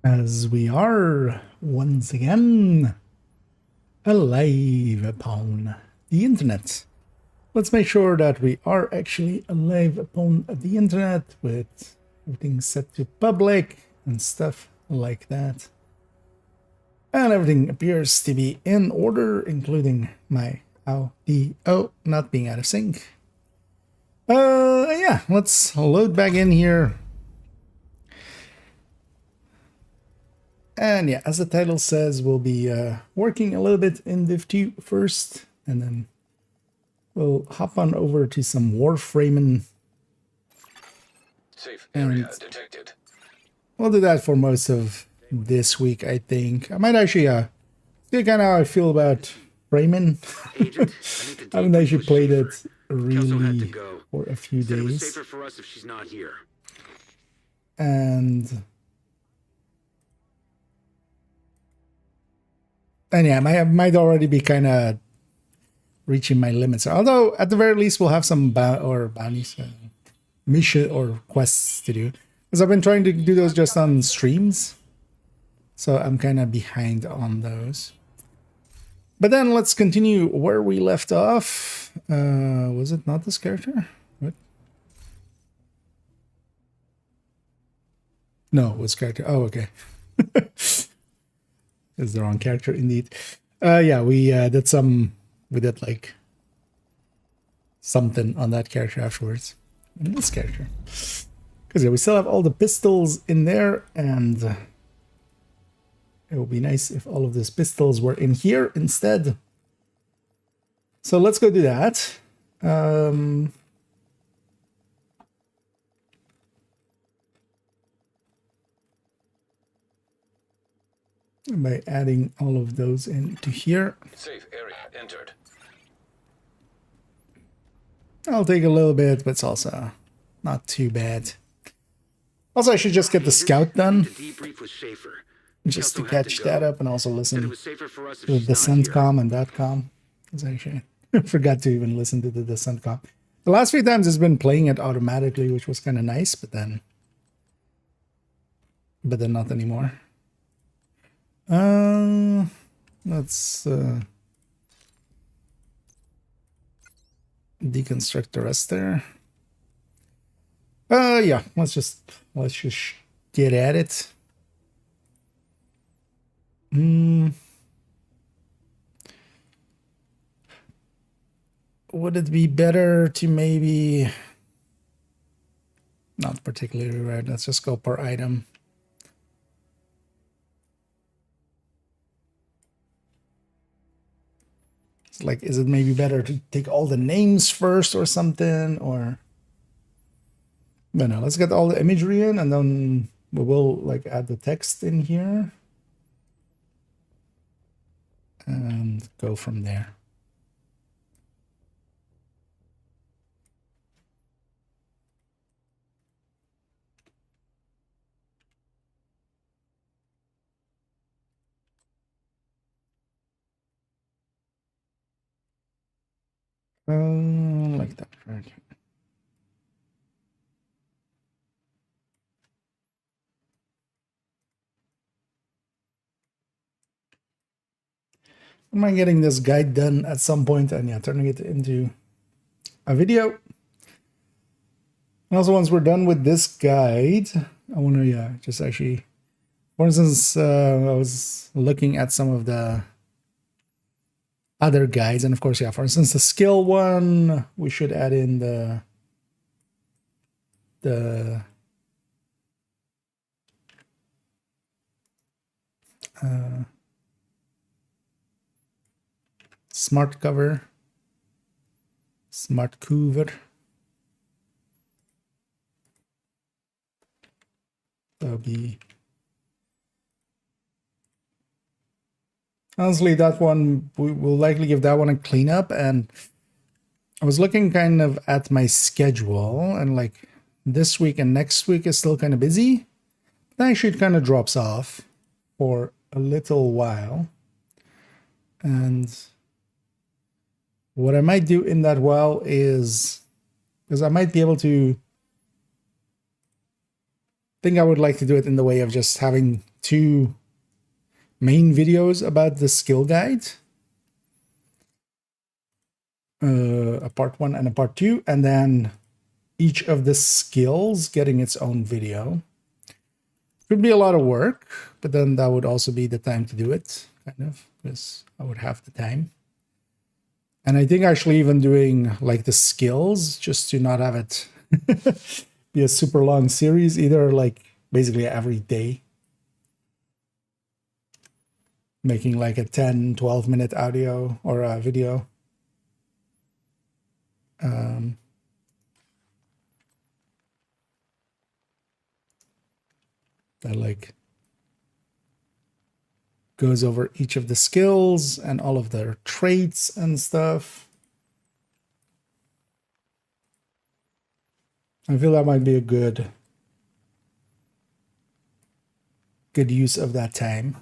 As we are once again alive upon the internet. Let's make sure that we are actually alive upon the internet with everything set to public and stuff like that. And everything appears to be in order, including my audio not being out of sync. Yeah, let's load back in here. And yeah, as the title says, we'll be working a little bit in Div2 first, and then we'll hop on over to some warframing. Safe area detected. We'll do that for most of this week, I think. I might actually see kind of how I feel about framing. I haven't actually played it really for a few days. It was safer for us if she's not here. And yeah, I might already be kind of reaching my limits. Although, at the very least, we'll have some bounties, mission or quests to do. Because I've been trying to do those just on streams. So I'm kind of behind on those. But then let's continue where we left off. Was it not this character? What? No, it was character. Oh, okay. Is the wrong character indeed. Yeah, we did like something on that character afterwards. And this character. Because yeah, we still have all the pistols in there, and it would be nice if all of these pistols were in here instead. So let's go do that. By adding all of those into here. Safe area entered. I'll take a little bit, but it's also not too bad. Also, I should just get the scout done. Just to catch that up and also listen to the CENTCOM and .com. Actually, I forgot to even listen to the CENTCOM. The last few times it's been playing it automatically, which was kind of nice, but then not anymore. Let's deconstruct the rest there. Yeah, let's just get at it. Would it be better to maybe not particularly right? Let's just go per item. Like, is it maybe better to take all the names first or something? Or no, let's get all the imagery in, and then we will like add the text in here and go from there. Like that, right? Am I getting this guide done at some point and yeah, turning it into a video? And also, once we're done with this guide, I want to just actually, for instance, I was looking at some of the other guides, and of course, yeah, for instance, the skill one, we should add in the smart cover, smart cover. That'll be honestly, that one, we will likely give that one a cleanup. And I was looking kind of at my schedule, and like this week and next week is still kind of busy. Then actually it kind of drops off for a little while. And what I might do in that while is, because I might be able to, I think I would like to do it in the way of just having 2 main videos about the skill guide, a part 1 and a part 2, and then each of the skills getting its own video. Could be a lot of work, but then that would also be the time to do it, kind of, because I would have the time. And I think actually even doing like the skills, just to not have it be a super long series, either like basically every day, making like a 10-12 minute audio or a video. That like goes over each of the skills and all of their traits and stuff. I feel that might be a good use of that time.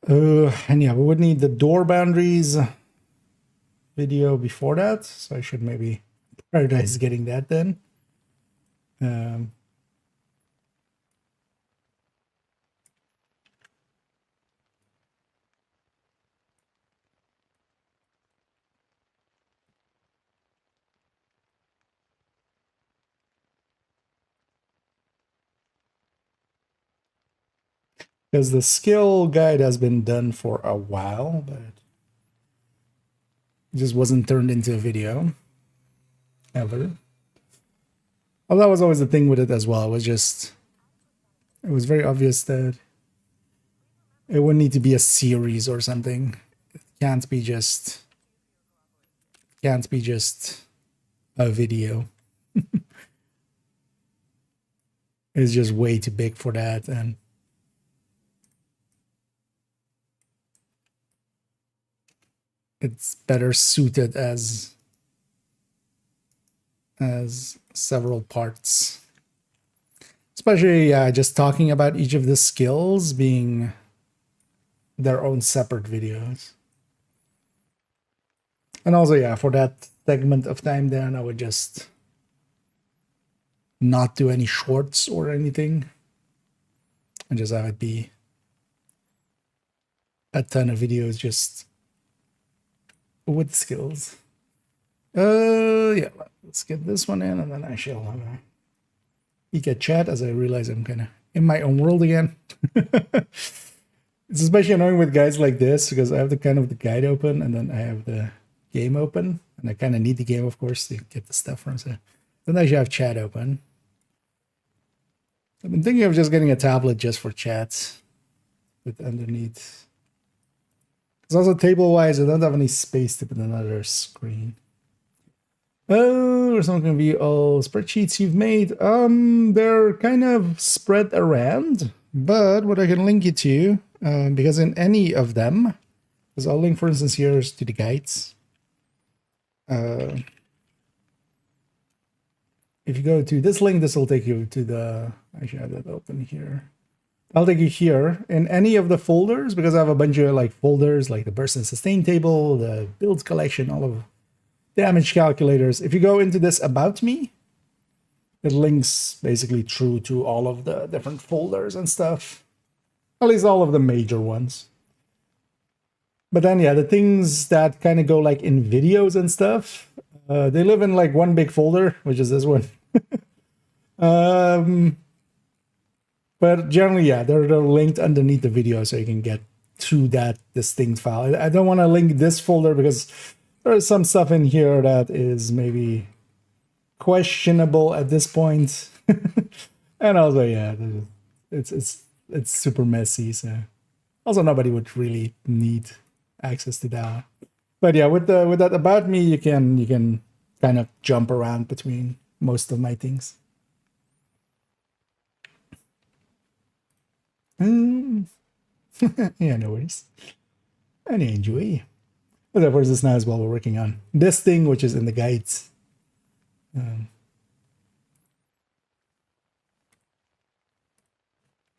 And yeah, we would need the door boundaries video before that, so I should maybe prioritize getting that then. Because the skill guide has been done for a while, but it just wasn't turned into a video ever. Well, that was always the thing with it as well. It was very obvious that it would need to be a series or something. It can't be just a video. It's just way too big for that, and it's better suited as several parts. Especially just talking about each of the skills being their own separate videos. And also, yeah, for that segment of time then I would just not do any shorts or anything and just have it be a ton of videos just with skills. Yeah, let's get this one in, and then I shall have a peek at chat as I realize I'm kind of in my own world again. It's especially annoying with guys like this because I have the kind of the guide open and then I have the game open, and I kind of need the game, of course, to get the stuff from. So then I should have chat open. I've been thinking of just getting a tablet just for chats with underneath. Because also table-wise, I don't have any space to put another screen. Oh, there's not going to be all spreadsheets you've made. They're kind of spread around, but what I can link you to, because in any of them, because I'll link, for instance, here to the guides. If you go to this link, this will take you to the, I should have that open here. I'll take you here in any of the folders, because I have a bunch of like folders, like the burst and sustain table, the builds collection, all of damage calculators. If you go into this about me, it links basically through to all of the different folders and stuff, at least all of the major ones. But then, yeah, the things that kind of go like in videos and stuff, they live in like one big folder, which is this one. But generally, yeah, they're linked underneath the video, so you can get to that distinct file. I don't want to link this folder because there's some stuff in here that is maybe questionable at this point. And also, yeah, it's super messy. So also nobody would really need access to that. But yeah, with that about me, you can kind of jump around between most of my things. Yeah, no worries. And enjoy. But of course, this now as well, we're working on this thing, which is in the guides.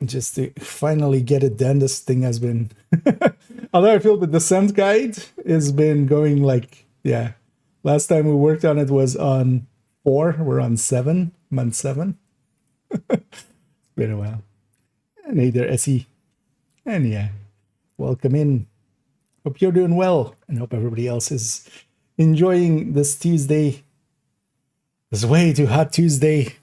Just to finally get it done. This thing has been, although I feel the descent guide has been going like, yeah, Last time we worked on it was on 4. We're on 7, month 7. Been a while. And hey there, Essie. And yeah, welcome in. Hope you're doing well, and hope everybody else is enjoying this Tuesday. This way too hot Tuesday.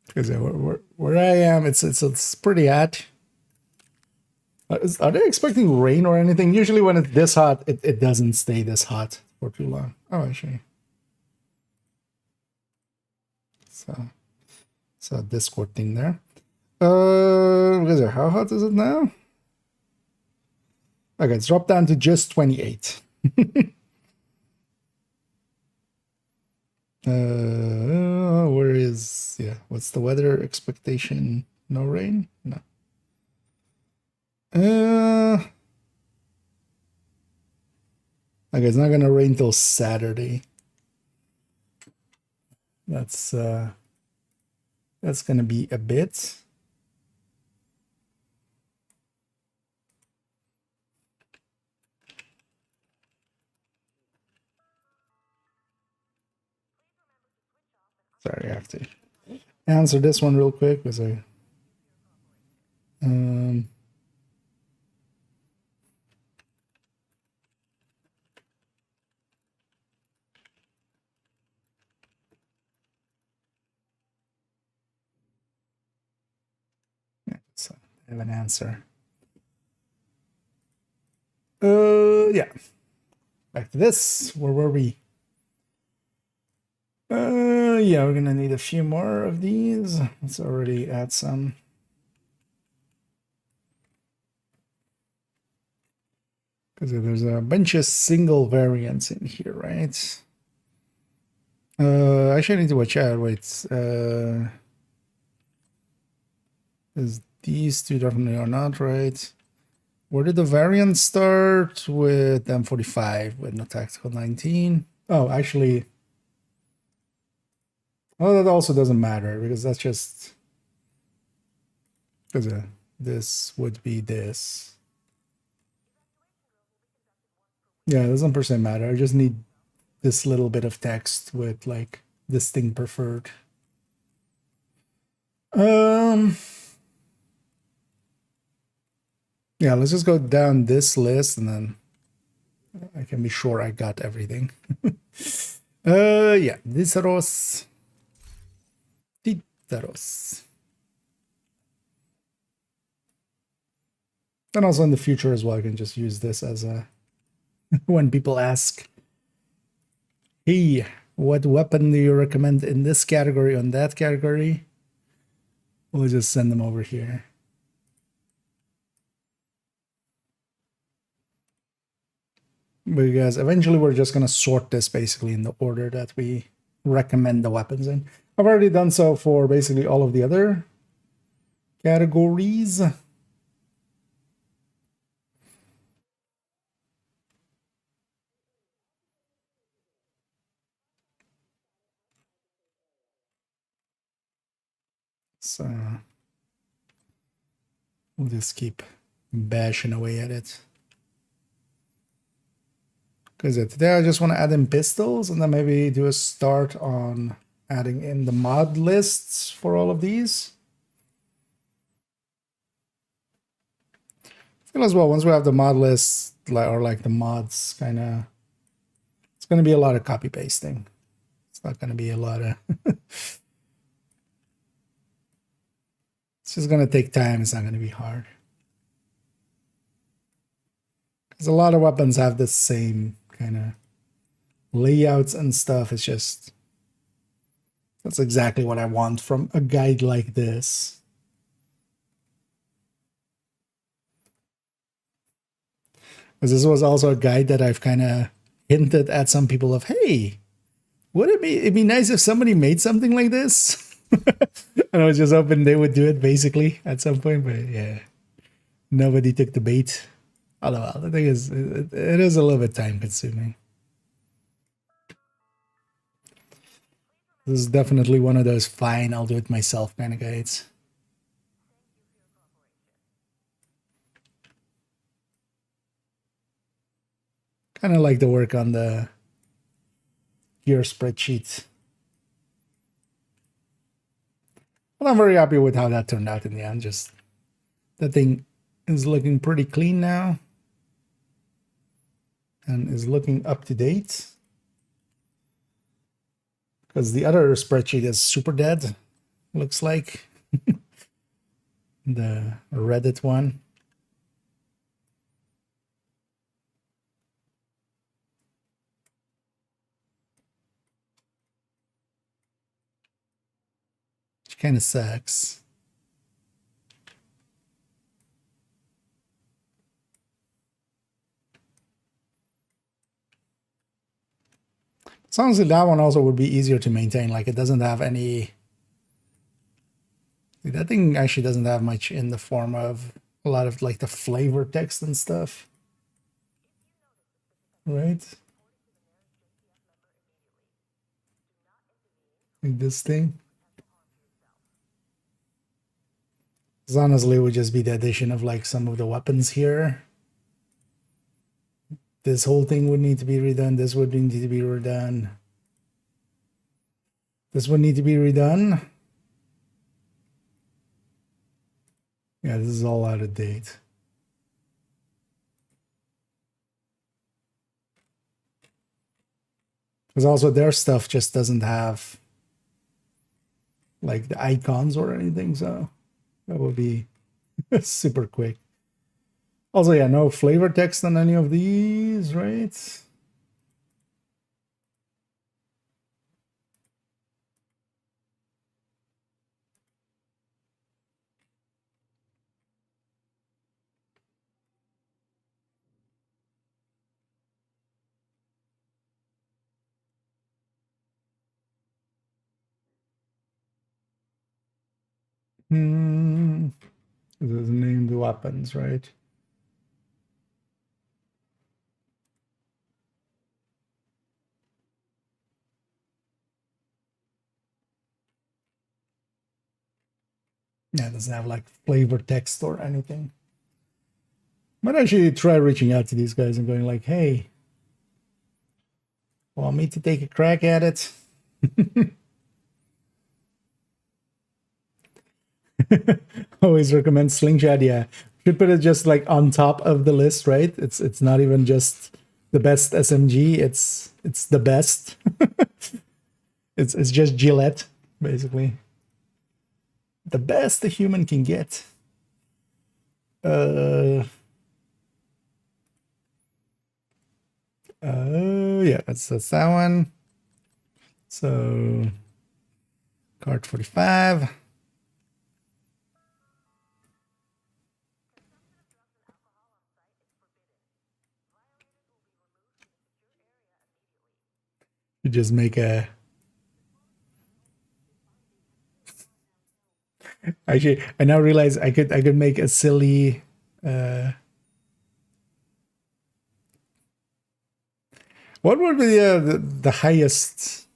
Because where I am, it's pretty hot. Are they expecting rain or anything? Usually when it's this hot, it doesn't stay this hot for too long. Oh, actually. So Discord thing there. How hot is it now? Okay, it's dropped down to just 28. Where is, yeah, what's the weather expectation? No rain? No. Okay, it's not gonna rain till Saturday. That's gonna be a bit. Sorry, I have to answer this one real quick because I so I have an answer. Yeah. Back to this. Where were we? Yeah, we're gonna need a few more of these. Let's already add some. Because there's a bunch of single variants in here, right? Actually, I need to watch out. Wait. Is these two definitely are not right? Where did the variants start? With M45 with no tactical 19. Oh, actually. Oh, that also doesn't matter because that's just because this would be this. Yeah, it doesn't per se matter. I just need this little bit of text with like this thing preferred. Yeah, let's just go down this list and then I can be sure I got everything. Yeah, Disaros. And also in the future as well, I can just use this as a when people ask, hey, what weapon do you recommend in this category, on that category? We'll just send them over here. Because eventually we're just going to sort this basically in the order that we recommend the weapons in. I've already done so for basically all of the other categories. So we'll just keep bashing away at it. Because today I just want to add in pistols and then maybe do a start on adding in the mod lists for all of these. And as well, once we have the mod lists, or like the mods, kind of, it's going to be a lot of copy pasting. It's not going to be a lot of. It's just going to take time. It's not going to be hard. Because a lot of weapons have the same kind of layouts and stuff. It's just, that's exactly what I want from a guide like this. Because this was also a guide that I've kind of hinted at some people of, hey, would it'd be nice if somebody made something like this? And I was just hoping they would do it basically at some point, but yeah, nobody took the bait. Although the thing is, it is a little bit time consuming. This is definitely one of those fine, I'll do it myself kind of guides. Kind of like the work on the gear spreadsheet. Well, I'm very happy with how that turned out in the end. Just that thing is looking pretty clean now and is looking up to date. Because the other spreadsheet is super dead, looks like. The Reddit one. Which kind of sucks. So honestly, that one also would be easier to maintain. Like, it doesn't have any... That thing actually doesn't have much in the form of a lot of like the flavor text and stuff. Right? Like this thing. This honestly would just be the addition of like some of the weapons here. This whole thing would need to be redone. This would need to be redone. This would need to be redone. Yeah, this is all out of date. Because also their stuff just doesn't have like the icons or anything, so that would be super quick. Also, yeah, no flavor text on any of these, right? It doesn't name the weapons, right? Yeah, it doesn't have like flavor text or anything. Might actually try reaching out to these guys and going like, hey, want me to take a crack at it? Always recommend slingshot. Yeah, should put it just like on top of the list, right? It's not even just the best SMG. It's the best. it's just Gillette, basically. The best a human can get. Yeah, that's that one. So card 45. You just make a... Actually, I now realize I could make a silly what would be the highest?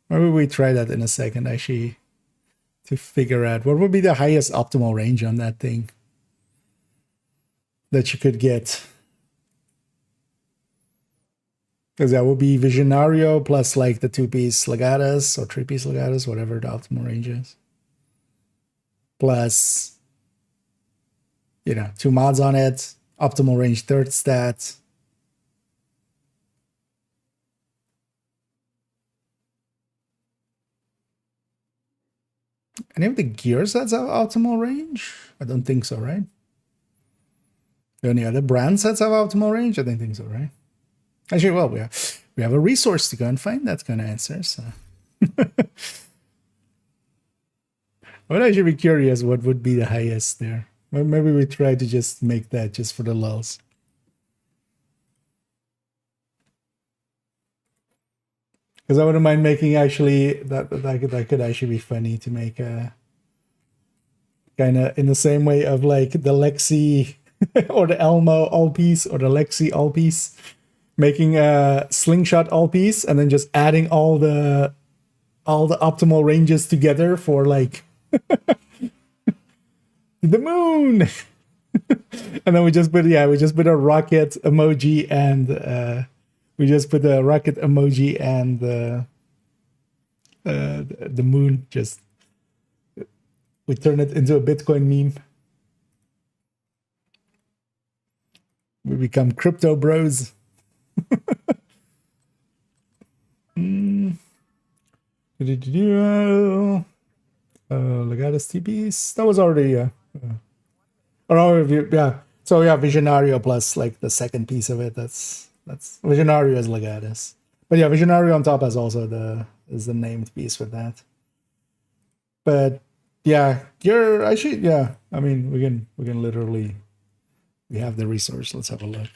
Maybe we try that in a second, actually, to figure out what would be the highest optimal range on that thing that you could get. Because that would be Visionario plus like the 2-piece Legatus or 3-piece Legatus, whatever the optimal range is. Plus, you know, 2 mods on it, optimal range 3rd stat. Any of the gear sets have optimal range? I don't think so, right? Do any other brand sets have optimal range? I don't think so, right? Actually, well, we have a resource to go and find that kind of answer, so. I would actually be curious what would be the highest there. Maybe we try to just make that just for the lulz. Because I wouldn't mind making actually that could actually be funny to make a kind of in the same way of like the Lexi or the Elmo all piece or the Lexi all piece, making a slingshot all piece and then just adding all the optimal ranges together for like the moon. And then we just put a rocket emoji and We just put the rocket emoji and the moon. Just we turn it into a Bitcoin meme. We become crypto bros. Legatus TPs. That was already yeah. So yeah, Visionario plus like the second piece of it. That's Visionario is Legatus. But yeah, Visionario on top has also the named piece with that. But yeah, you're actually yeah. I mean, we can literally we have the resource. Let's have a look.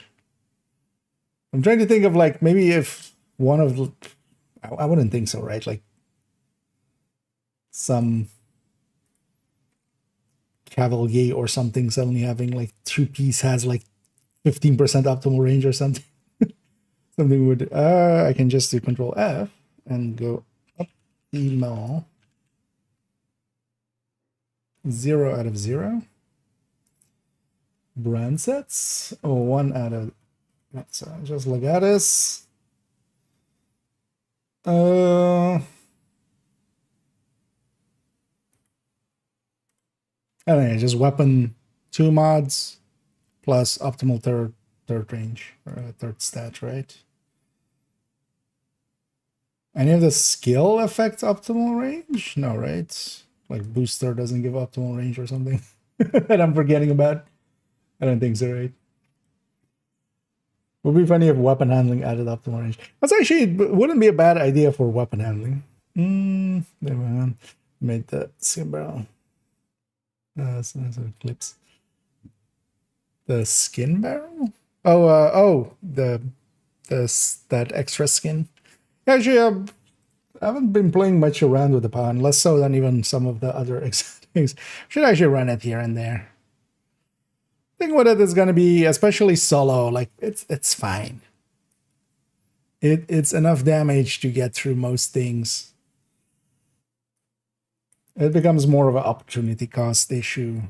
I'm trying to think of like maybe if one of the, I wouldn't think so, right? Like some cavalry or something suddenly having like 2-piece has like 15% optimal range or something. Something would I can just do Control F and go up email 0 out of 0. Brand sets 1 out of so just Legatus. I don't know, just weapon 2 mods plus optimal third range or third stat, right? Any of the skill affect optimal range? No, right? Like booster doesn't give optimal range or something that I'm forgetting about. I don't think so, right? Would be funny if weapon handling added optimal range. That's actually wouldn't be a bad idea for weapon handling. There we go. Made the skin barrel. So clips. The skin barrel? Oh, that extra skin. Actually, I haven't been playing much around with the pawn, less so than even some of the other things. Should actually run it here and there. Thing with it is going to be, especially solo, like it's fine. It's enough damage to get through most things. It becomes more of an opportunity cost issue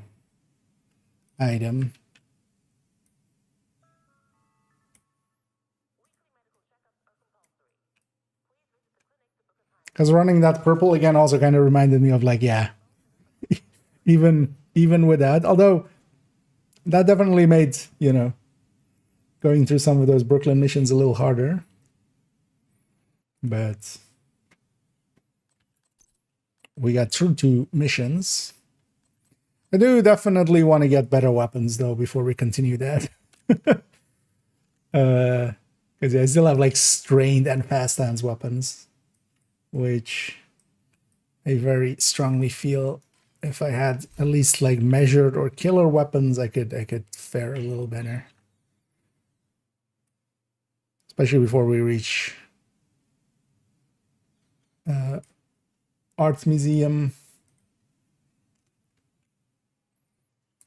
item. Because running that purple again also kind of reminded me of like, yeah, even with that, although that definitely made, you know, going through some of those Brooklyn missions a little harder. But we got through 2 missions. I do definitely want to get better weapons though before we continue that. Because I still have like strained and fast hands weapons, which I very strongly feel if I had at least like measured or killer weapons, I could fare a little better. Especially before we reach Art Museum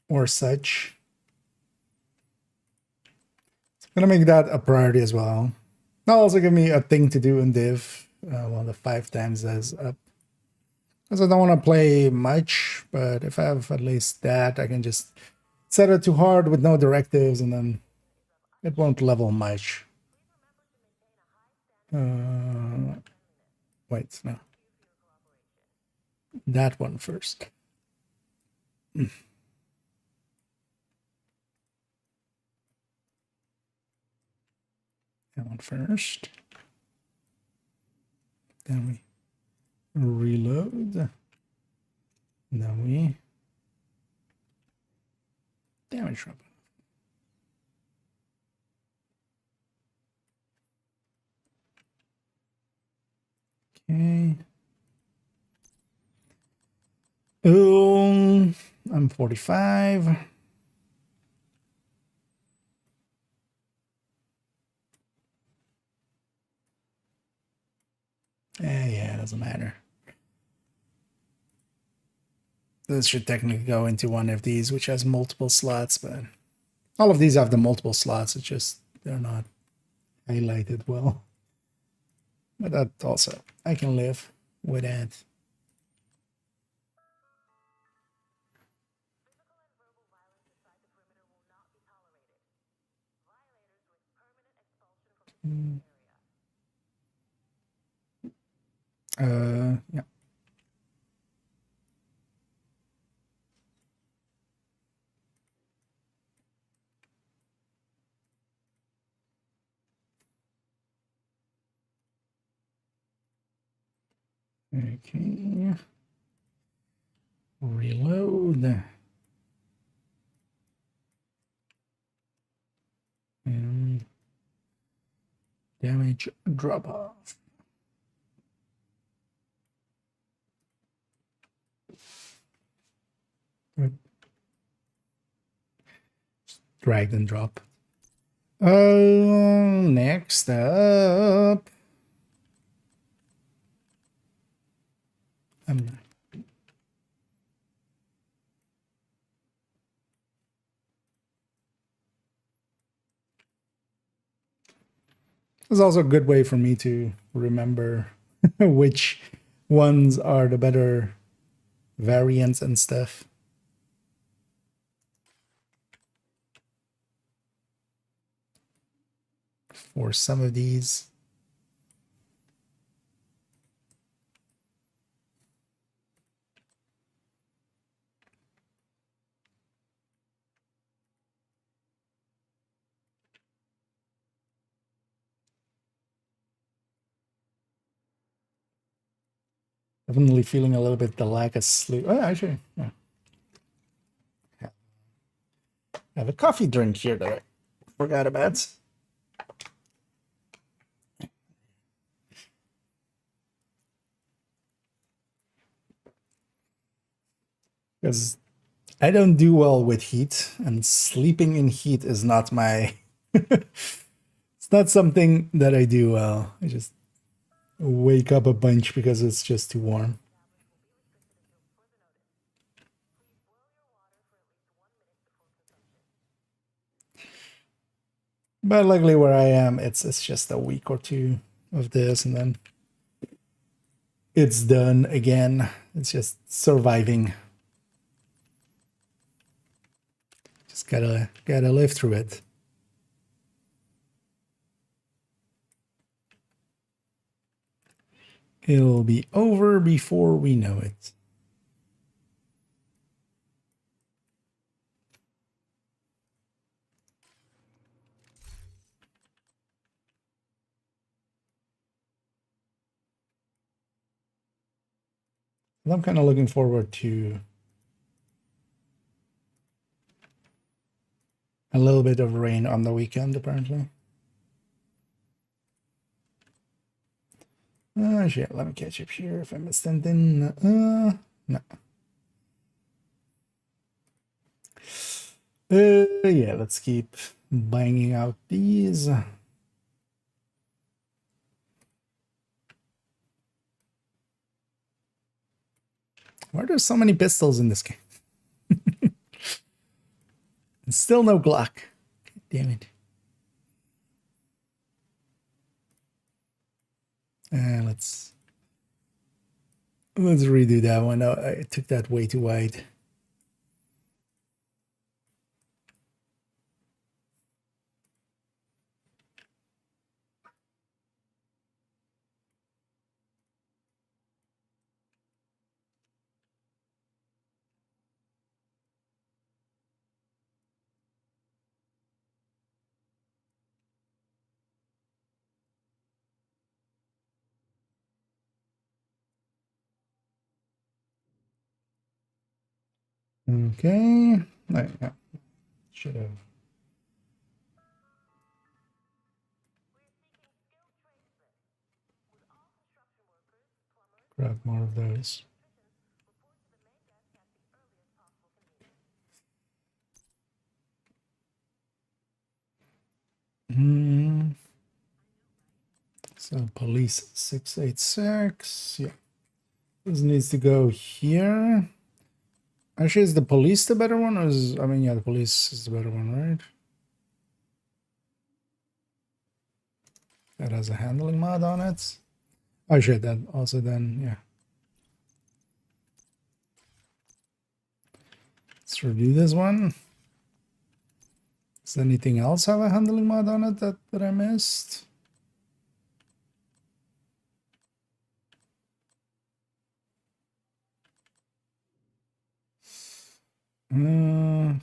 or such. So I'm gonna make that a priority as well. That'll also give me a thing to do in Div. Well, the 5 times as up. Because I don't want to play much, but if I have at least that, I can just set it too hard with no directives, and then it won't level much. Wait, no. That one first. That one first. Then we reload. Then we damage drop. Okay. I'm 45. Yeah, it doesn't matter. This should technically go into one of these, which has multiple slots, but all of these have the multiple slots. It's just they're not highlighted well. But that also, I can live with that. Yeah. Okay. Reload. And damage drop off. Drag and drop. Next up. It's also a good way for me to remember which ones are the better variants and stuff. For some of these. Definitely feeling a little bit the lack of sleep. Oh, actually, yeah. I have a coffee drink here that I forgot about. Because I don't do well with heat, and sleeping in heat is not my... It's not something that I do well. I just wake up a bunch because it's just too warm. But luckily where I am, it's just a week or two of this, and then it's done again. It's just surviving. Just gotta live through it. It'll be over before we know it. I'm kind of looking forward to a little bit of rain on the weekend, apparently. Oh, shit. Let me catch up here if I missed something. No. Yeah, let's keep banging out these. Why are there so many pistols in this game? And still no Glock. Damn it. Let's redo that one. Oh, I took that way too wide. Okay. Yeah. Should have. Grab more of those. So police 686. Yeah. This needs to go here. Actually, is the police the better one? Or is, I mean, yeah, the police is the better one, right? That has a handling mod on it. Oh shit, that also then, yeah. Let's review this one. Does anything else have a handling mod on it that I missed?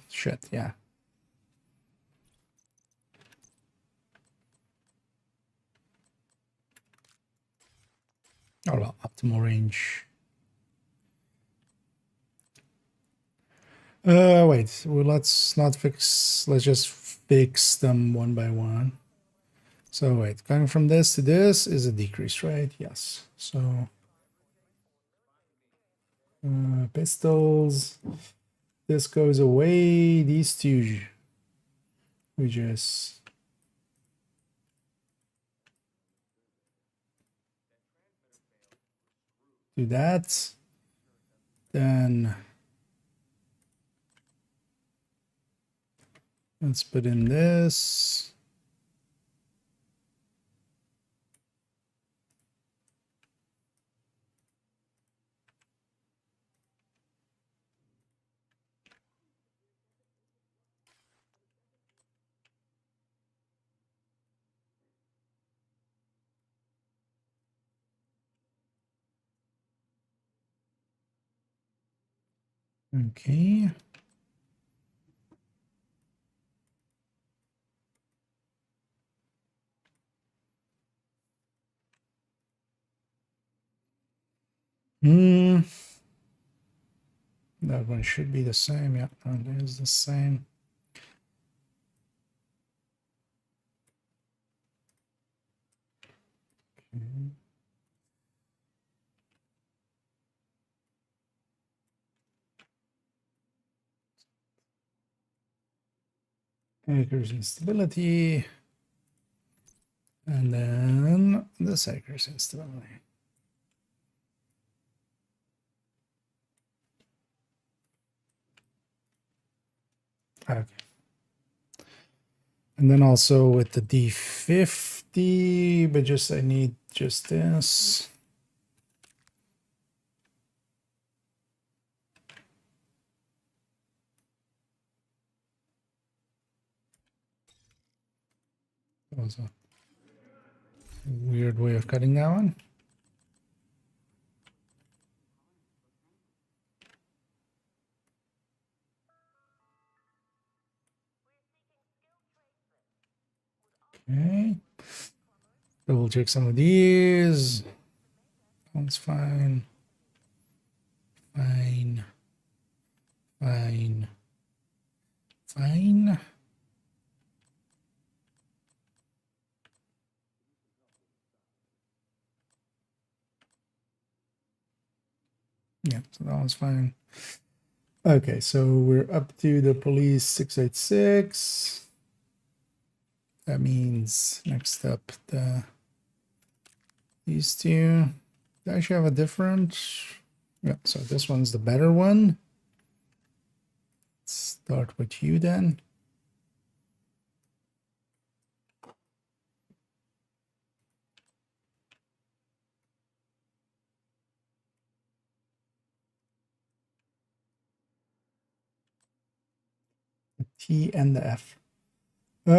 Shit, yeah. Oh well, optimal range. Wait, well, let's not fix, let's just fix them one by one. So wait, going from this to this is a decrease, right? Yes. So pistols, this goes away. These two, we just do that. Then let's put in this. Okay. That one should be the same. Yeah, that is the same. Okay. Accuracy instability. And then this accuracy instability. Okay. And then also with the D50, but just I need just this. That was a weird way of cutting that one. Okay. Double check some of these. That's fine. Fine. Fine. Fine. Yeah, so that one's fine. Okay, so we're up to the police 686. That means next up these two. They actually have a different. Yeah, so this one's the better one. Let's start with you then. The T and the F. Yeah.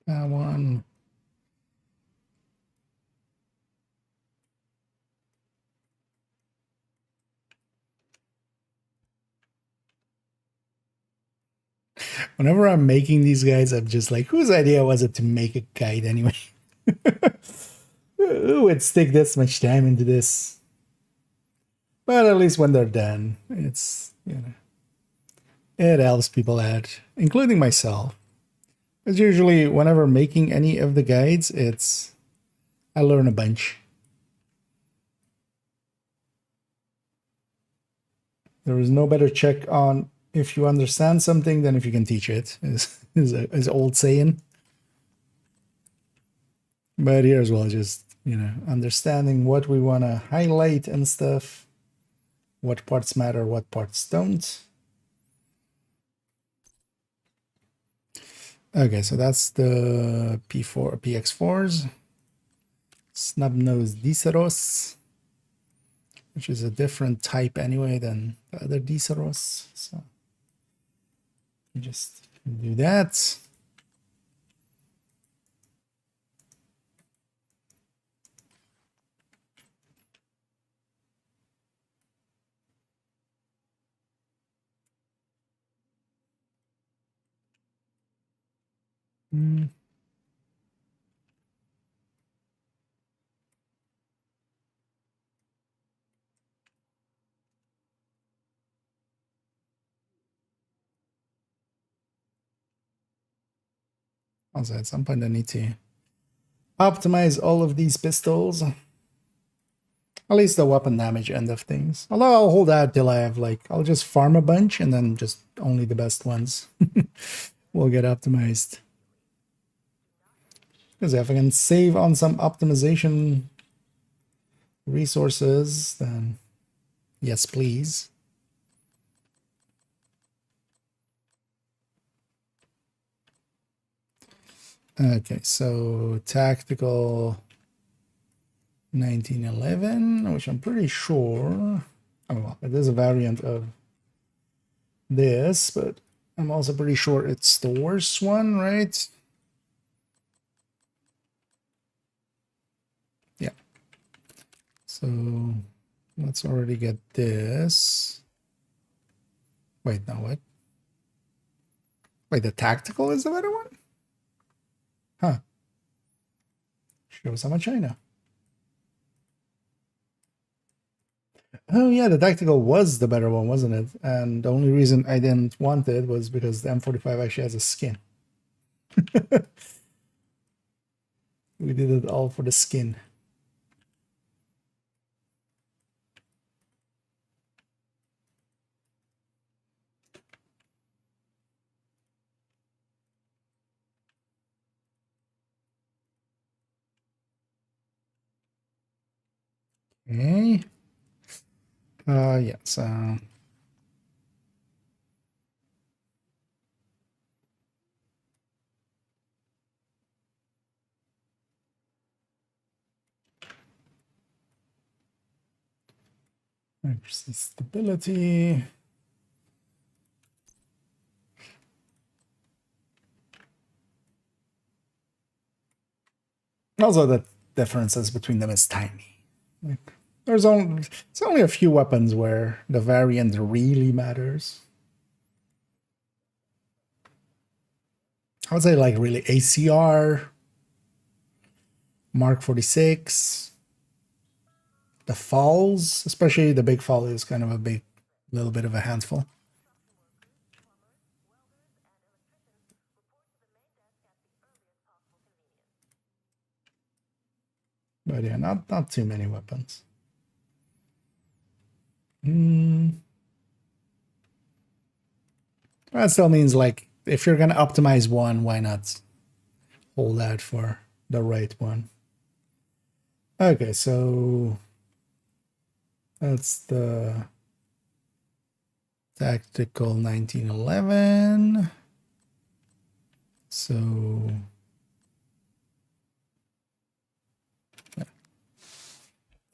That one. Whenever I'm making these guys, I'm just like, whose idea was it to make a guide anyway? Who would stick this much time into this? But at least when they're done, it's, you know, it helps people out, including myself. Because usually, whenever making any of the guides, I learn a bunch. There is no better check on if you understand something than if you can teach it, is old saying. But here as well, just, you know, understanding what we want to highlight and stuff, what parts matter, what parts don't. Okay, so that's the P4 PX4s. Snub-nosed Diceros, which is a different type anyway than the other Diceros. So you just do that. Mm. Also, at some point I need to optimize all of these pistols. At least the weapon damage end of things. Although I'll hold out till I have like, I'll just farm a bunch and then just only the best ones will get optimized. Because if I can save on some optimization resources, then yes, please. Okay, so tactical 1911, which I'm pretty sure, oh, well, it is a variant of this, but I'm also pretty sure it's the worst one, right? Yeah. So let's already get this. Wait, no, what? Wait, the tactical is the better one? Huh. Shows how much I know. Oh yeah, the tactical was the better one, wasn't it? And the only reason I didn't want it was because the M45 actually has a skin. We did it all for the skin. Okay. Yeah, so stability. Also, the differences between them is tiny. Like, it's only a few weapons where the variant really matters. I would say like really ACR, Mark 46, the falls, especially the big fall is kind of a big, little bit of a handful. But yeah, not too many weapons. That still means like if you're gonna optimize one, why not hold out for the right one? Okay, so that's the tactical 1911. So yeah.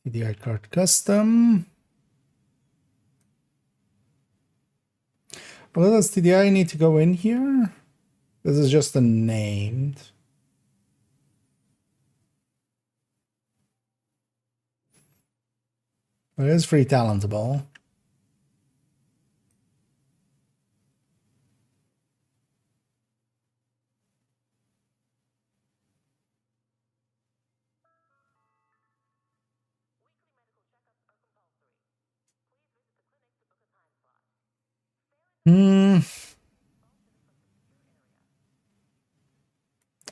TDI card custom. Well, does TDI need to go in here? This is just a named. But it is free talentable.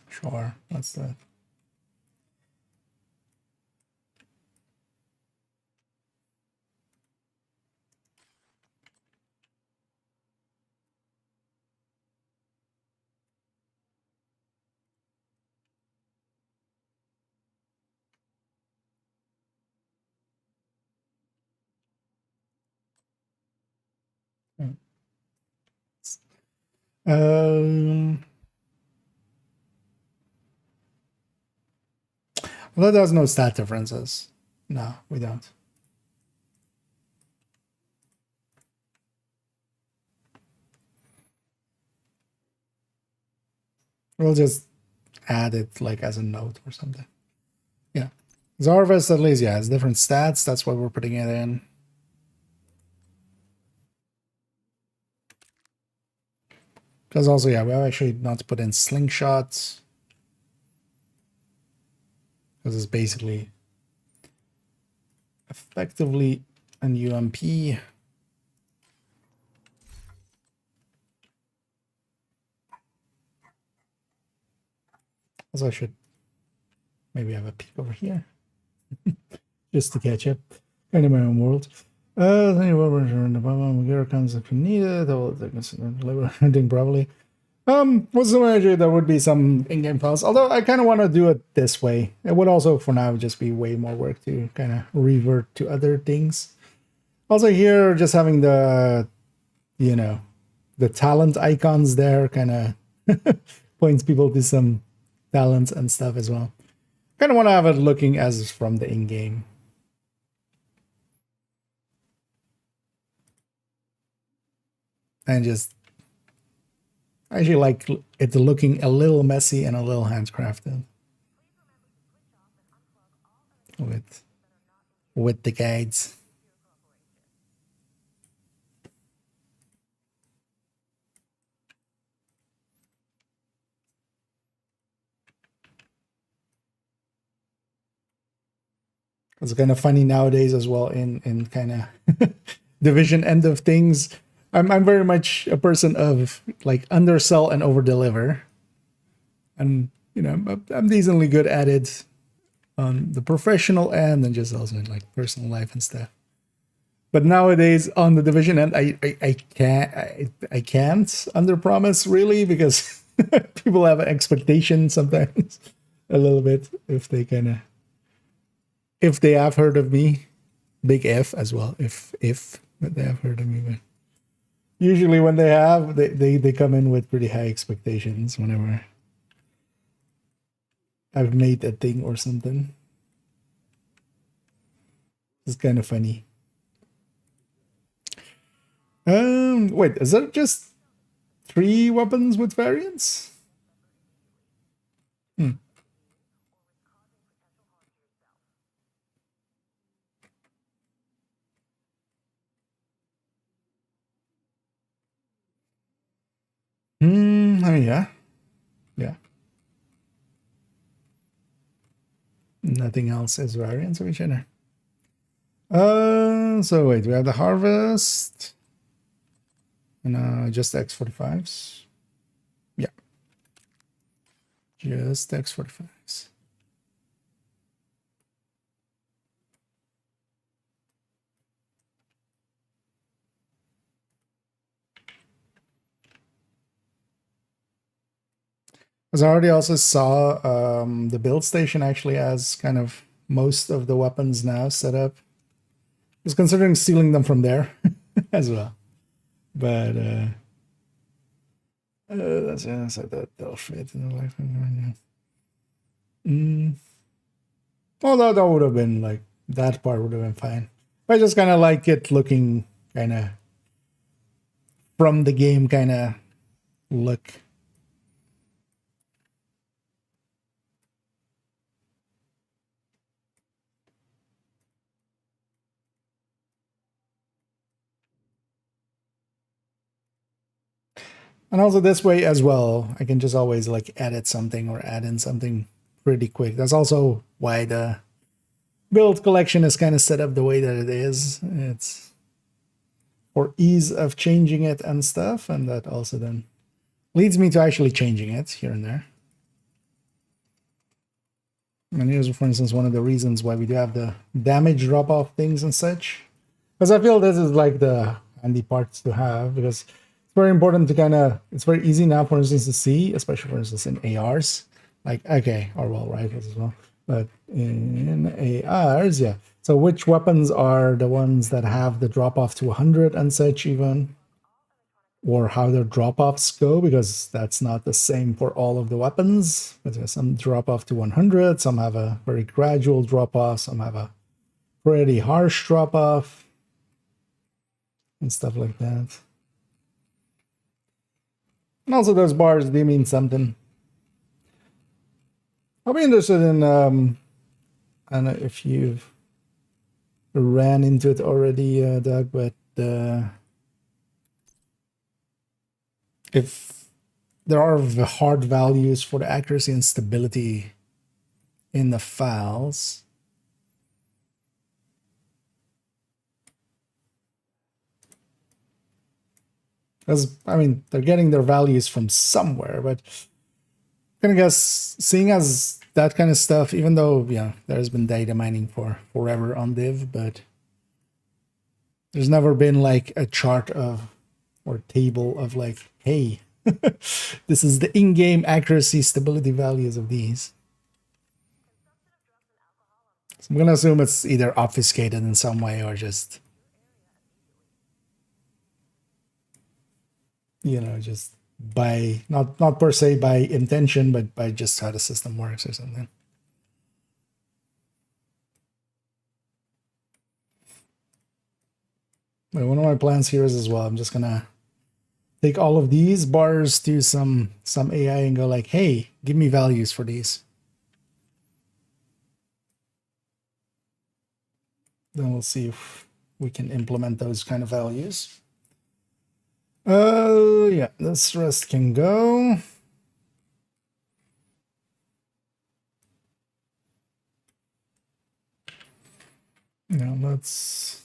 Sure, that's that. Um, Although there's no stat differences. No, we don't. We'll just add it like as a note or something. Yeah. Zarvest, at least, yeah, has different stats. That's why we're putting it in. Because also, yeah, we have actually not put in slingshots. Because it's basically effectively an UMP. Also, I should maybe have a peek over here. Just to catch up. Kind of my own world. Here comes if you need it. Hunting probably. What's the magic? There would be some in-game files. Although I kind of want to do it this way. It would also, for now, just be way more work to kind of revert to other things. Also here, just having the, you know, the talent icons there kind of points people to some talents and stuff as well. Kind of want to have it looking as from the in-game. And just, I actually like it looking a little messy and a little handcrafted. With the guides. It's kind of funny nowadays as well in kind of division end of things. I'm very much a person of like undersell and overdeliver, and you know I'm decently good at it on the professional end and just also in like personal life and stuff. But nowadays on the division end, I can't underpromise really, because people have an expectation sometimes a little bit if they have heard of me, big F as well, if but they have heard of me. But usually when they have, they come in with pretty high expectations whenever I've made a thing or something. It's kind of funny. Wait, is that just 3 weapons with variants? Oh yeah. Yeah. Nothing else is variants of each other. So wait, we have the harvest. And just X45s. Yeah. Just X45s. As I already also saw, the build station actually has kind of most of the weapons now set up. I was considering stealing them from there as well. But that's so they'll fit in the life. Although that would have been like, that part would have been fine. I just kind of like it looking kind of from the game kind of look. And also this way as well, I can just always like edit something or add in something pretty quick. That's also why the build collection is kind of set up the way that it is. It's for ease of changing it and stuff, and that also then leads me to actually changing it here and there. And here's, for instance, one of the reasons why we do have the damage drop-off things and such. Because I feel this is like the handy parts to have, because it's very important to kind of, it's very easy now, for instance, to see, especially for instance in ARs, like, okay, or well, rifles as well, but in ARs, yeah. So which weapons are the ones that have the drop off to 100 and such even? or how their drop-offs go, because that's not the same for all of the weapons. But there's some drop off to 100, some have a very gradual drop off, some have a pretty harsh drop off, and stuff like that. And also those bars, they mean something. I'll be interested in, I don't know if you've ran into it already, Doug, but if there are hard values for the accuracy and stability in the files, because I mean they're getting their values from somewhere, but I'm gonna guess, seeing as that kind of stuff, even though there's been data mining for forever on Div, but there's never been like a chart of or table of like, hey, this is the in-game accuracy stability values of these. So I'm gonna assume it's either obfuscated in some way or just just by not per se by intention, but by just how the system works or something. But one of my plans here is as well, I'm just gonna take all of these bars to some AI and go like, hey, give me values for these. Then we'll see if we can implement those kind of values. Yeah, this rest can go. Now let's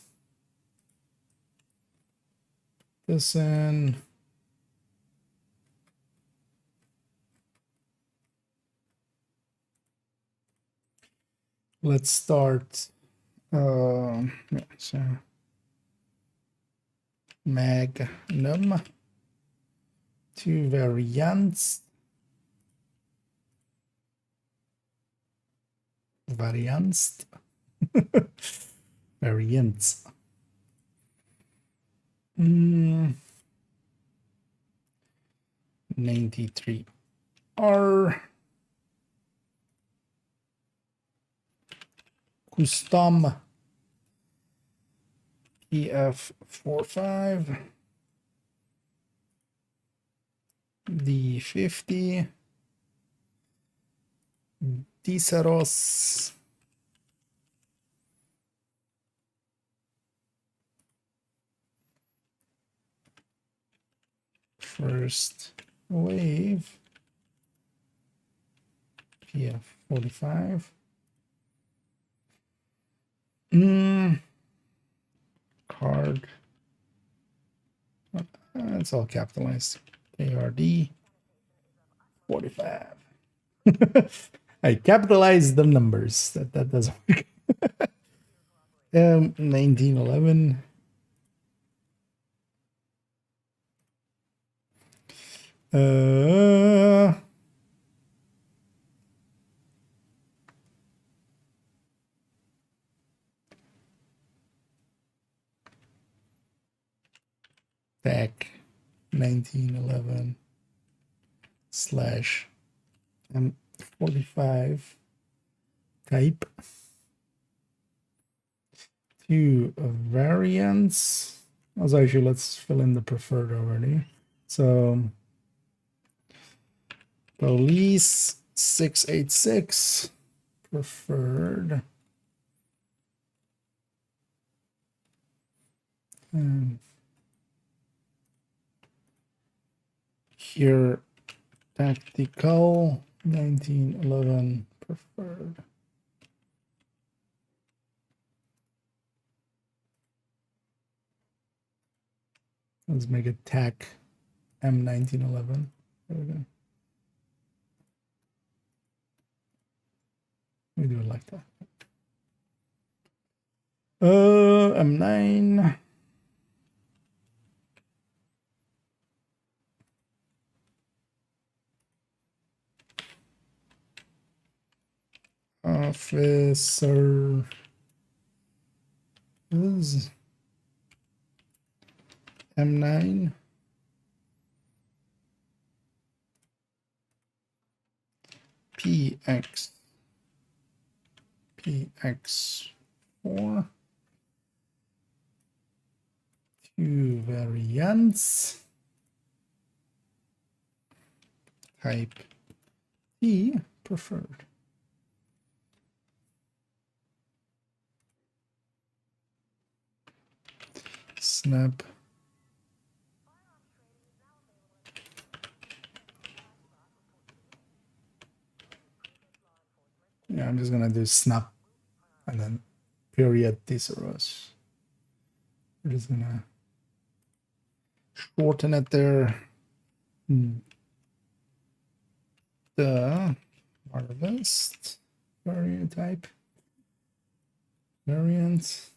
put this in. Let's start so magnum, 2 variants, variants 93R custom EF45 D50 Diceros first wave PF45 card, it's all capitalized, ARD 45. I capitalized the numbers. That doesn't work. 1911. Back 1911 slash M45 type 2 variants. Also, actually, let's fill in the preferred already. So police 686 preferred. And here tactical 1911 preferred. Let's make it TAC M1911. There we go. We do it like that. M9. Officer is M9. px4, two variants, type T preferred. Snap. Yeah, I'm just gonna do snap and then period thesaurus. We're just gonna shorten it there. The harvest variant type variant.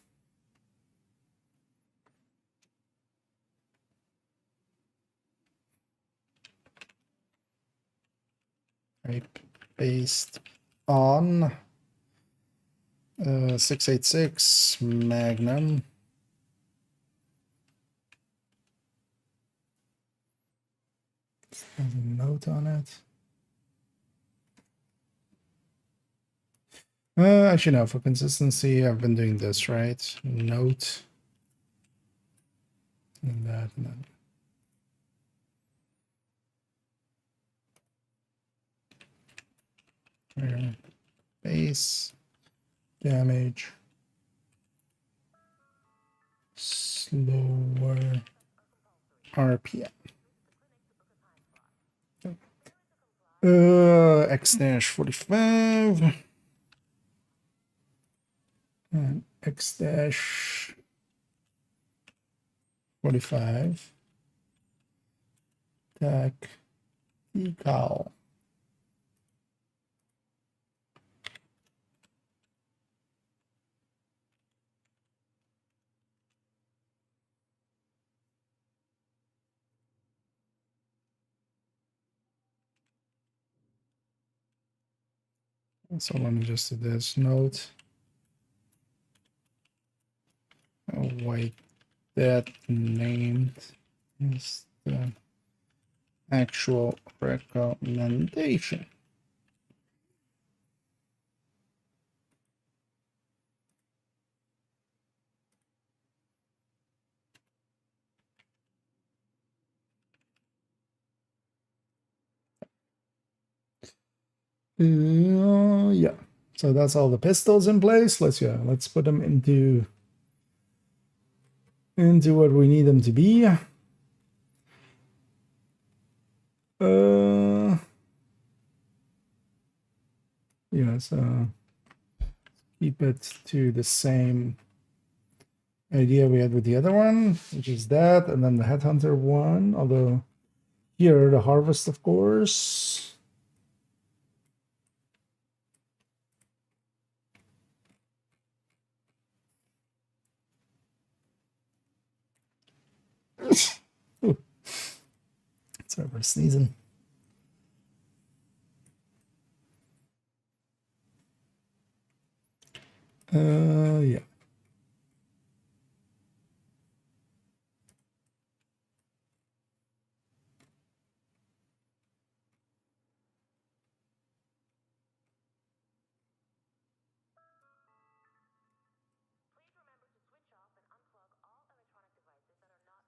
Type based on 686 Magnum. There's a note on it. Actually, no, for consistency, I've been doing this, right? Note. And that, and then. Base. Damage. Slower. RPM. X-45. And X-45. Tech. Ecal. So let me just do this note. Wait, that named is the actual recommendation. Yeah. So that's all the pistols in place. Let's put them into what we need them to be. Yeah, so keep it to the same idea we had with the other one, which is that, and then the headhunter one, although here the harvest, of course. Sorry for sneezing. Yeah.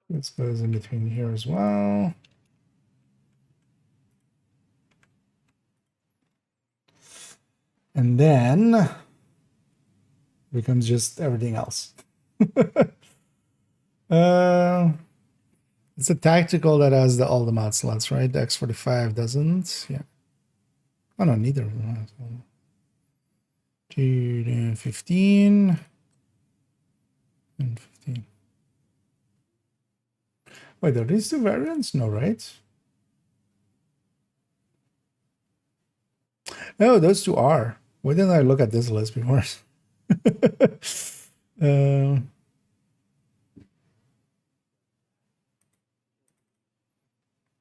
This goes in between here as well. And then becomes just everything else. It's a tactical that has all the mod slots, right? The X45 doesn't. Yeah. Oh no, neither of them. 15 and 15. Wait, are these two variants? No, right? Oh, those two are. Why didn't I look at this list before?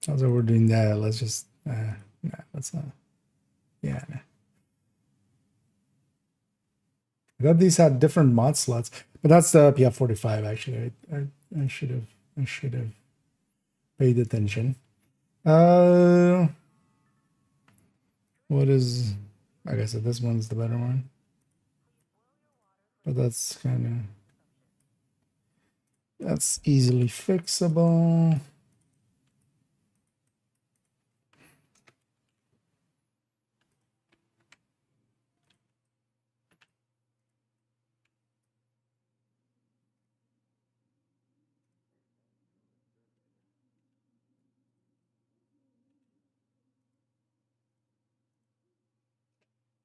Also, we're doing that. Let's just, nah, let's not. Yeah. Nah. I thought these had different mod slots, but that's the PF45. Actually, I should have paid attention. What is, like I said, this one's the better one. But that's that's easily fixable.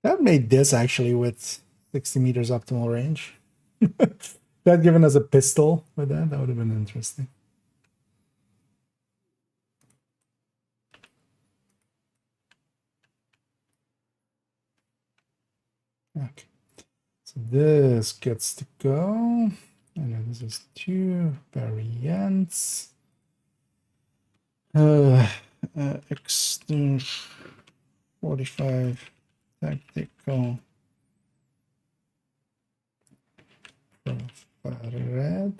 That made this actually with 60 meters optimal range. That given us a pistol with that would have been interesting. Okay, so this gets to go. And then this is 2 variants. Extinct 45 tactical red.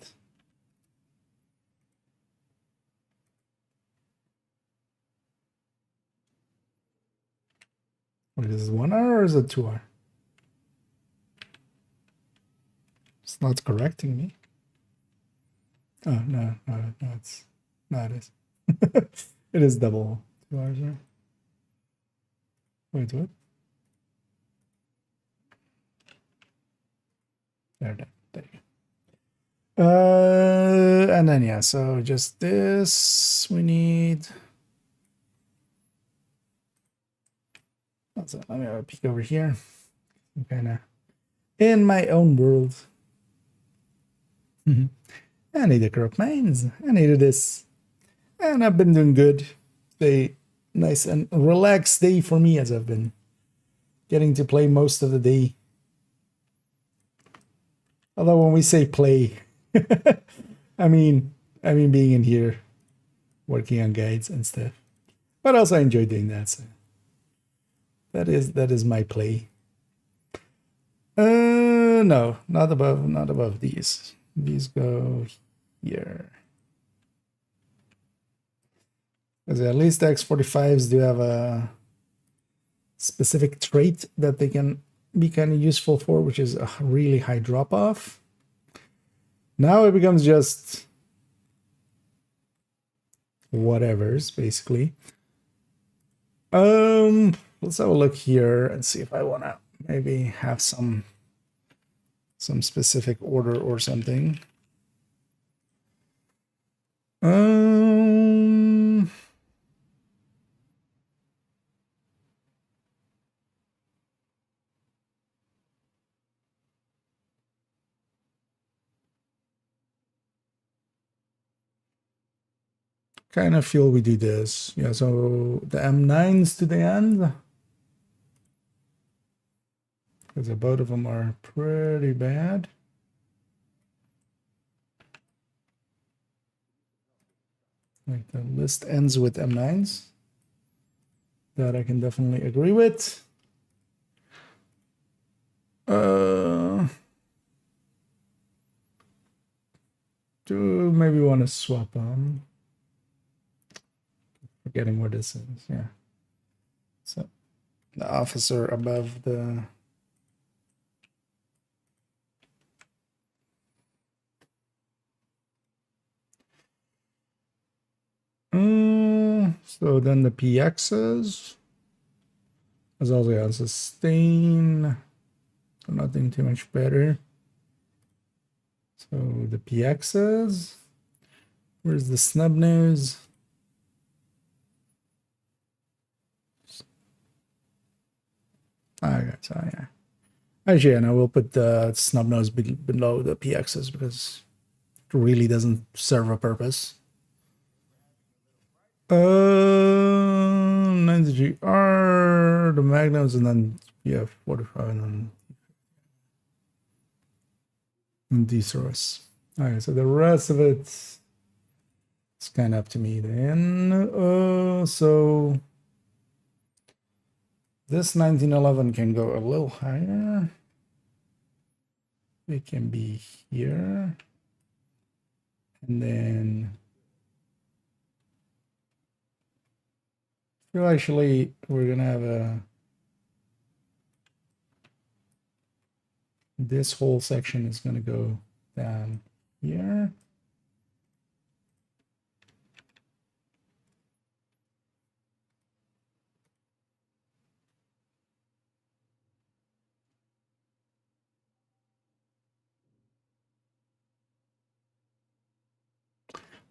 Wait, is this 1R or is it 2R? It's not correcting me. Oh, no, it's, no, it is. It is double 2Rs, right? Wait, what? There you go. And then, yeah, so just this, we need. So let me have a peek over here. I'm kind of in my own world. I need to corrupt mines. I needed this. And I've been doing good. A nice and relaxed day for me, as I've been getting to play most of the day. Although when we say play, I mean being in here, working on guides and stuff. But also I enjoy doing that. So that is my play. No, not above these. These go here. Because at least the X45s do have a specific trait that they can be kind of useful for, which is a really high drop-off. Now it becomes just whatevers, basically. Let's have a look here and see if I want to maybe have some specific order or something. Kind of feel we do this. Yeah, so the M9s to the end. Because both of them are pretty bad. Like the list ends with M9s. That I can definitely agree with. Do maybe want to swap them. Forgetting what this is, yeah. So the officer above the so then the PXs as also on sustain, so nothing too much better. So the PXs, where's the snub nose? Okay, so yeah. Actually, yeah, no, we'll put the snub nose below the PXs because it really doesn't serve a purpose. 90GR, the magnums, and then yeah, 45 and then D-Source. Alright, so the rest of it's kind of up to me then. So this 1911 can go a little higher. It can be here. And then well, actually, we're gonna have a This whole section is going to go down here.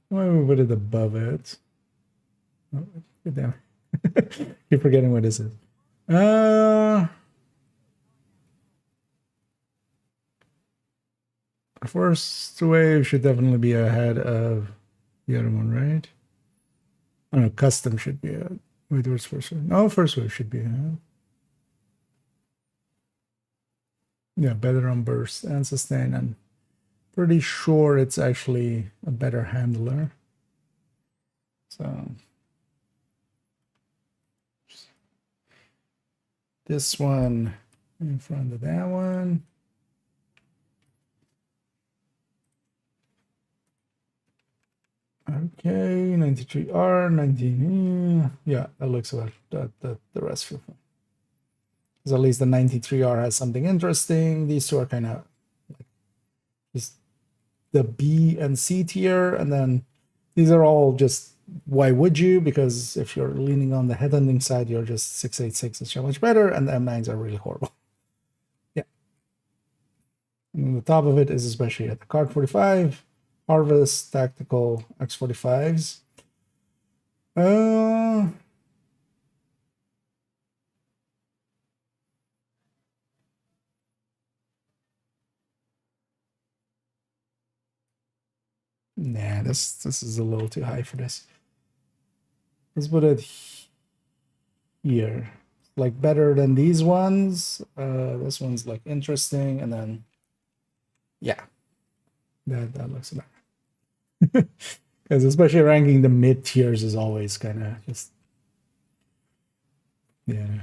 Why we put it above it? Oh, get down. Keep forgetting what this is. First wave should definitely be ahead of the other one, right? Oh no, custom should be ahead. Wait, where's first wave? No, first wave should be ahead. Yeah, better on burst and sustain, and pretty sure it's actually a better handler. So this one in front of that one. Okay, 93R, 19. Yeah, that looks about that. The rest feel fine. Because at least the 93R has something interesting. These two are kind of like just the B and C tier, and then these are all just why would you? Because if you're leaning on the headhunting side, you're just 686 is so much better, and the M9s are really horrible. Yeah. And then the top of it is especially at the card 45. Harvest, Tactical, X45s. Nah, this is a little too high for this. Let's put it here. Like better than these ones. This one's like interesting, and then yeah, that looks better. Because especially ranking the mid tiers is always kind of just yeah.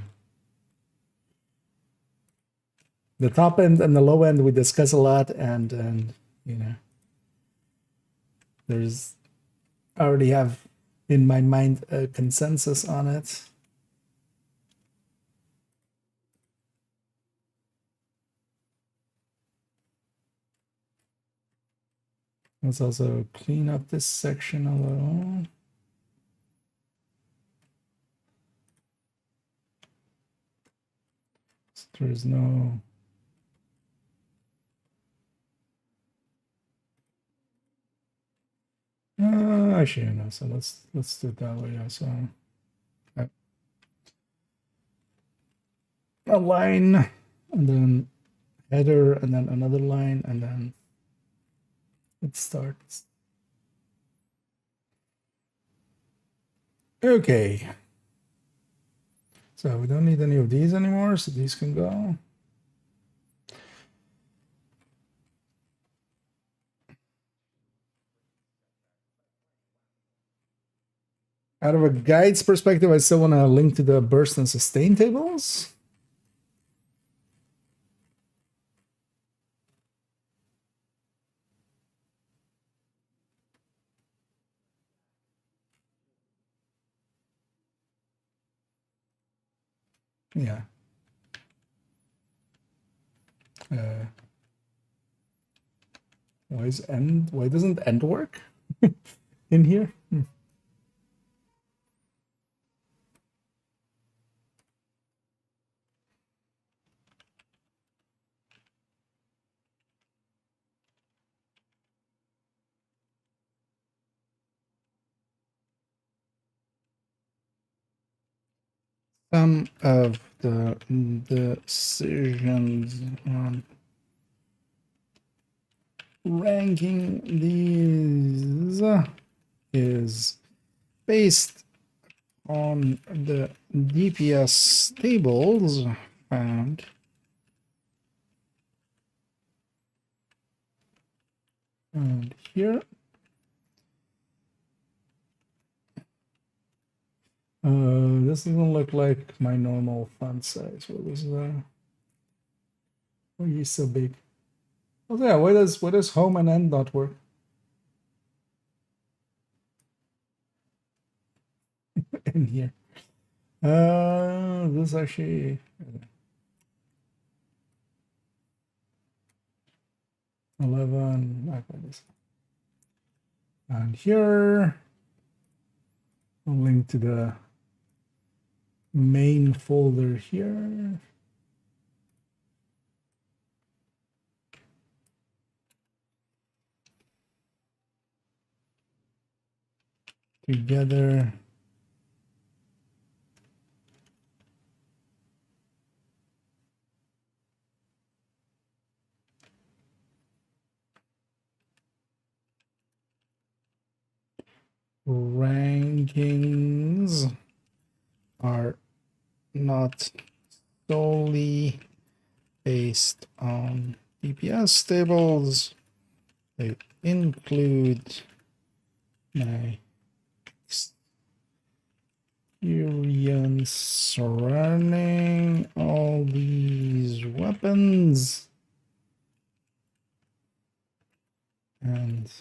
The top end and the low end we discuss a lot, and you know, there's I already have in my mind a consensus on it. Let's also clean up this section a little. So there's no actually no, so let's do it that way. Yeah, so a line and then header and then another line and then it starts. Okay. So we don't need any of these anymore, so these can go. Out of a guide's perspective, I still want to link to the burst and sustain tables. Yeah. Why doesn't end work in here? Some of the decisions on ranking these is based on the DPS tables found here. This doesn't look like my normal font size. What was that? Why is so big? Oh yeah, why does home and end not work? In here. This actually 11, like this. And here, I'll link to the main folder here. Together. Rankings are not solely based on DPS tables. They include my experience surrounding all these weapons and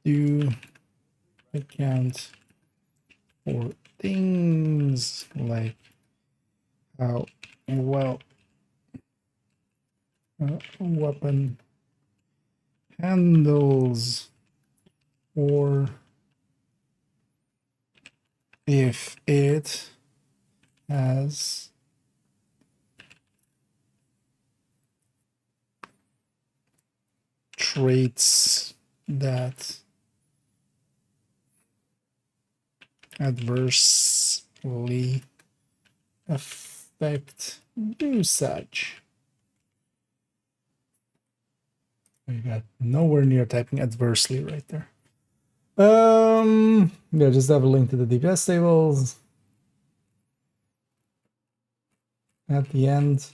do account for things like how well a weapon handles, or if it has traits that adversely affect usage. You got nowhere near typing adversely right there. Yeah, just have a link to the DPS tables at the end,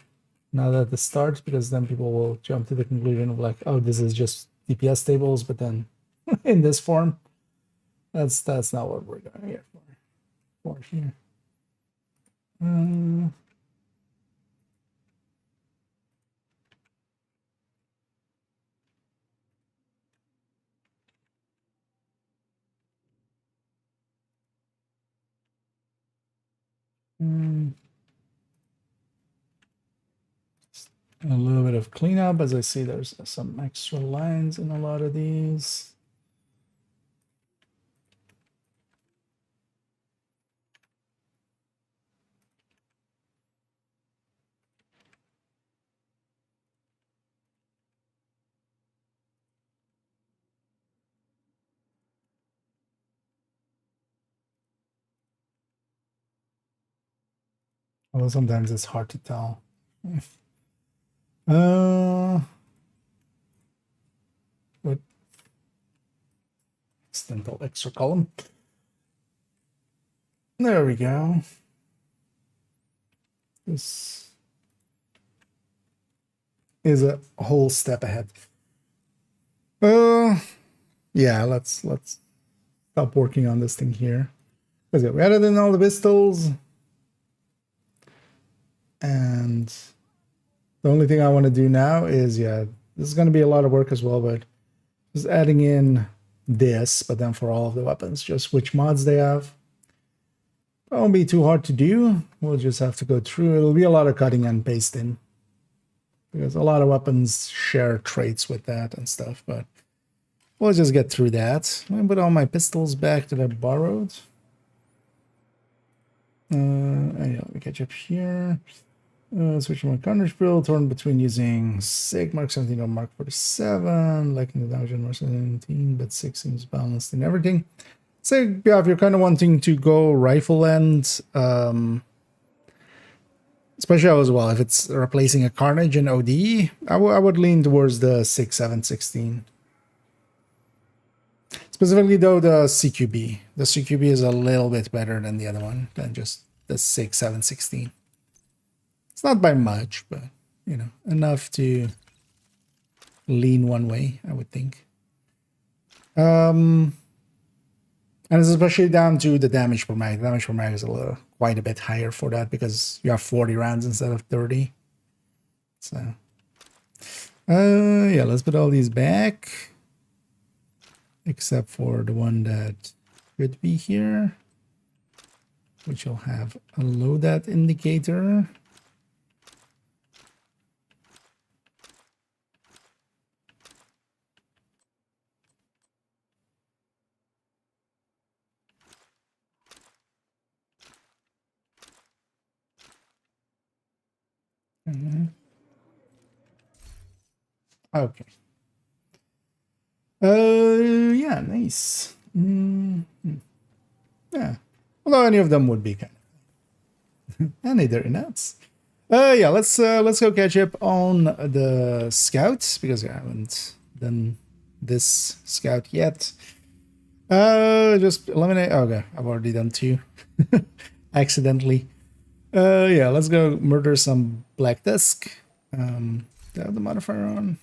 not at the start, because then people will jump to the conclusion of like, oh, this is just DPS tables, but then in this form. That's not what we're going here for here. A little bit of cleanup, as I see there's some extra lines in a lot of these. Although sometimes it's hard to tell. What? Accidental extra column. There we go. This is a whole step ahead. Yeah, let's stop working on this thing here. We added in all the pistols, and the only thing I want to do now is, yeah, this is going to be a lot of work as well, but just adding in this, but then for all of the weapons, just which mods they have. It won't be too hard to do. We'll just have to go through. It'll be a lot of cutting and pasting, because a lot of weapons share traits with that and stuff, but we'll just get through that. I'm gonna put all my pistols back that I borrowed. And yeah, let me catch up here. Switch my carnage build, torn between using SIG Mark 17 or Mark 47, liking the damage on Mark 17, but 6 seems balanced in everything. So yeah, if you're kind of wanting to go rifle end, especially as well, if it's replacing a Carnage and OD, I would lean towards the 6, 7, 16. Specifically though, the CQB. The CQB is a little bit better than the other one, than just the 6, 7, 16. It's not by much, but, you know, enough to lean one way, I would think. And it's especially down to the damage per mag. Damage per mag is quite a bit higher for that, because you have 40 rounds instead of 30. So, yeah, let's put all these back, except for the one that could be here, which will have a loadout indicator. Okay. Yeah, nice. Yeah. Although any of them would be kind of and they're nuts. Yeah, let's go catch up on the scouts because I haven't done this scout yet. Just eliminate. Okay, I've already done 2 accidentally. Yeah, let's go murder some Black Dusk. Do I have the modifier on?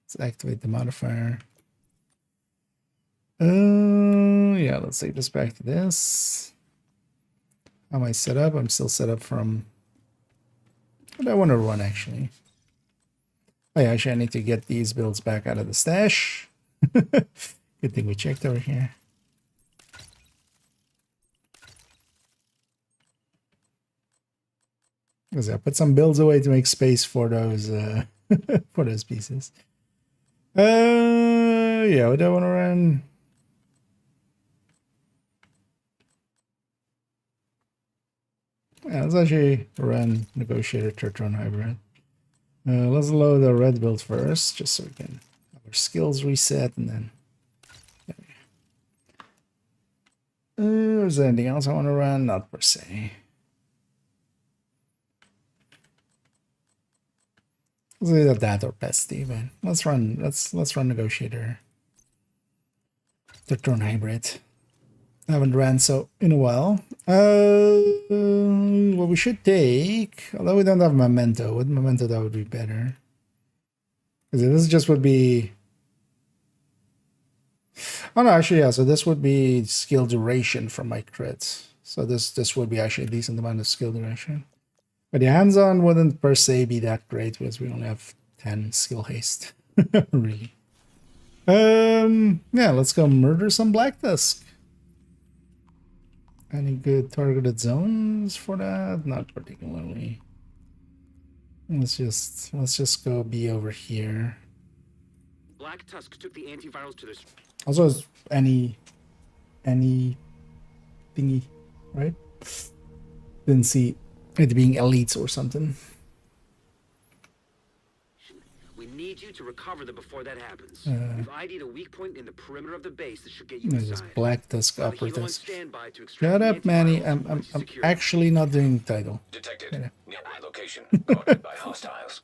Let's activate the modifier. Yeah, let's take this back to this. How am I set up? I'm still set up from... What do I want to run, actually? Oh, yeah, actually, I need to get these builds back out of the stash. Good thing we checked over here. Because I put some builds away to make space for those for those pieces. Yeah, what do I want to run? Yeah, let's actually run Negotiator Turtron Hybrid. Let's load the red build first, just so we can have our skills reset, and then... is there anything else I want to run? Not per se. Let's do that or Pest even. Let's run Negotiator. Turtron Hybrid. I haven't ran so in a while. What we should take, although we don't have Memento, with Memento that would be better. Because this just would be... Oh no, actually, yeah, so this would be skill duration from my crits. So this would be actually a decent amount of skill duration. But the hands-on wouldn't per se be that great because we only have 10 skill haste. Really. Yeah, let's go murder some Black Dusk. Any good targeted zones for that? Not particularly. Let's just go be over here. Black Tusk took the antivirals to this. Also, is any thingy, right? Didn't see it being elites or something. We need you to recover them before that happens. We've ID'd a weak point in the perimeter of the base that should get you There's inside. Black Dusk While the upper helo on Dusk. standby to extract Shut the up, Manny. antivirals I'm secure. actually not doing title. Detected. Yeah. Nearby location. Guarded by hostiles.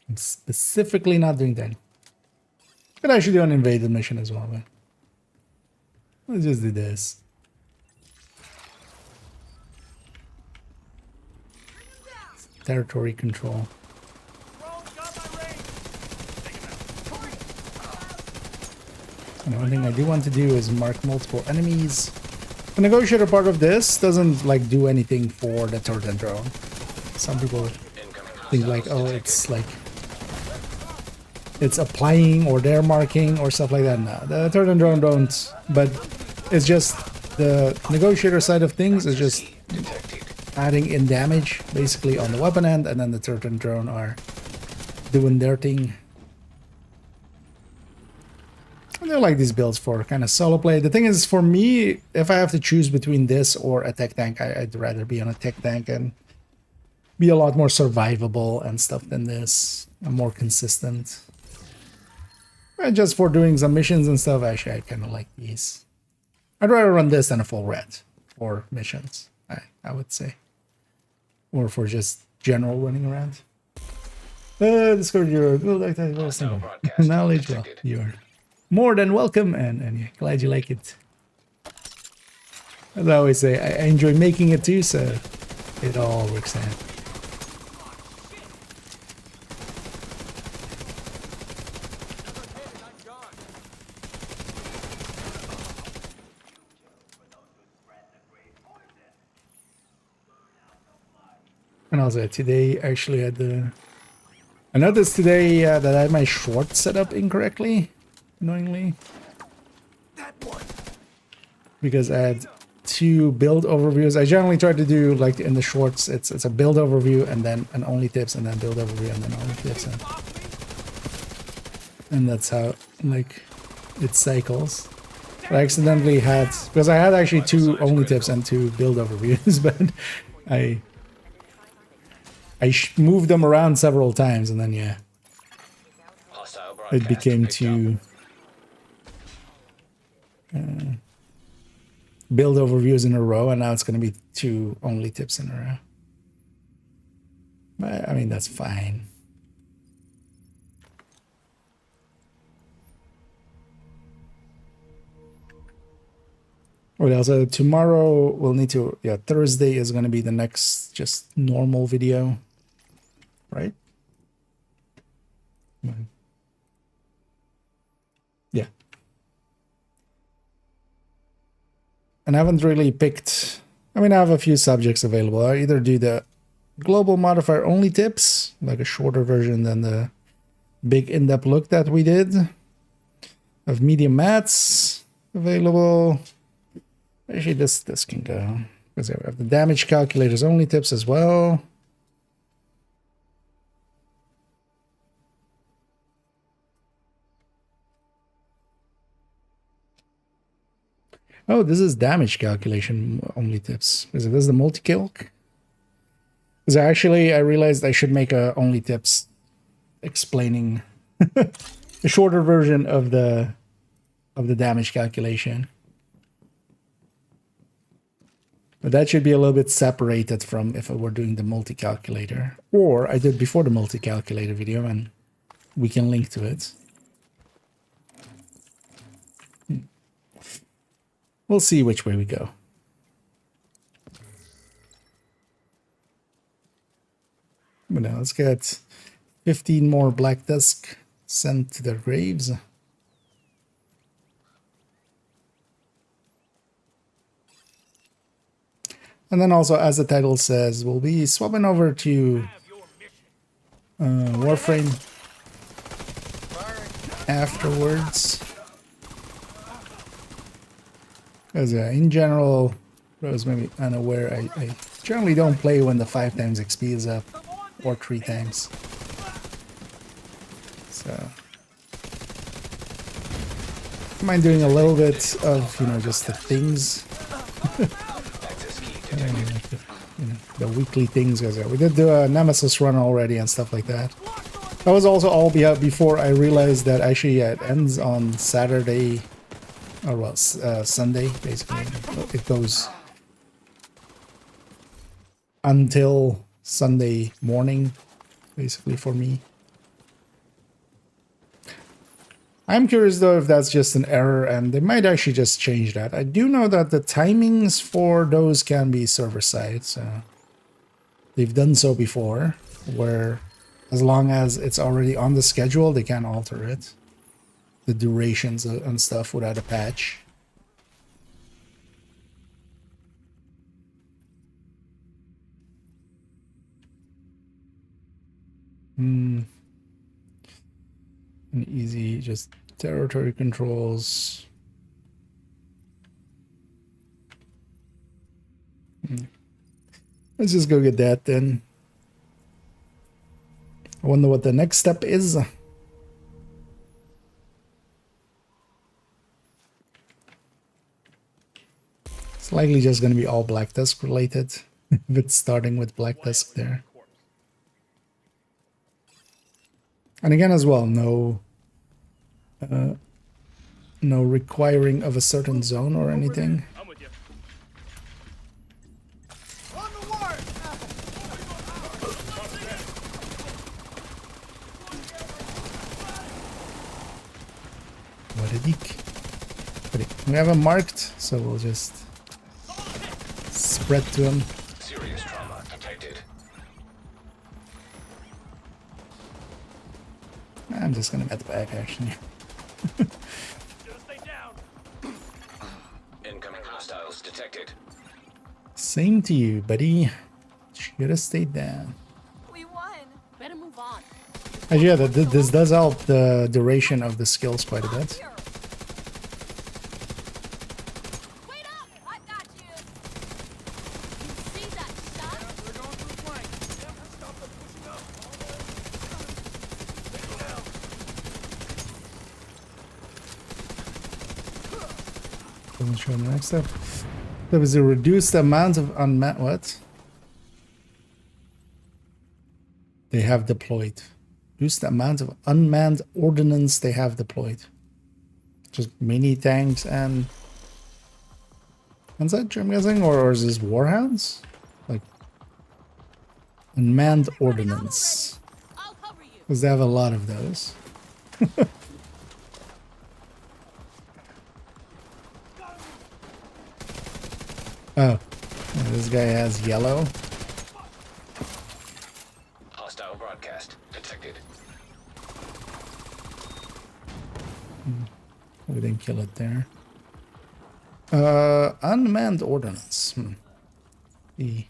I'm specifically not doing title. Could actually do an invaded mission as well, but let's just do this. Territory control. And one thing I do want to do is mark multiple enemies. The negotiator part of this doesn't like do anything for the turret and drone. Some people think like, oh, it's like it's applying or they're marking or stuff like that. No, the turret and drone don't. But it's just the negotiator side of things is just adding in damage basically on the weapon end, and then the turret and drone are doing their thing. And they're like these builds for kind of solo play. The thing is, for me, if I have to choose between this or a tech tank, I'd rather be on a tech tank and be a lot more survivable and stuff than this. I'm more consistent. And just for doing some missions and stuff, actually, I kind of like these. I'd rather run this than a full red for missions, I would say. Or for just general running around. Discovered your build knowledge. Well, you're more than welcome, and yeah, glad you like it. As I always say, I enjoy making it too, so it all works out. And also today, actually, I noticed today that I had my short set up incorrectly, annoyingly. Because I had two build overviews. I generally try to do, like in the shorts, it's a build overview and then an only tips and then build overview and then only tips. And that's how, like, it cycles. But I accidentally had, because I had actually two only tips and two build overviews, but I I moved them around several times, and then yeah, Hostile it broadcast became picked up. too build overviews in a row, and now it's going to be 2 only tips in a row. But I mean, that's fine. What else? Tomorrow we'll need to, yeah, Thursday is going to be the next just normal video, right? Yeah. And I haven't really picked, I mean, I have a few subjects available. I either do the global modifier only tips, like a shorter version than the big in-depth look that we did. I have medium mats available. Actually, this can go, because I have the damage calculators only tips as well. Oh, this is damage calculation only tips. Is this the multi-calc? Because actually, I realized I should make a only tips explaining a shorter version of the damage calculation. But that should be a little bit separated from if I were doing the multi-calculator. Or I did before the multi-calculator video, and we can link to it. We'll see which way we go. But now let's get 15 more black disk sent to their graves. And then also, as the title says, we'll be swapping over to Warframe afterwards. Because in general, I was maybe unaware, I generally don't play when the 5 times XP is up, or 3 times. So, I mind doing a little bit of, you know, just the things. The weekly things, because we did do a Nemesis run already and stuff like that. That was also all before I realized that actually, yeah, it ends on Saturday, or well, Sunday, basically. It goes until Sunday morning, basically, for me. I'm curious though if that's just an error, and they might actually just change that. I do know that the timings for those can be server-side, so they've done so before, where as long as it's already on the schedule, they can alter it. The durations and stuff without a patch. And easy, just territory controls. Let's just go get that then. I wonder what the next step is. It's likely just going to be all Black Tusk related, if it's starting with Black Tusk there. And again as well, no requiring of a certain zone or anything. I'm with you. What a dick. We have him marked, so we'll just spread to him. Serious trauma detected. I'm just gonna met back actually. Stay down. Incoming hostiles detected. Same to you, buddy. Should have stayed down. We won. Better move on. Actually, yeah, this does help the duration of the skills quite a bit. Here. Wait up! I got you. You see that shot? We're going through the flank. Stop them pushing up. Doesn't show the next step. There was a reduced amount of unmet what? they have deployed. Reduce the amount of unmanned ordnance they have deployed. Just mini tanks and such, I'm guessing, or is this warhounds? Like unmanned ordnance. I'll cover you. Because they have a lot of those. Oh, yeah, this guy has yellow. Hostile broadcast detected. We didn't kill it there. Unmanned ordnance. E.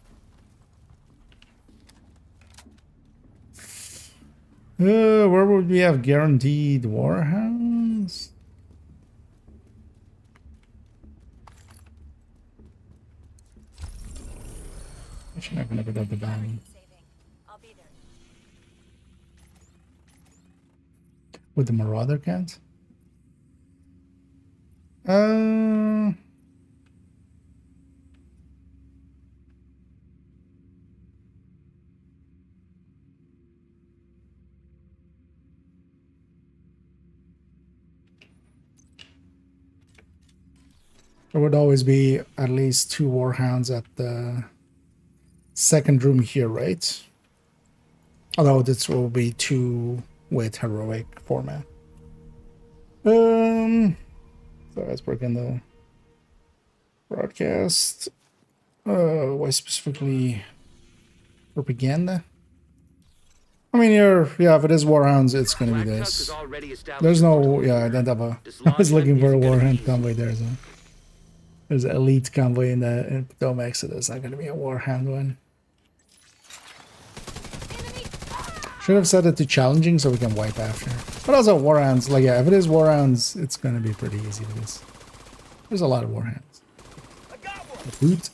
Where would we have guaranteed warhounds? Actually, not gonna put up the bounty. I'll be there. With the Marauder cat? There would always be at least 2 warhounds at the second room here, right? Although this will be 2 with heroic format. So let's work in the broadcast. Why specifically propaganda? I mean, yeah, if it is warhounds, it's gonna be Black Tusk this. is already established There's a no, foothold yeah, I here. don't have a. This I was looking for a lodgement isn't gonna warhound be convoy. easy. There's an elite convoy in the Dome Exodus. It's not gonna be a warhound one. Should have set it to challenging so we can wipe after. But also warhounds, like yeah, if it is warhounds, it's gonna be pretty easy because there's a lot of warhounds. I got one. A boot.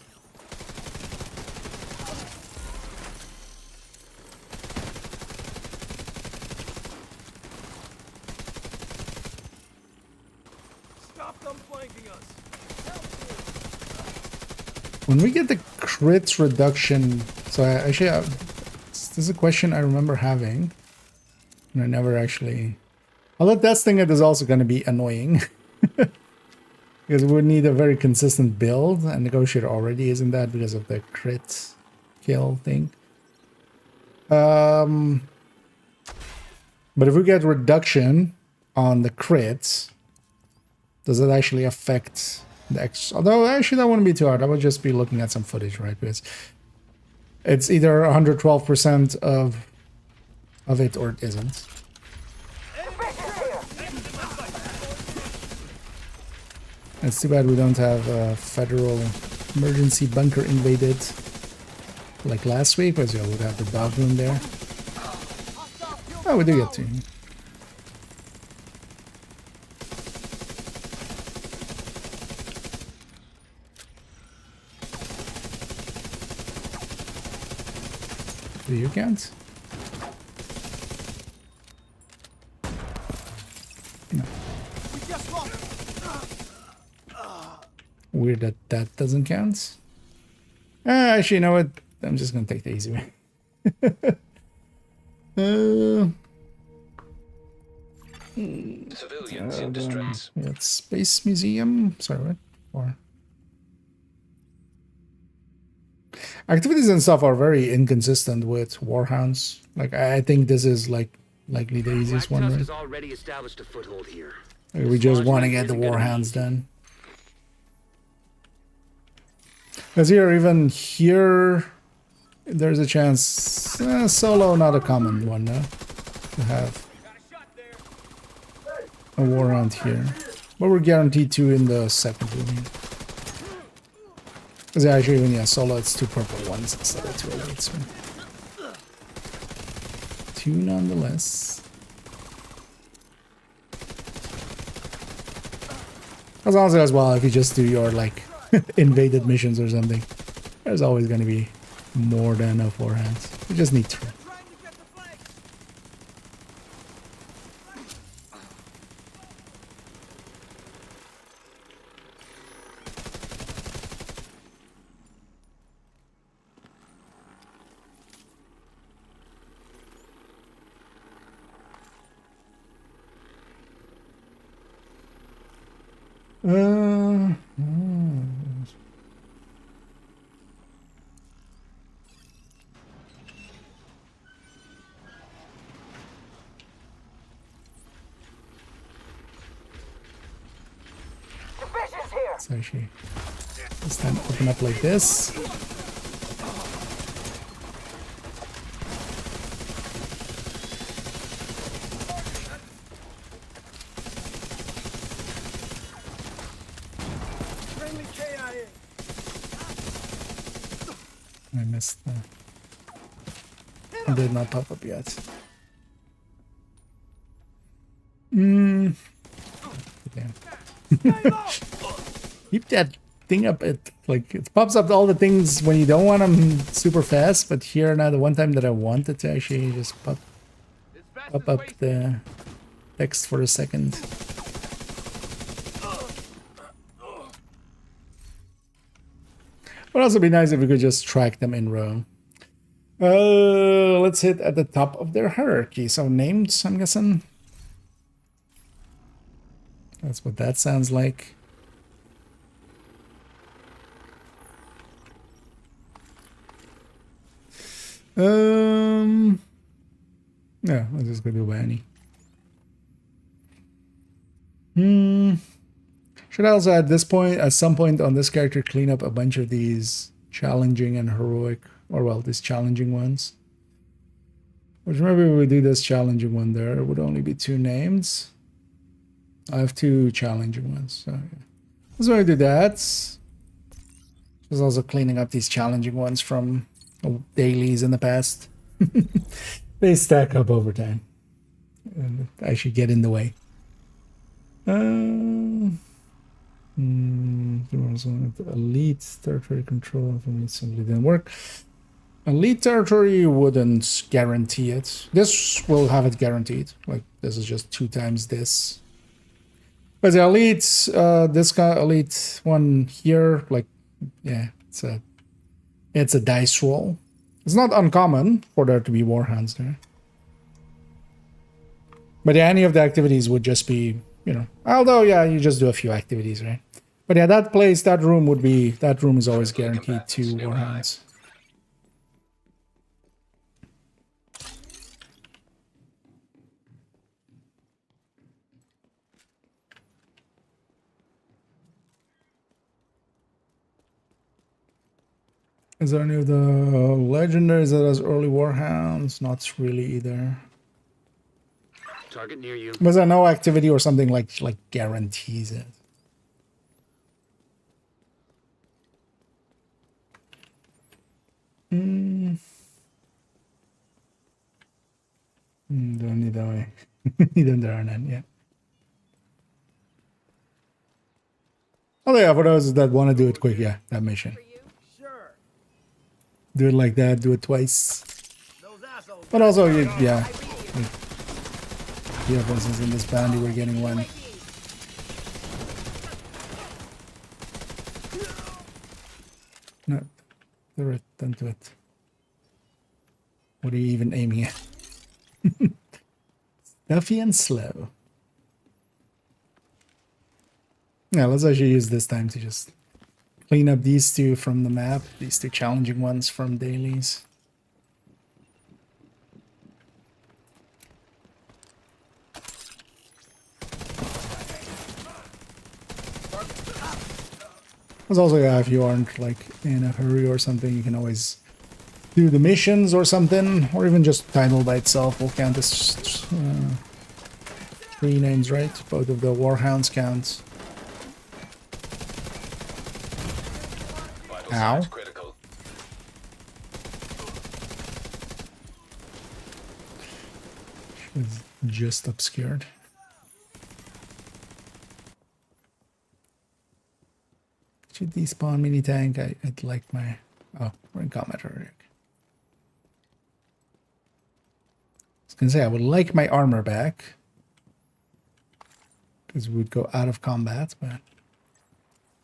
Stop them flanking us. When we get the crits reduction, so this is a question I remember having, and I never actually. Although testing it is also going to be annoying, because we would need a very consistent build, and Negotiator already isn't that because of the crit kill thing. But if we get reduction on the crits, does it actually affect the extra? Although actually that wouldn't be too hard. I would just be looking at some footage, right? Because it's either 112% of it or it isn't. It's too bad we don't have a federal emergency bunker invaded like last week, because yeah, we'd have the dog room there. Oh, we do get to. You can't? No. We just lost. Weird that that doesn't count. Actually, you know what? I'm just gonna take the easy way. Civilians in distress. Yeah, it's Space Museum. Sorry, what? Or activities and stuff are very inconsistent with warhounds. Like I think this is like likely the easiest Black one, Tusk right? has already established a foothold here. Like, we just want to get the warhounds done. Because even here, there's a chance solo, not a common one, no, to have a warhound here. But we're guaranteed 2 in the second room. Because actually, even yeah, solo, it's 2 purple ones instead of 2 elites. So 2 nonetheless. As long as well, if you just do your like invaded missions or something, there's always going to be more than enough warhounds. We just need 3. Trying to get the flank. Uh, Division's here. so she this time open up like this. Friendly KIA. I missed the. It did not pop up yet. Damn. Keep that thing up. It like it pops up all the things when you don't want them super fast, but here now the one time that I wanted to actually just pop up the text for a second. Would also be nice if we could just track them in row. Let's hit at the top of their hierarchy. So named, I'm guessing. That's what that sounds like. Yeah, let's just go do Vanny. Should I also at this point, at some point on this character, clean up a bunch of these challenging and heroic, or well, these challenging ones. Which maybe we do this challenging one there. It would only be 2 names. I have 2 challenging ones. So yeah. Let's go do that. Just also cleaning up these challenging ones from dailies in the past. They stack up over time. And I should get in the way. Elite territory control for me simply didn't work. Elite territory wouldn't guarantee it. This will have it guaranteed. Like this is just 2 times this. But the elite, this guy, elite one here, like yeah, it's a dice roll. It's not uncommon for there to be warhounds there. But yeah, any of the activities would just be, you know, although yeah, you just do a few activities, right? But yeah, that place, that room is always guaranteed 2 warhounds. Is there any of the legendaries that has early warhounds? Not really either. Target near you. Was there no activity or something like guarantees it? Don't need that way. Either there or none, yeah. Oh yeah, for those that want to do it quick, yeah, that mission. Sure. Do it like that, do it twice. Those assholes. But also, yeah. Yeah, for instance, in this bounty, we're getting one. No, do it, don't do it. What are you even aiming at? Stuffy and slow. Yeah, let's actually use this time to just clean up these 2 from the map. These 2 challenging ones from dailies. There's also, yeah, if you aren't like in a hurry or something, you can always do the missions or something, or even just title by itself will count as 3 names, right? Both of the warhounds count. Vital Ow. signs critical. It's just obscured. Should despawn mini tank? I'd like my. Oh, we're in combat already. I was gonna say I would like my armor back because we would go out of combat, but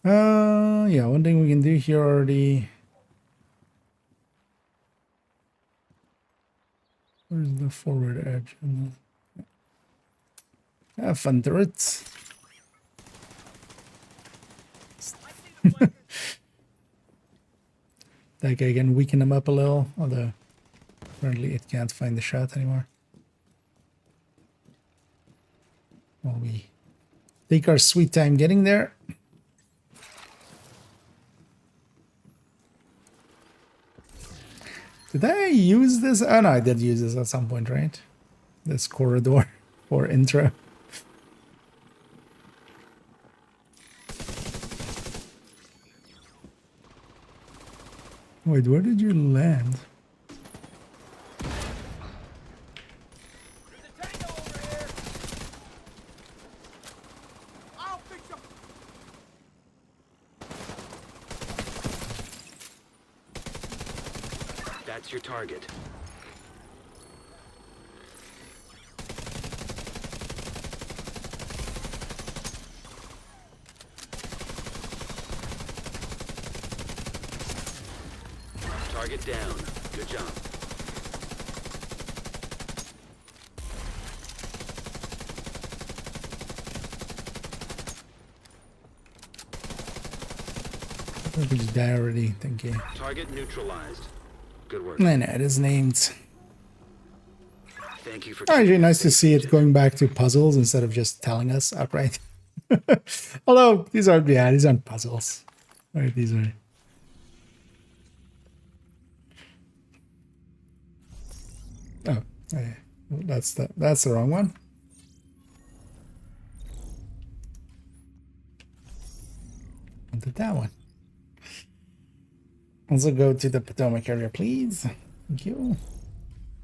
yeah, one thing we can do here already. Where's the forward edge? Have fun turrets. That guy can weaken him up a little, although apparently it can't find the shot anymore. While we take our sweet time getting there. Did I use this? Oh no, I did use this at some point, right? This corridor for intro. Wait, where did you land? There's a tango over here. I'll fix him. That's your target. Target down. Good job. I think he's dead already, thank you. Target neutralized. Good work. No, it is named. Thank you for. Actually, nice to see it going back to puzzles instead of just telling us outright. Although these aren't puzzles. Right, these are. Oh, yeah. That's the wrong one. Wanted that one. Also go to the Potomac area, please. Thank you.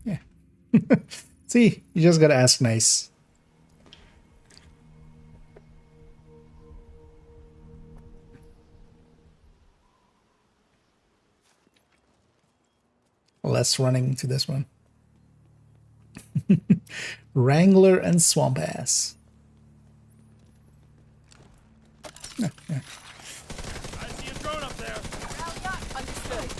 Yeah. See, you just gotta ask nice. Less running to this one. Wrangler and Swamp Ass. Yeah, yeah. I see a drone up there. Understood.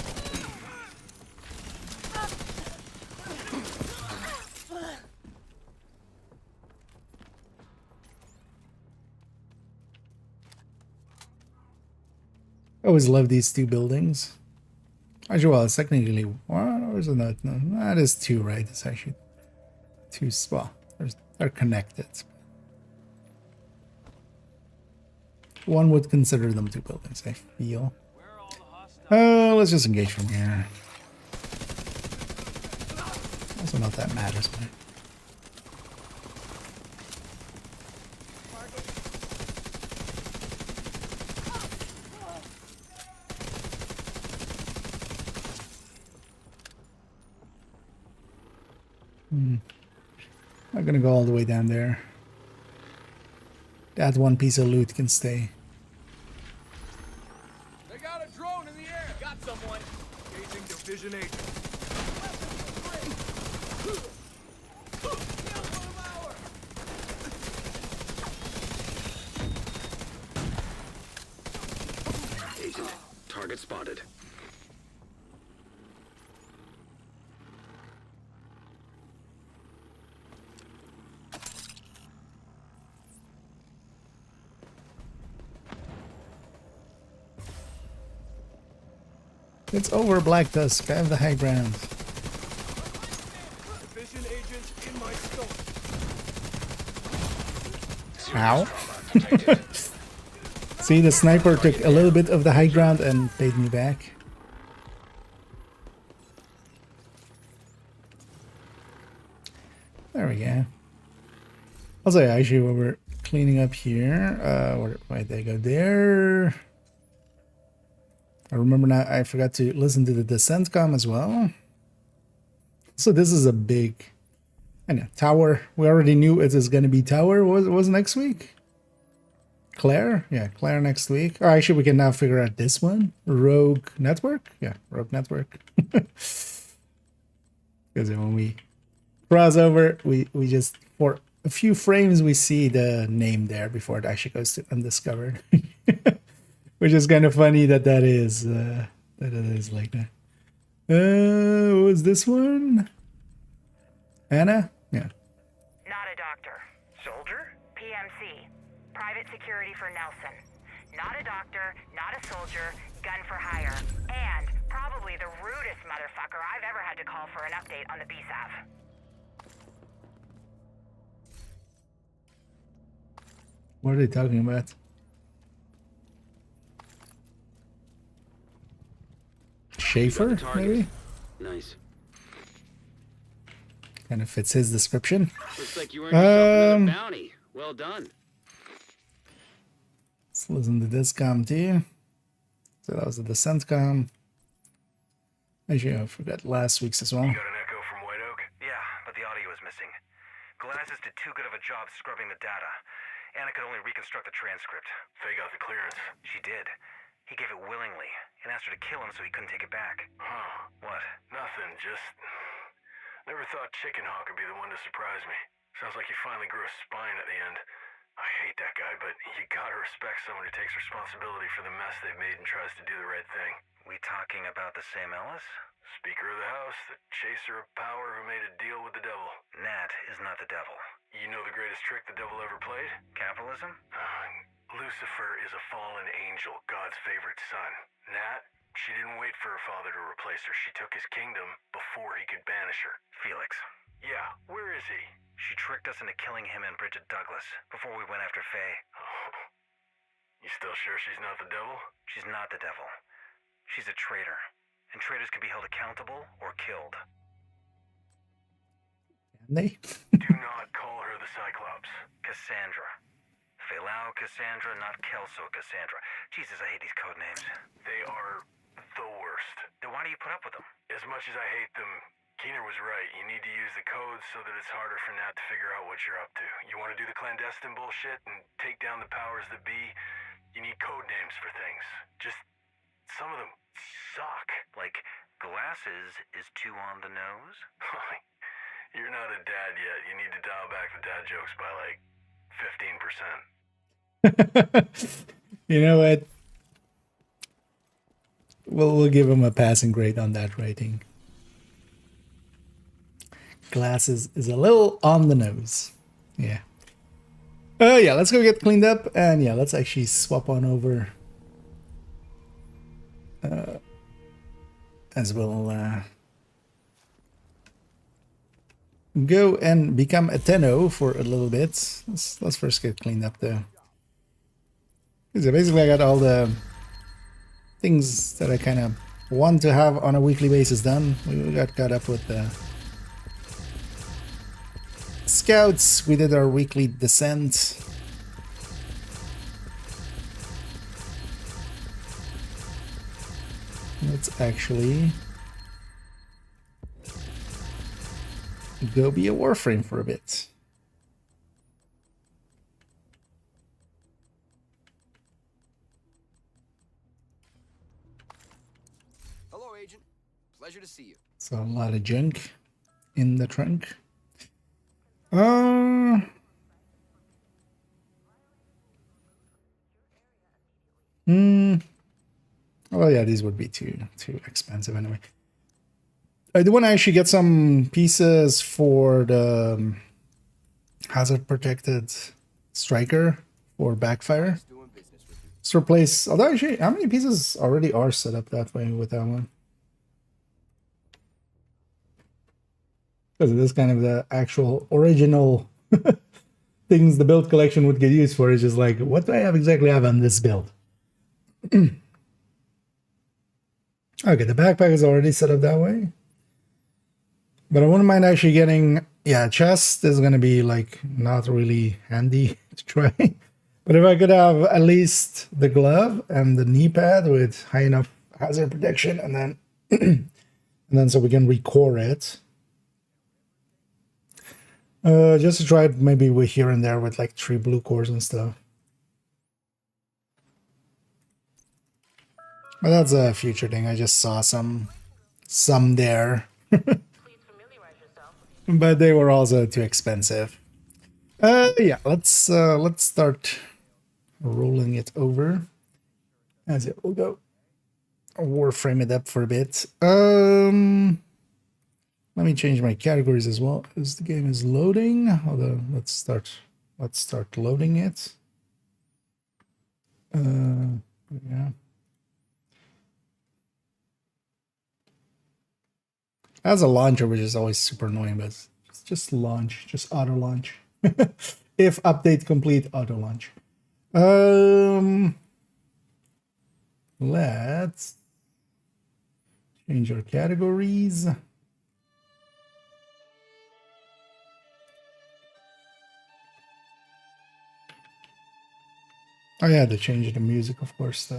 I always love these two buildings. Actually, well, it's technically one, or is it not? No, that is two, right? It's actually two. Well, they're connected. One would consider them two buildings, I feel. Let's just engage from here. Also, not that matters, but. Not gonna go all the way down there. That one piece of loot can stay. They got a drone in the air. Got someone. Engaging division agent. Agent. Target spotted. It's over, Black Dusk. I have the high ground. Division agent in my scope. Ow. See, the sniper took a little bit of the high ground and paid me back. There we go. Also, actually, when we're cleaning up here, where'd they go there? I remember now, I forgot to listen to the descent comm as well. So this is a big, I know, tower. We already knew it is going to be tower. Was next week? Claire? Yeah, Claire next week. Oh, actually, we can now figure out this one. Rogue Network? Yeah, Rogue Network. Because when we cross over, we just, for a few frames, we see the name there before it actually goes to undiscovered. Which is kind of funny that is like that. What was this one? Anna? Yeah. Not a doctor. Soldier? PMC. Private security for Nelson. Not a doctor, not a soldier, gun for hire. And probably the rudest motherfucker I've ever had to call for an update on the BSAV. What are they talking about? Schaefer, maybe? Nice. Kind of fits his description. Looks like you earned yourself another bounty. Well done. Let's listen to this comm too. So that was the descent comm. Actually, I forgot last week's as well. You got an echo from White Oak? Yeah, but the audio is missing. Glasses did too good of a job scrubbing the data. Anna could only reconstruct the transcript. Faye got the clearance. She did. He gave it willingly and asked her to kill him so he couldn't take it back. Huh. What? Nothing, just... Never thought Chicken Hawk would be the one to surprise me. Sounds like he finally grew a spine at the end. I hate that guy, but you gotta respect someone who takes responsibility for the mess they've made and tries to do the right thing. We talking about the same Ellis? Speaker of the House, the chaser of power who made a deal with the devil. Nat is not the devil. You know the greatest trick the devil ever played? Capitalism? Lucifer is a fallen angel, God's favorite son. Nat, she didn't wait for her father to replace her. She took his kingdom before he could banish her. Felix. Yeah, where is he? She tricked us into killing him and Bridget Douglas before we went after Faye. Oh. You still sure she's not the devil? She's not the devil. She's a traitor. And traitors can be held accountable or killed. Can they? Do not call her the Cyclops. Cassandra. Falau Cassandra, not Kelso Cassandra. Jesus, I hate these code names. They are the worst. Then why do you put up with them? As much as I hate them, Keener was right. You need to use the codes so that it's harder for Nat to figure out what you're up to. You want to do the clandestine bullshit and take down the powers that be, you need code names for things. Just some of them suck. Like, glasses is too on the nose? You're not a dad yet. You need to dial back the dad jokes by like 15%. You know what? We'll give him a passing grade on that rating. Glasses is a little on the nose. Yeah. Yeah, let's go get cleaned up. And yeah, let's actually swap on over. As we'll go and become a Tenno for a little bit. Let's first get cleaned up though. So basically I got all the things that I kind of want to have on a weekly basis done. We got caught up with the scouts. We did our weekly descent. Let's actually go be a warframe for a bit. Hello, Agent. Pleasure to see you. So a lot of junk in the trunk. Oh yeah, these would be too expensive anyway. I do want to actually get some pieces for the hazard protected striker for backfire. Let's replace, although actually, how many pieces already are set up that way with that one? Because it is kind of the actual original things the build collection would get used for. Is just like, what do I exactly have on this build? Okay, the backpack is already set up that way. But I wouldn't mind actually getting, yeah, chest is going to be like not really handy to try. But if I could have at least the glove and the knee pad with high enough hazard protection, and then and then so we can recore it. Just to try it maybe with here and there with like 3 blue cores and stuff. But that's a future thing. I just saw some there. But they were also too expensive. Yeah, let's start rolling it over. As it will go. Warframe it up for a bit. Let me change my categories as well as the game is loading. Although let's start loading it. Yeah. As a launcher, which is always super annoying, but it's just launch, just auto launch. If update complete, auto launch. Let's change our categories. Oh yeah, they changed the music, of course.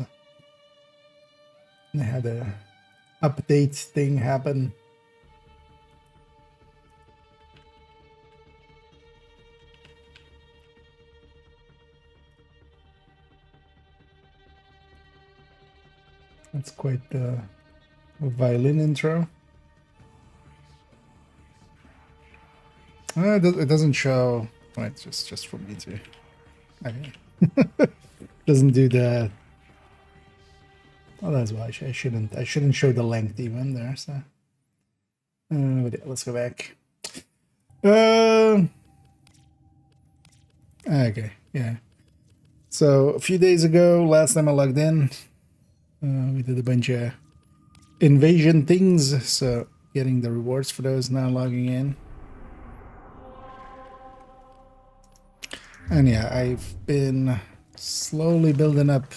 They had a update thing happen. That's quite the violin intro. It doesn't show. Well, it's just for me to. Doesn't do that. Well, that's why I shouldn't show the length even there. So, but yeah, let's go back. Okay, yeah. So a few days ago, last time I logged in, we did a bunch of invasion things. So getting the rewards for those now, logging in. And yeah, I've been slowly building up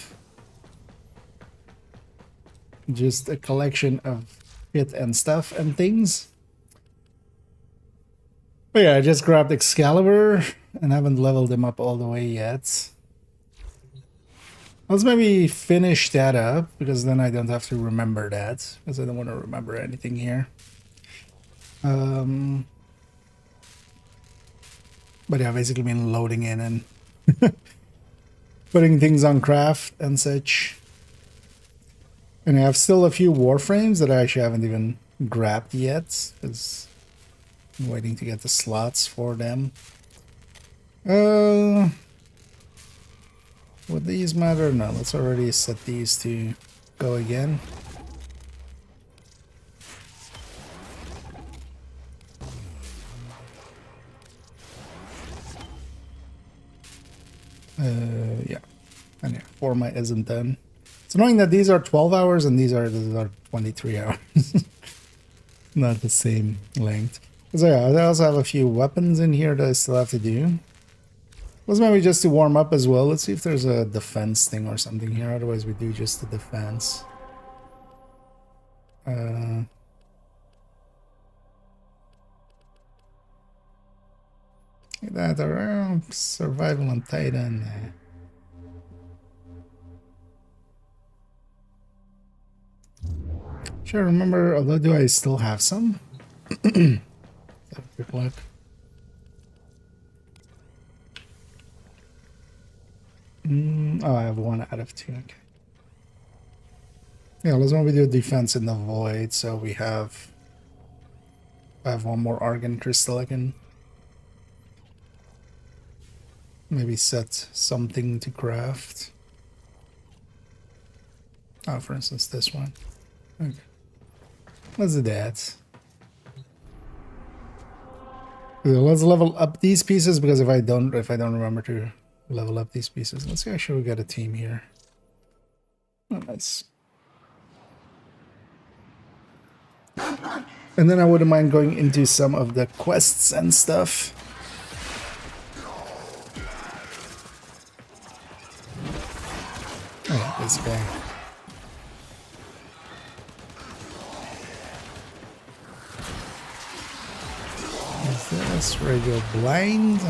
just a collection of shit and stuff and things. But yeah, I just grabbed Excalibur and haven't leveled them up all the way yet. Let's maybe finish that up, because then I don't have to remember that, because I don't want to remember anything here. But yeah, basically been loading in and putting things on craft and such. And I have still a few warframes that I actually haven't even grabbed yet, because I'm waiting to get the slots for them. Would these matter? No, let's already set these to go again. Yeah. And yeah, format isn't done. It's annoying that these are 12 hours and these are 23 hours. Not the same length. So yeah, I also have a few weapons in here that I still have to do. Let's maybe just to warm up as well. Let's see if there's a defense thing or something here. Otherwise we do just the defense. That around survival on Titan. Sure, remember, although do I still have some? Have a quick look. Oh, I have 1 out of 2. Okay. Yeah, let's maybe do defense in the void. So we have. I have 1 more argon crystal. I can maybe set something to craft. Oh, for instance, this one. Okay. Let's do that. Let's level up these pieces, because if I don't remember to level up these pieces, let's see. Actually, we got a team here. Oh, nice. And then I wouldn't mind going into some of the quests and stuff. Oh, this guy. This radial blind,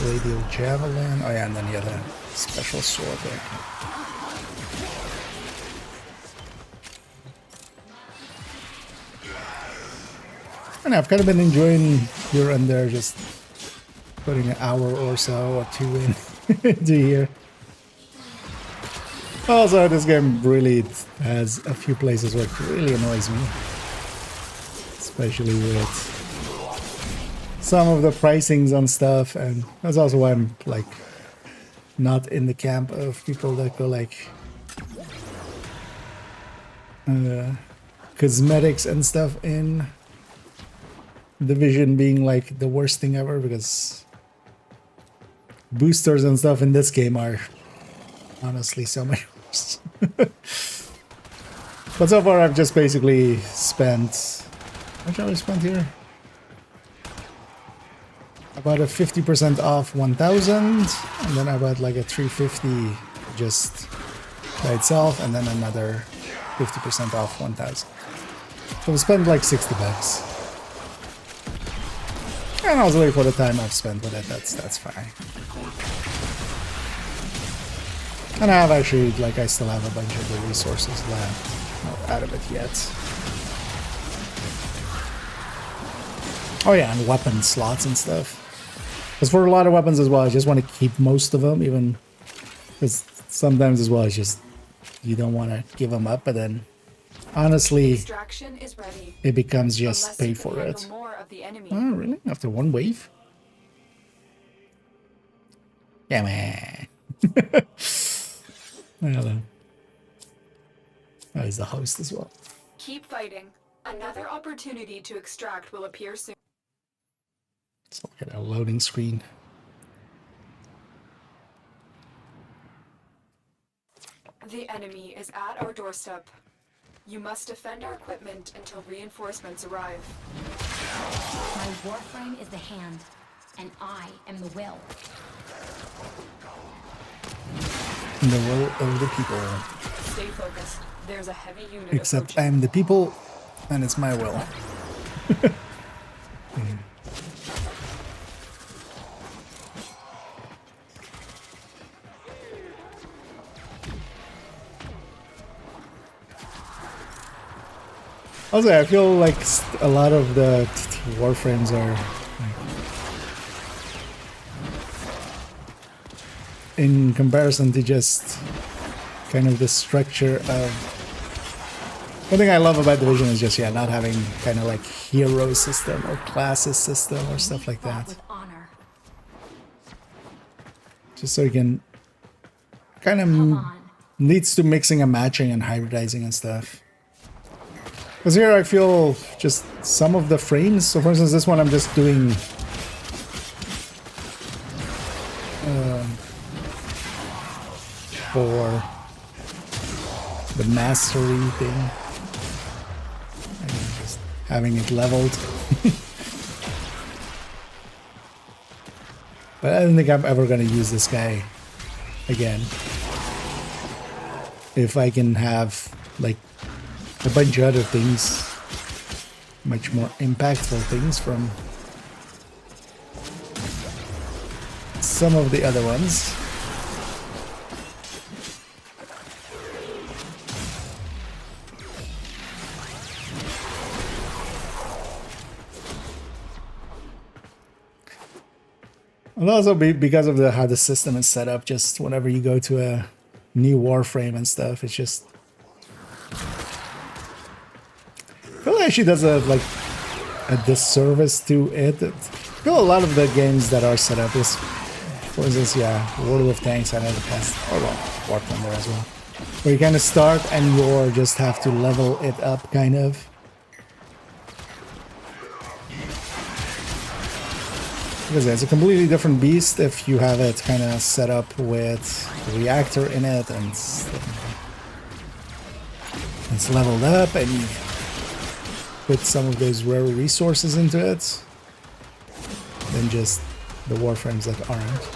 radial javelin. Oh yeah, and then the other special sword there. And I've kind of been enjoying here and there, just putting an hour or so or 2 in to here. Also, this game really has a few places where it really annoys me, especially with some of the pricings on stuff, and that's also why I'm like not in the camp of people that go like cosmetics and stuff in Division being like the worst thing ever, because boosters and stuff in this game are honestly so much worse. But so far I've just basically spent, how much have I spent here? About a 50% off 1000, and then about like a 350 just by itself, and then another 50% off 1000. So we spent like 60 bucks. And also for the time I've spent with it, that's fine. And I have actually, like, I still have a bunch of the resources left. Not out of it yet. Oh yeah, and weapon slots and stuff. Because for a lot of weapons as well, I just want to keep most of them, even because sometimes as well, it's just you don't want to give them up, but then honestly, Extraction is ready. it becomes just Unless pay you for can it. handle more of the enemy. Oh, really? After one wave? Yeah, man. Hello. Oh, he's the host as well. Keep fighting. Another opportunity to extract will appear soon. Let's look at our loading screen. The enemy is at our doorstep. You must defend our equipment until reinforcements arrive. My warframe is the hand, and I am the will. In the will of the people. Stay focused. There's a heavy unit Except approaching. I'm the people, and it's my will. Also, I feel like a lot of the warframes are like, in comparison to just kind of the structure of. One thing I love about Division is just, yeah, not having kind of like hero system or classes system or stuff like that. With honor. Just so you can kind of leads to mixing and matching and hybridizing and stuff. Because here I feel just some of the frames, so for instance this one I'm just doing for the mastery thing. And just having it leveled. But I don't think I'm ever going to use this guy again. If I can have like a bunch of other things, much more impactful things from some of the other ones. And also because of how the system is set up, just whenever you go to a new warframe and stuff, it's just it actually does a disservice to it. I feel a lot of the games that are set up is, for instance, yeah, World of Tanks, I know the past, or well, War Thunder as well, where you kind of start and you just have to level it up, kind of. Because it's a completely different beast if you have it kind of set up with a reactor in it and it's leveled up and you put some of those rare resources into it than just the warframes that aren't.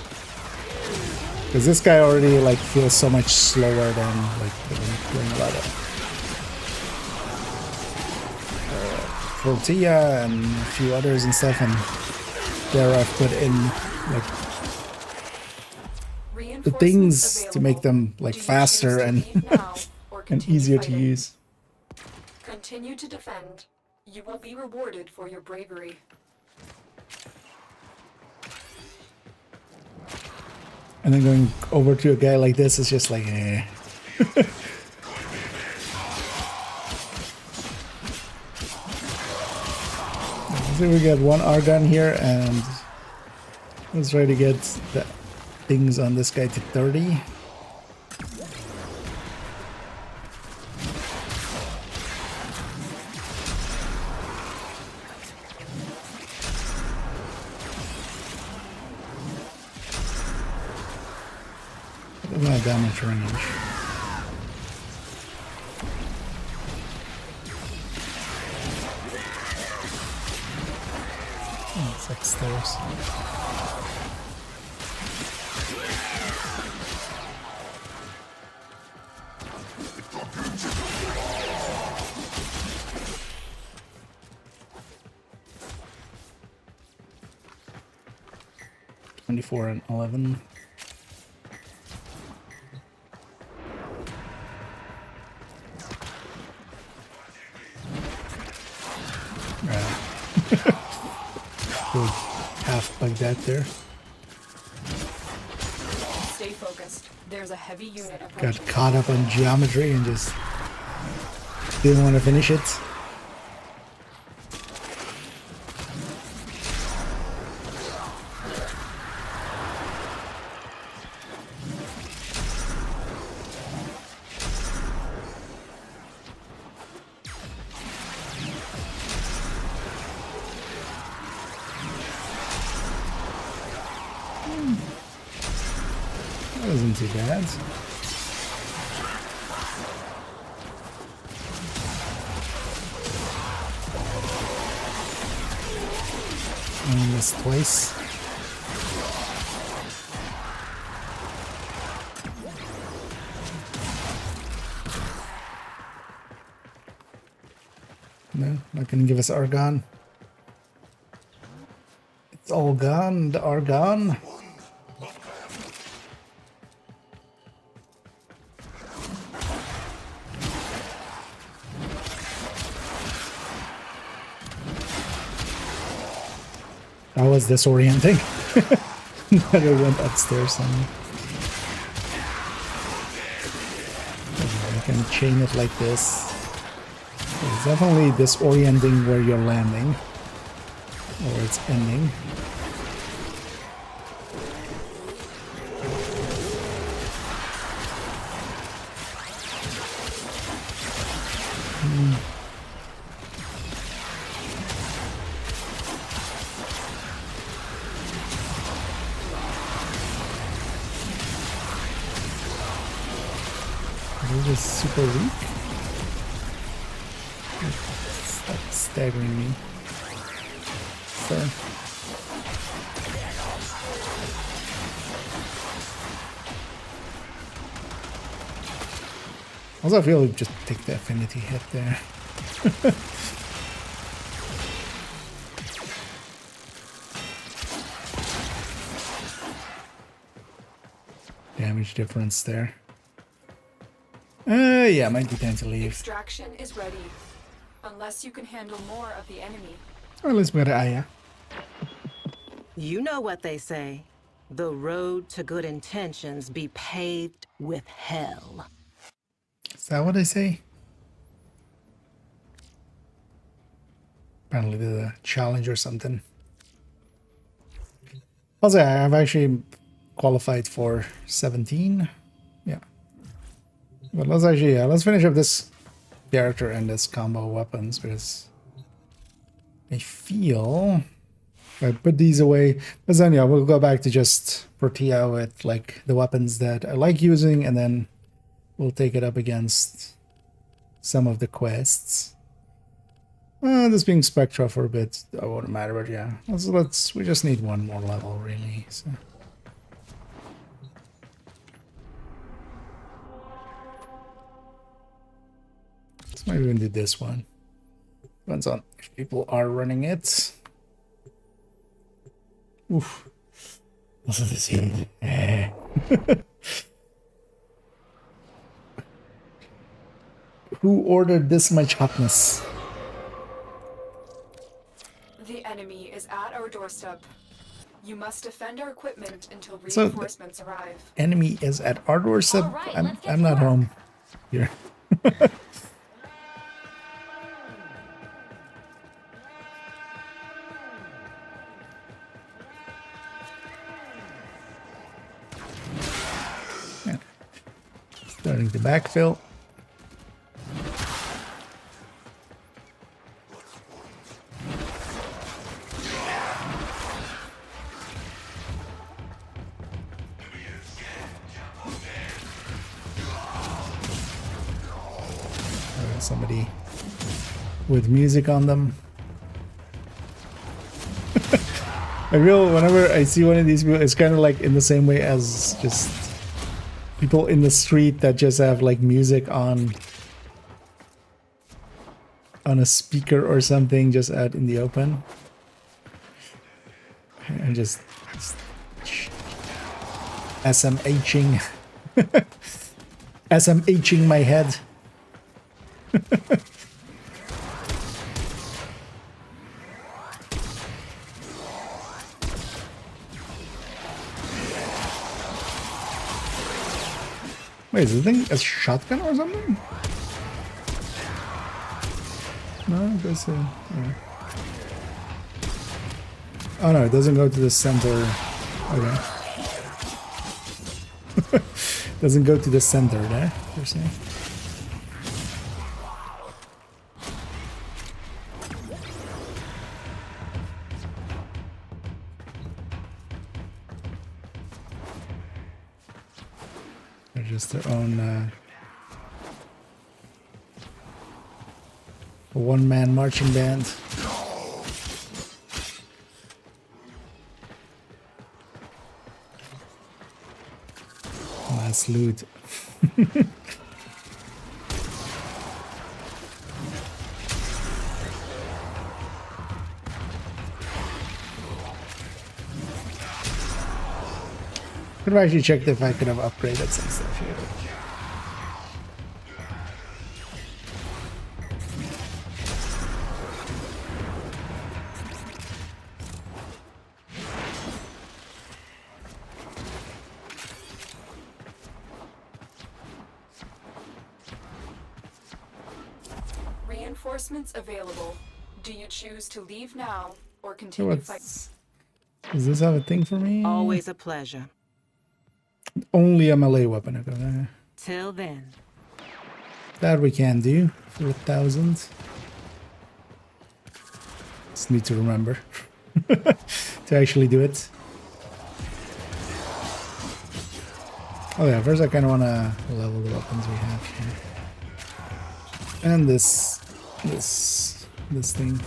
Because this guy already like feels so much slower than like doing a lot of Tortilla and a few others and stuff, and there I've put in like the things to make them like faster and and easier to use. Continue to defend. You will be rewarded for your bravery. And then going over to a guy like this is just like, eh. So we got one Argon here, and let's try to get the things on this guy to 30. Not damage range. Oh, it's like stairs. Four and 11. Good half like that there. Stay focused. There's a heavy unit approaching. Got caught up on geometry and just didn't want to finish it. That wasn't too bad. I missed twice. No, not gonna give us Argon. It's all gone, the Argon. That was disorienting. That it went upstairs on me. You can chain it like this. It's definitely disorienting where you're landing. Or it's ending. This is super weak. Stop staggering me. Fair. Also, I feel like just take the affinity hit there. Damage difference there. Yeah, might be time to leave. Extraction is ready. Unless you can handle more of the enemy. Or let's go to Aya. You know what they say. The road to good intentions be paved with hell. Is that what I say? Apparently the challenge or something. Also, I've actually qualified for 17. Yeah. But let's actually, let's finish up this character and this combo weapons, because I feel if I put these away, but then yeah, we'll go back to just Protea with like the weapons that I like using, and then we'll take it up against some of the quests. This being Spectra for a bit, that won't matter, but yeah, we just need one more level really. So. Maybe we can do this one. Depends on if people are running it. Oof. Also this heat. Who ordered this much hotness? The enemy is at our doorstep. You must defend our equipment until reinforcements arrive. Enemy is at our doorstep. Right, I'm not home here. Starting to backfill. somebody with music on them. Whenever I see one of these people, it's kind of like in the same way as just people in the street that just have like music on a speaker or something just out in the open. And just SMHing SMHing my head. Wait, is the thing a shotgun or something? No, it goes to... Oh no, it doesn't go to the center. Okay. Doesn't go to the center there, per se. They're just their own one-man marching band. Last loot. Could have actually checked if I could have upgraded some stuff here. Reinforcements available. Do you choose to leave now or continue fighting? Does this have a thing for me? Always a pleasure. Only a melee weapon. Okay. Till then. That we can do for 1,000. Just need to remember to actually do it. Oh yeah, first I kind of want to level the weapons we have here. And this thing.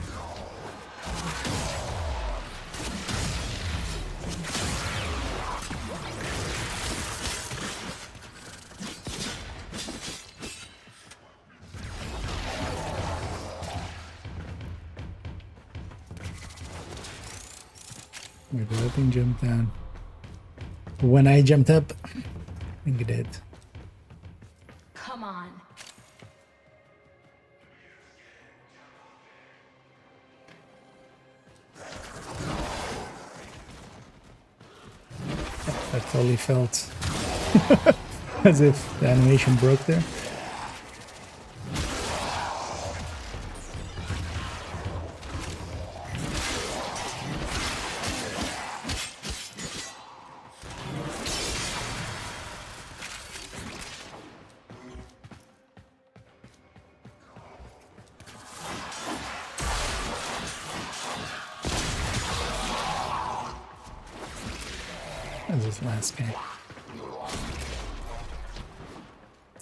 Wait, did that thing jump down? When I jumped up, I think it did. Come on. That totally felt as if the animation broke there. This last guy.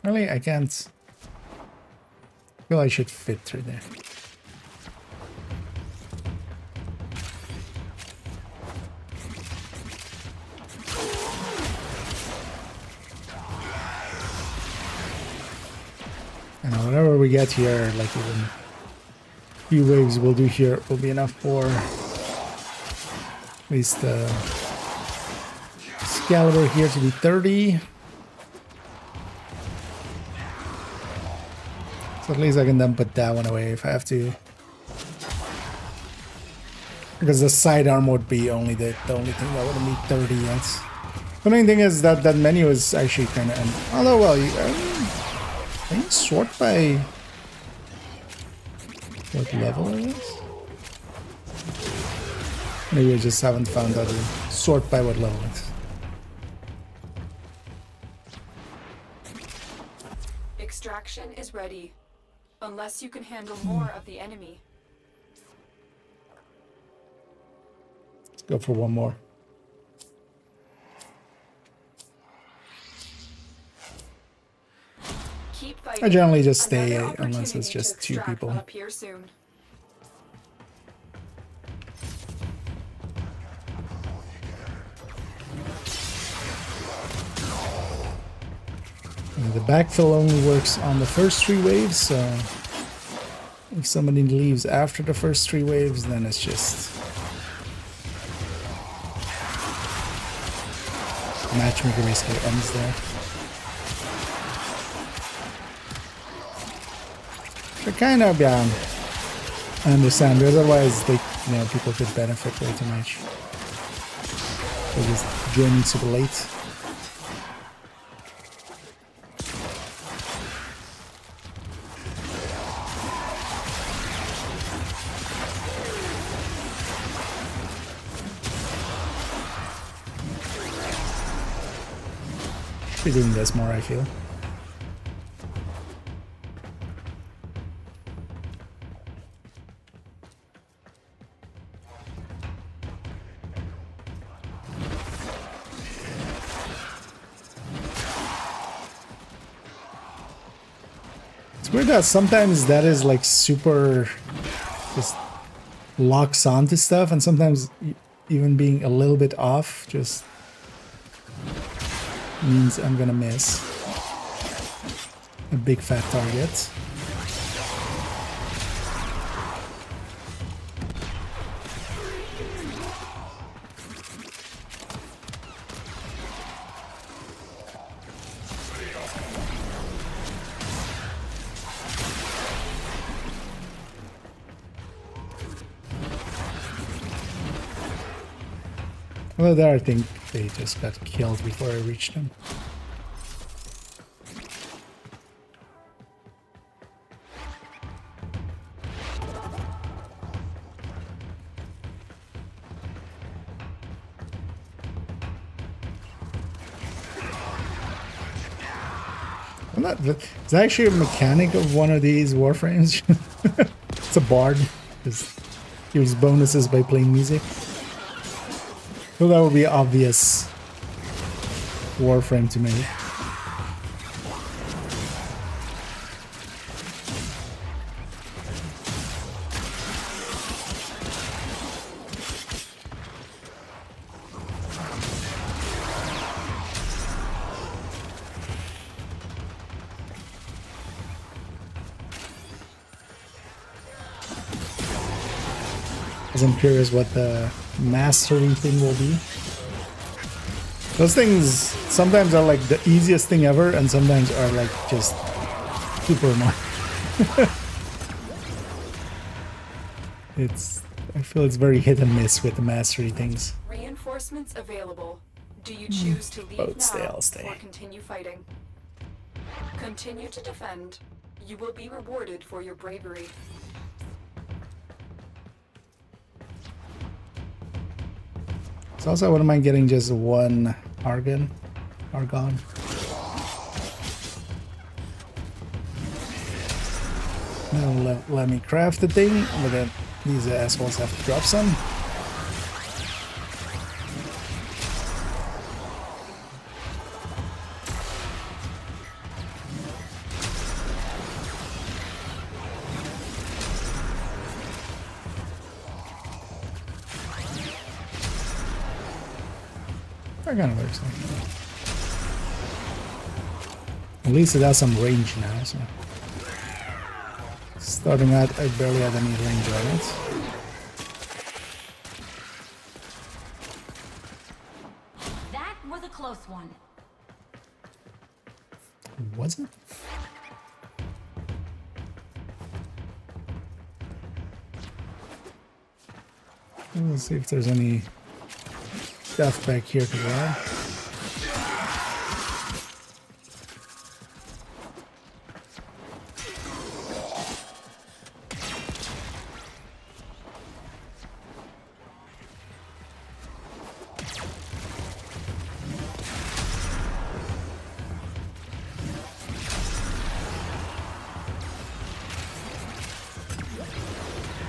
Really, I can't. I feel I should fit through there. And whatever we get here, like even a few waves we'll do here will be enough for at least caliber here to be 30. So at least I can then put that one away if I have to. Because the sidearm would be only the only thing that wouldn't be 30 yet. The main thing is that that menu is actually kind of... Although, well, can you sort by what level it is? Maybe I just haven't found out to sort by what level it is. Extraction is ready, unless you can handle more of the enemy. Let's go for one more. Keep fighting. Great. I generally just stay Another unless it's opportunity just to 2 extract people. will appear soon. And the backfill only works on the first 3 waves, so if somebody leaves after the first 3 waves, then it's just matchmaker basically ends there. But kind of, yeah, I understand. But otherwise, they, you know, people could benefit way too much. They're just joining super late. Be doing this more, I feel. It's weird that sometimes that is like super just locks onto stuff, and sometimes even being a little bit off just means I'm gonna miss a big fat target. Well, there I think they just got killed before I reached them. I'm not, it's actually a mechanic of one of these warframes. It's a bard. Just gives bonuses by playing music. So that would be obvious warframe to me. I'm curious what the mastery thing will be. Those things sometimes are like the easiest thing ever, and sometimes are like just super annoying. I feel it's very hit and miss with the mastery things. Reinforcements available. Do you choose to leave now I'll stay. or continue fighting? Continue to defend. You will be rewarded for your bravery. So also, I wouldn't mind getting just 1 Argon. Now let me craft the thing, but then these assholes have to drop some. That kind of works. At least it has some range now, so. Starting out, I barely had any range on it. That was a close one. Was it? Let's see if there's any stuff back here to grab.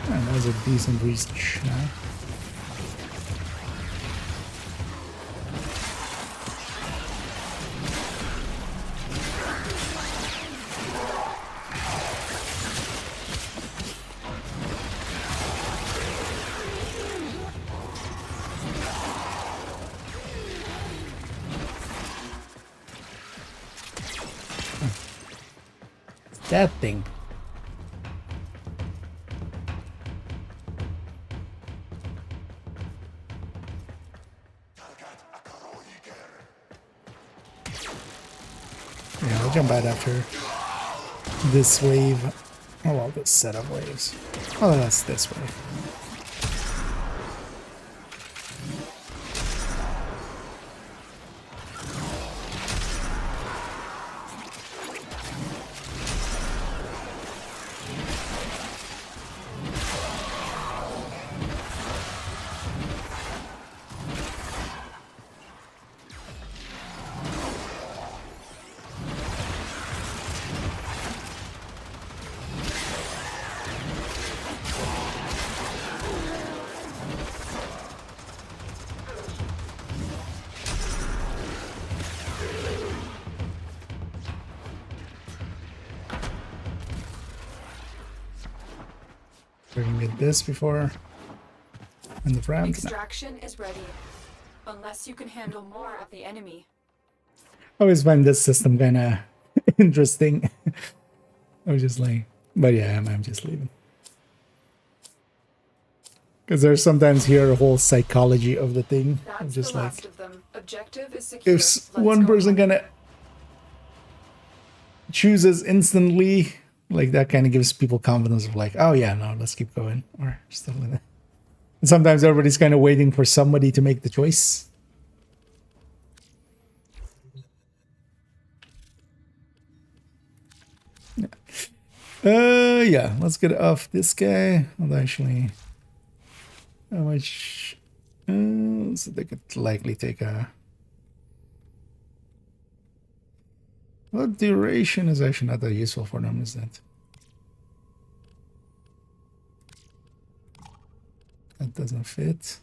And that was a decent reach now. that thing. Yeah, I'll jump out after this wave. Oh well, this set of waves. Oh, that's this way. We can get this before in the front. Extraction is ready. Unless you can handle more of the enemy. I always find this system kind of interesting. I was just like, but yeah, I'm just leaving. Because there's sometimes here a whole psychology of the thing. That's I'm just the like, last of them. Objective is secure. if one person gonna chooses instantly, like that kind of gives people confidence of like, oh yeah, no, let's keep going, or stuff like that. And sometimes everybody's kind of waiting for somebody to make the choice. Yeah, let's get off this guy. I'll actually, how much? So they could likely take a. Well, duration is actually not that useful for them, is that? That doesn't fit.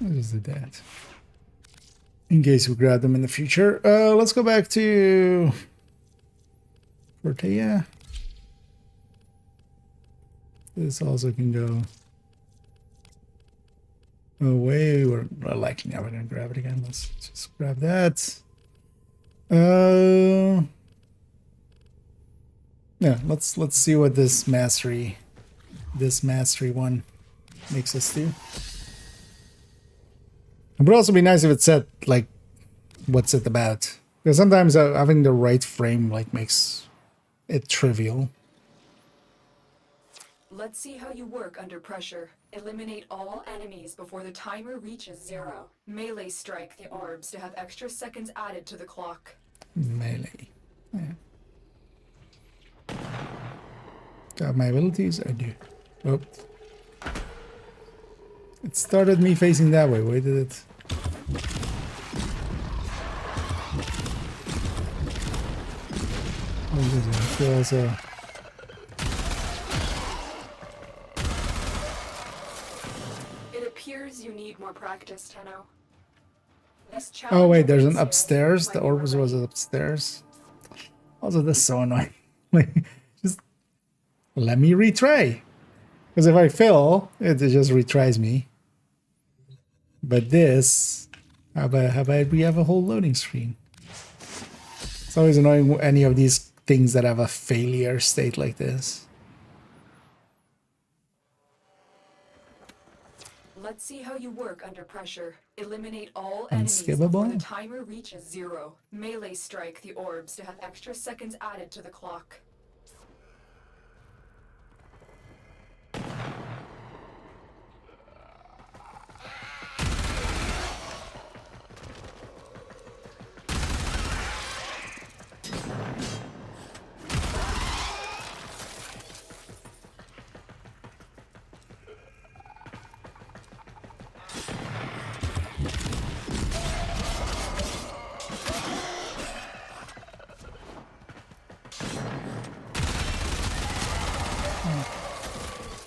I'll just do that. In case we grab them in the future. Let's go back to Fortea. This also can go away. We're likely never gonna grab it again. Let's just grab that. Yeah, let's see what this mastery one makes us do. It would also be nice if it said, like, what's it about? Because sometimes having the right frame, like, makes it trivial. Let's see how you work under pressure. Eliminate all enemies before the timer reaches 0. Melee strike the orbs to have extra seconds added to the clock. Melee. Yeah. Got my abilities? I do. Oh. It started me facing that way. Why did it? What is it? I feel also... It appears you need more practice, Tenno. Oh wait, there's an upstairs. The orbs was upstairs. Also, this is so annoying. Like, just let me retry. Because if I fail, it just retries me. But this, how about we have a whole loading screen? It's always annoying any of these things that have a failure state like this. Let's see how you work under pressure. Eliminate all enemies Unskippable? before the timer reaches 0. Melee strike the orbs to have extra seconds added to the clock.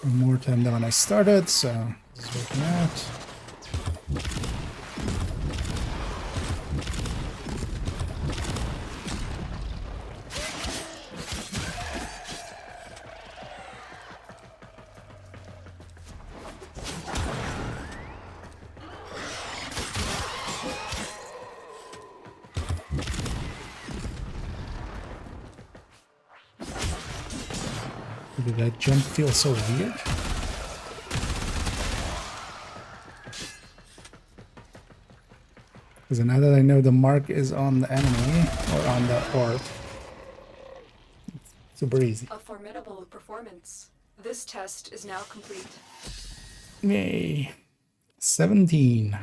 More time than when I started, so this is Take that. Did that jump feel so weird? Because now that I know the mark is on the enemy, or on the orb, it's super easy. A formidable performance. This test is now complete. Yay. 17.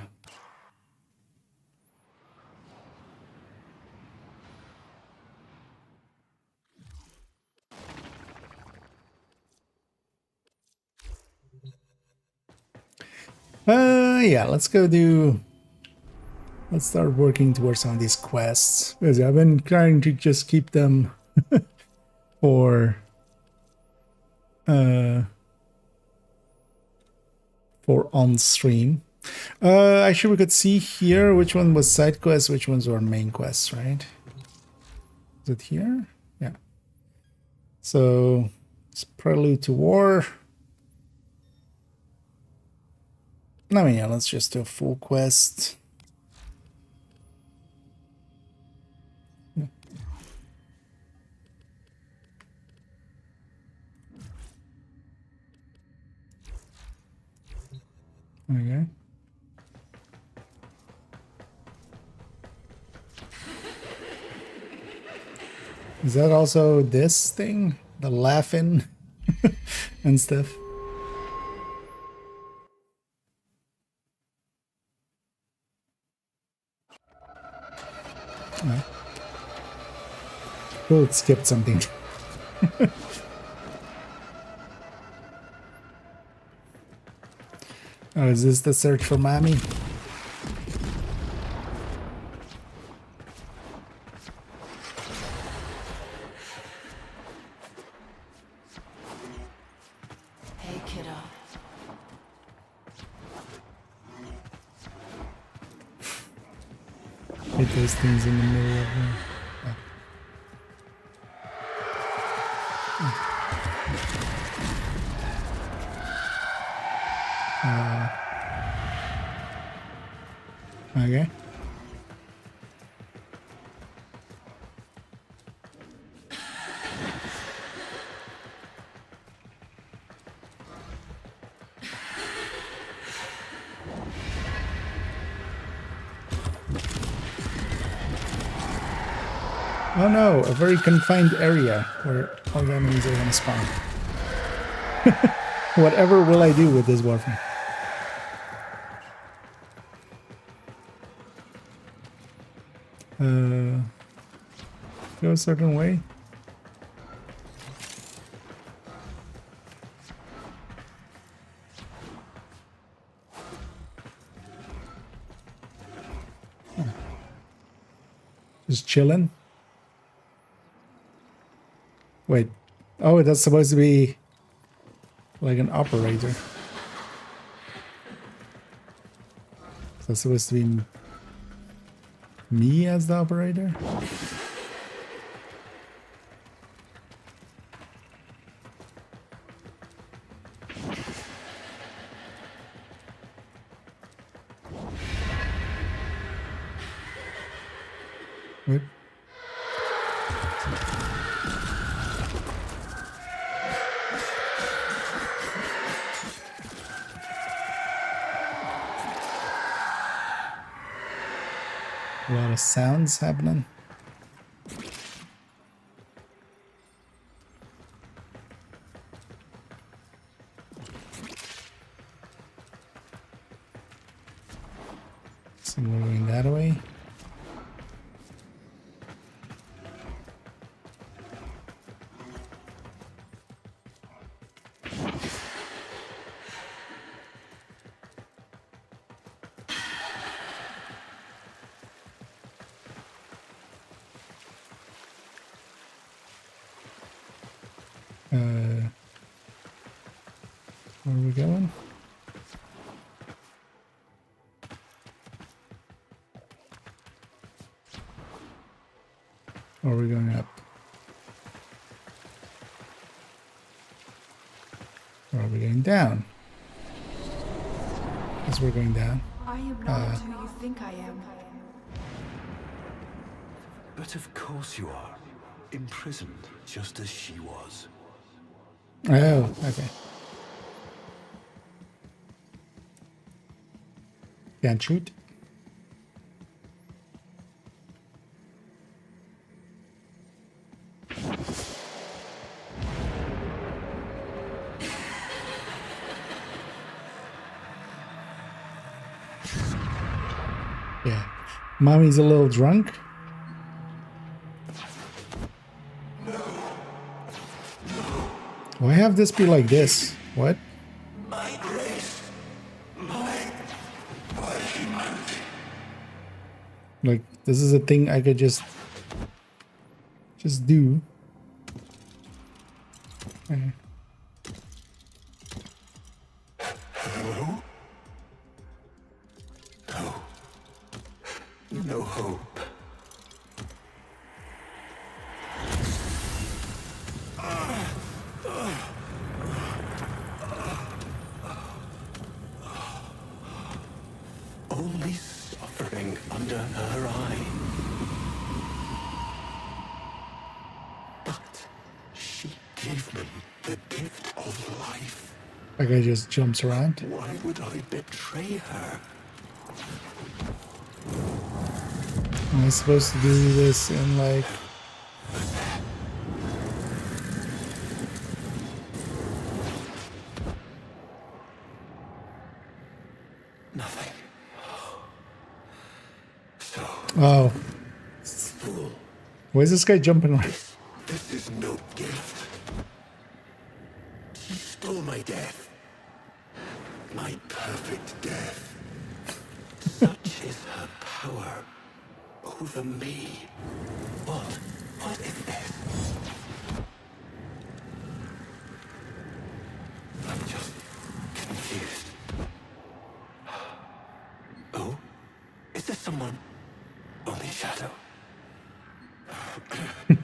Yeah, let's start working towards some of these quests, because I've been trying to just keep them for on stream. Actually, we could see here which one was side quests, which ones were main quests, right? Is it here? Yeah. So it's Prelude to War. I mean, yeah, let's just do a full quest. Yeah. Okay. Is that also this thing? The laughing and stuff? No. Oh, it skipped something. Oh, is this the search for Mommy? Hey, kiddo. Hit those things in the middle of them. Okay. Oh no, a very confined area where all the enemies are going to spawn. Whatever will I do with this warframe? Go a certain way. Just chilling. Wait. Oh, that's supposed to be like an operator. That's supposed to be me as the operator? What? A lot of sounds happening. So moving that away. Where are we going? Or are we going up? Or are we going down? As we're going down. I am not who you think I am. But of course you are. Imprisoned, just as she was. Oh, okay. Can't shoot. Yeah. Mommy's a little drunk. Why have this be like this? What? My grace. My humanity. Like, this is a thing I could just do. Okay. Hello? No. No hope. Only suffering under her eye. But she gave me the gift of life. That guy just jumps around. Why would I betray her? Am I supposed to do this in like... Nothing. So, Oh. fool. Why is this guy jumping around? This is no gift. She stole my death. My perfect death. Such is her power over me. What is this? I'm just confused. Oh? Is there someone? Only shadow.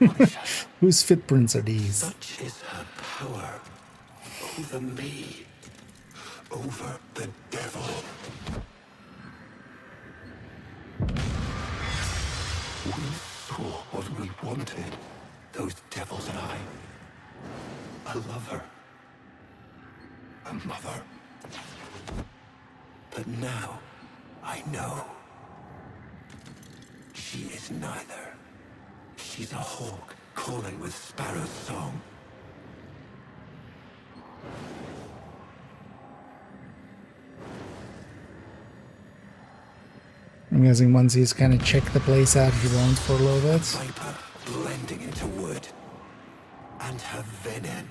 Only shadow. Whose footprints are these? Such is her power over me, over the devil. We saw what we wanted, those devils and I. A lover, a mother. But now, I know. She is neither. She's a hawk calling with sparrow's song. I'm guessing once he's kind of checked the place out, he won't for a little bit. Viper blending into wood. And her venom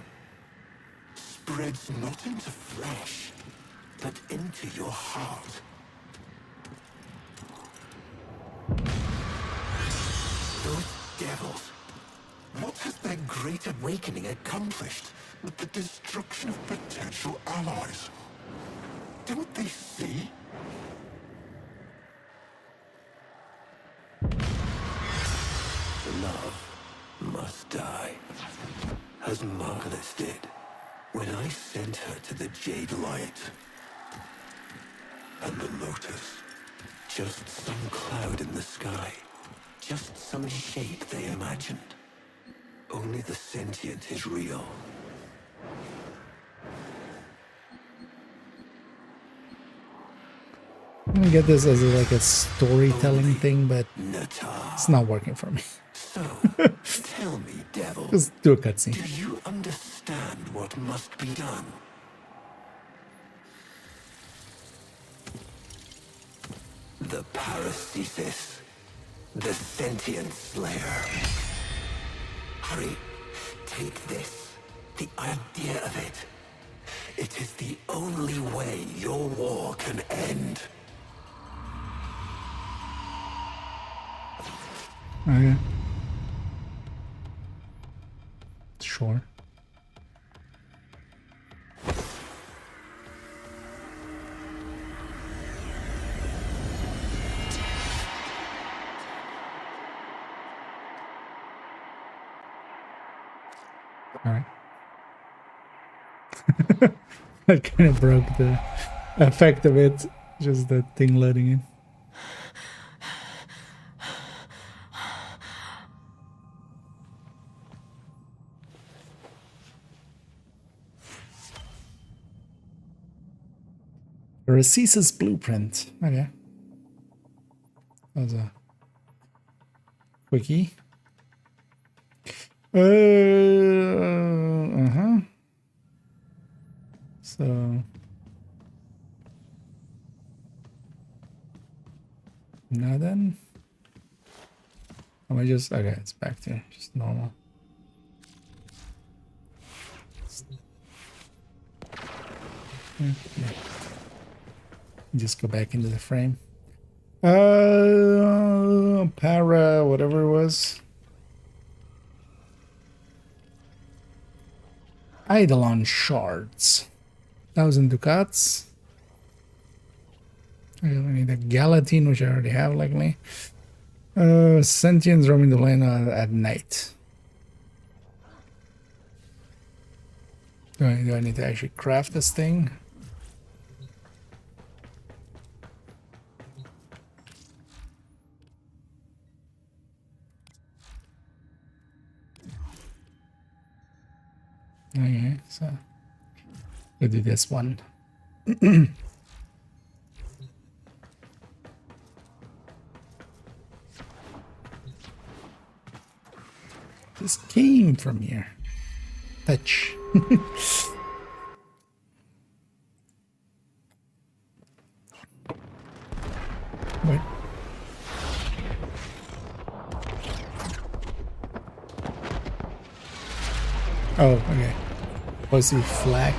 spreads not into flesh, but into your heart. Those devils, what has their great awakening accomplished but the destruction of potential allies? Don't they see? Love must die, as Margulis did when I sent her to the Jade Light. And the Lotus, just some cloud in the sky, just some shape they imagined. Only the sentient is real. I'm gonna get this as like a storytelling thing, but it's not working for me. So, tell me, devil. Just do a cutscene. Do you understand what must be done? The Paracesis, the sentient slayer. Hurry, take this, the idea of it. It is the only way your war can end. Okay. Sure. Alright. That kind of broke the effect of it. Just that thing loading in. Racis's blueprint. Okay. That was a quickie. So now then, am I just okay? It's back to just normal. Just go back into the frame. Para, whatever it was. Eidolon shards. 1,000 ducats. I need a galatine, which I already have, likely. Sentients roaming the plane at night. Do I need to actually craft this thing? Okay, so we'll do this one. This came from here. Fetch. Wait. Oh, okay. Was he flak?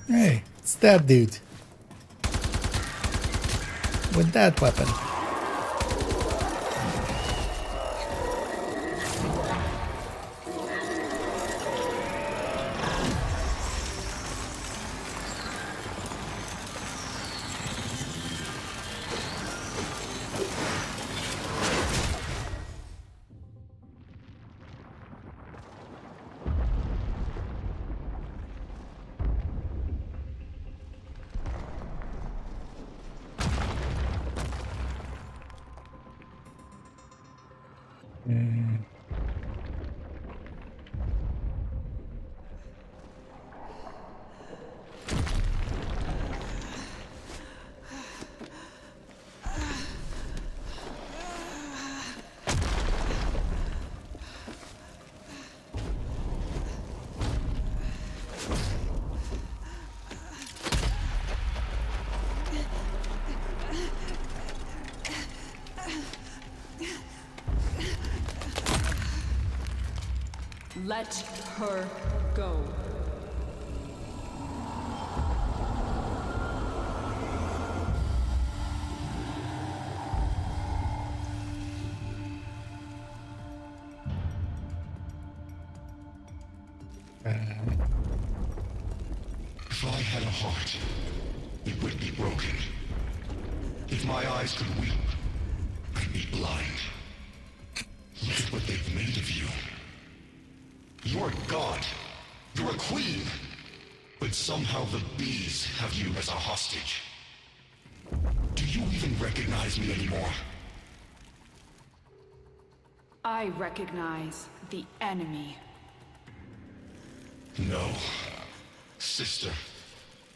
Hey, it's that dude. With that weapon. Let her go. If I had a heart, it would be broken. If my eyes could weep, I'd be blind. Look at what they've made of you. You're a god. You're a queen. But somehow the bees have you as a hostage. Do you even recognize me anymore? I recognize the enemy. No. Sister,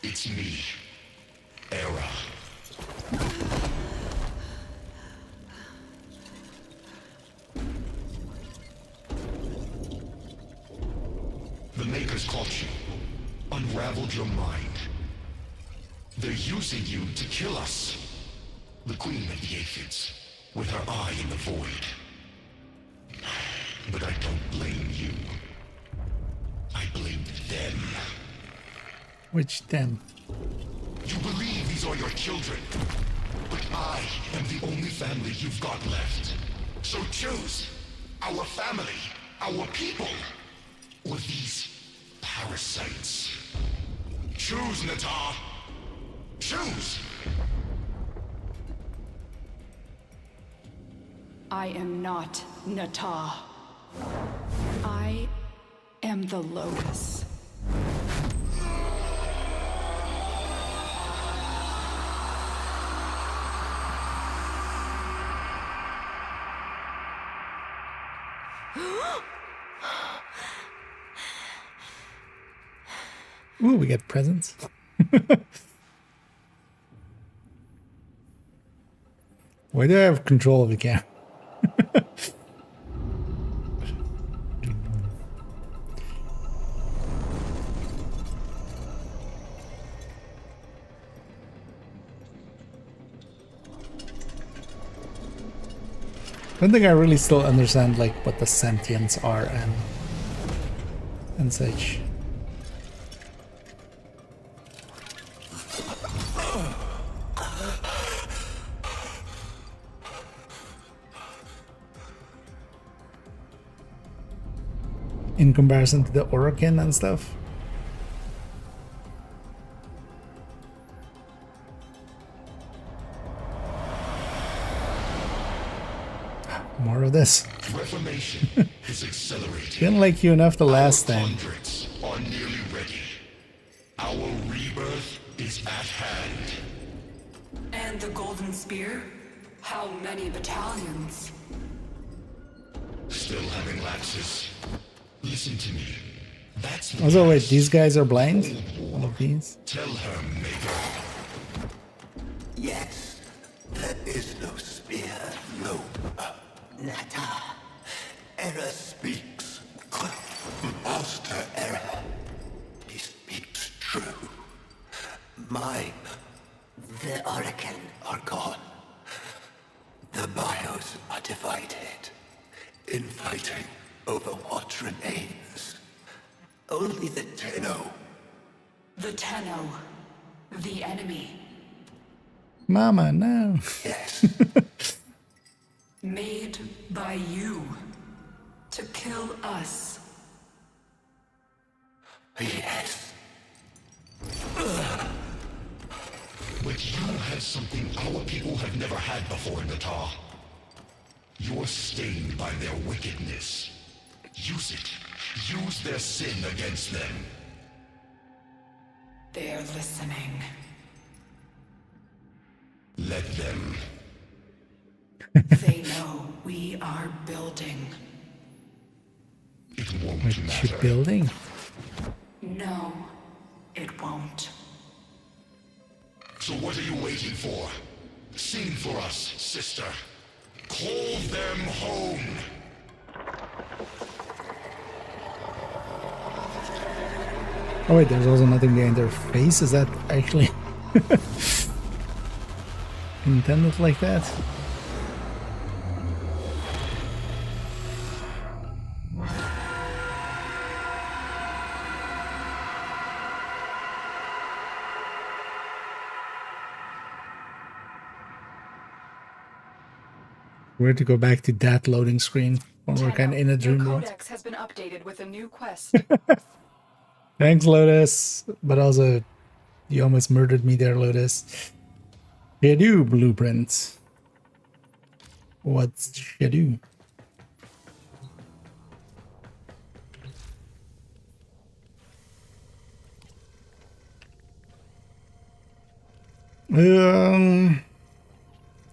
it's me. Era. The Makers caught you, unraveled your mind. They're using you to kill us. The Queen of the Aphids, with her eye in the void. But I don't blame you. I blame them. Which them? You believe these are your children, but I am the only family you've got left. So choose. Our family? Our people? Or these parasites? Choose, Natar. Choose! I am not Natah. I am the Lotus. Ooh, we get presents. Why do I have control of the camera? I don't think I really still understand like what the sentients are and such. In comparison to the Orokin and stuff. More of this. Reformation is accelerating. Didn't like you enough the last Our time. conduits are nearly ready. Our rebirth is at hand. And the Golden Spear? How many battalions? Still having lapses. Listen to me. That's Also, wait, these guys are blind? All of these? Tell her, Maker. Yes, there is no spear, no Nata. Error speaks. Master Error. He speaks true. The Orokin are gone. The bios are divided. Infighting over what remains. Only the Tenno. The Tenno. The enemy. Mama, no. Yes. Made by you. To kill us. Yes. But you have something our people have never had before, Natar. You're stained by their wickedness. Use it. Use their sin against them. They're listening. Let them. They know we are building. It won't What matter. you building? No, it won't. So what are you waiting for? Sing for us, sister. Call them home. Oh wait, there's also nothing behind their face. Is that actually intended like that? Where to go back to that loading screen when we're kind of in a dream Your world. codex has been updated with a new quest. Thanks, Lotus. But also, you almost murdered me there, Lotus. Shadow blueprint. What's Shadow?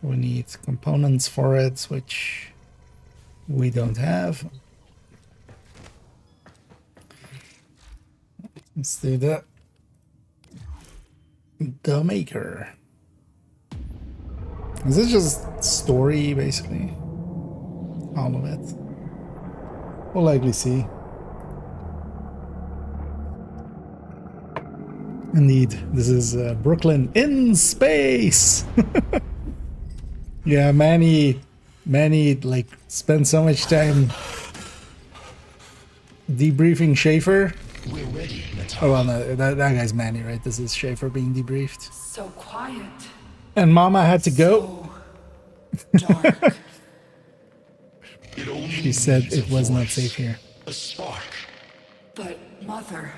We need components for it, which we don't have. Let's do the maker. Is this just story, basically? All of it. We'll likely see. Indeed, this is Brooklyn in space! Yeah, Manny, like, spent so much time debriefing Schaefer. We're ready, Natar. Oh, well, no, that guy's Manny, right? This is Schaefer being debriefed. So quiet. And Mama had to go. So dark. It only She said needs it a was not voice, safe here. a spark. But, Mother...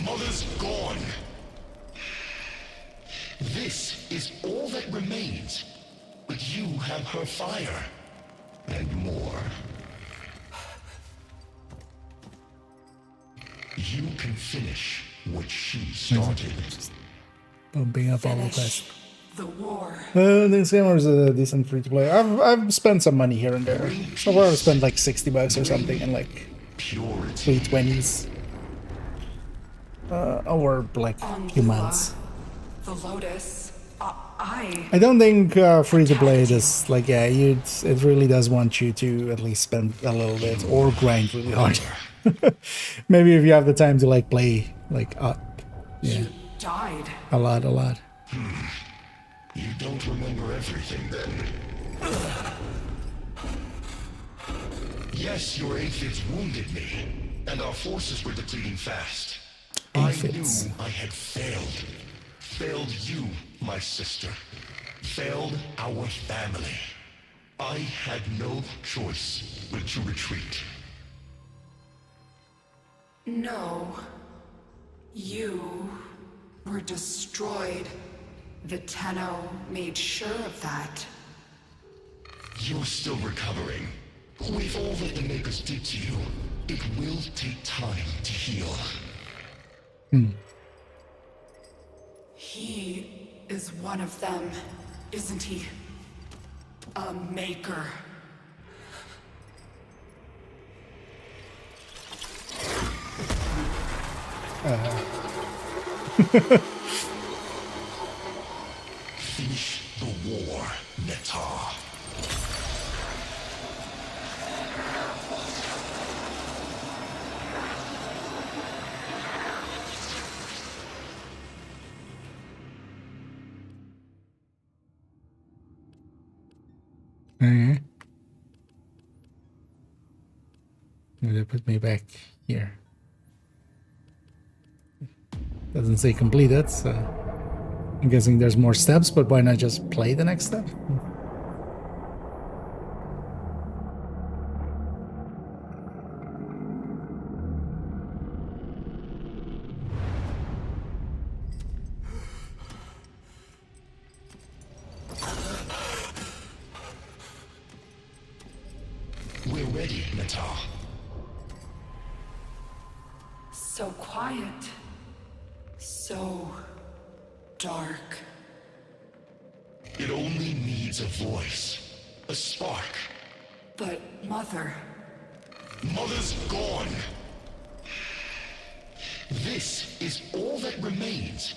Mother's gone. This is all that remains. But you have her fire. And more. You can finish what she started. Bumping up all the time. The war. This game is a decent free to play. I've spent some money here and there. So far I've spent like $60 or something and like 320s. Over like a few months. The Lotus. I don't think free to play is like, yeah, it really does want you to at least spend a little bit or grind really hard. Maybe if you have the time to like play like up. Yeah. You died. A lot. You don't remember everything then. Yes, your aphids wounded me, and our forces were depleting fast. Aphids. I knew I had failed. Failed you, my sister. Failed our family. I had no choice but to retreat. No. You were destroyed. The Tenno made sure of that. You're still recovering. With all that the Makers did to you, it will take time to heal. He is one of them, isn't he? A Maker. Finish the war, Netar. Okay. They put me back here. Doesn't say completed, so I'm guessing there's more steps, but why not just play the next step? We're ready, Netar. So quiet. So dark. It only needs a voice, a spark. But, Mother... Mother's gone. This is all that remains.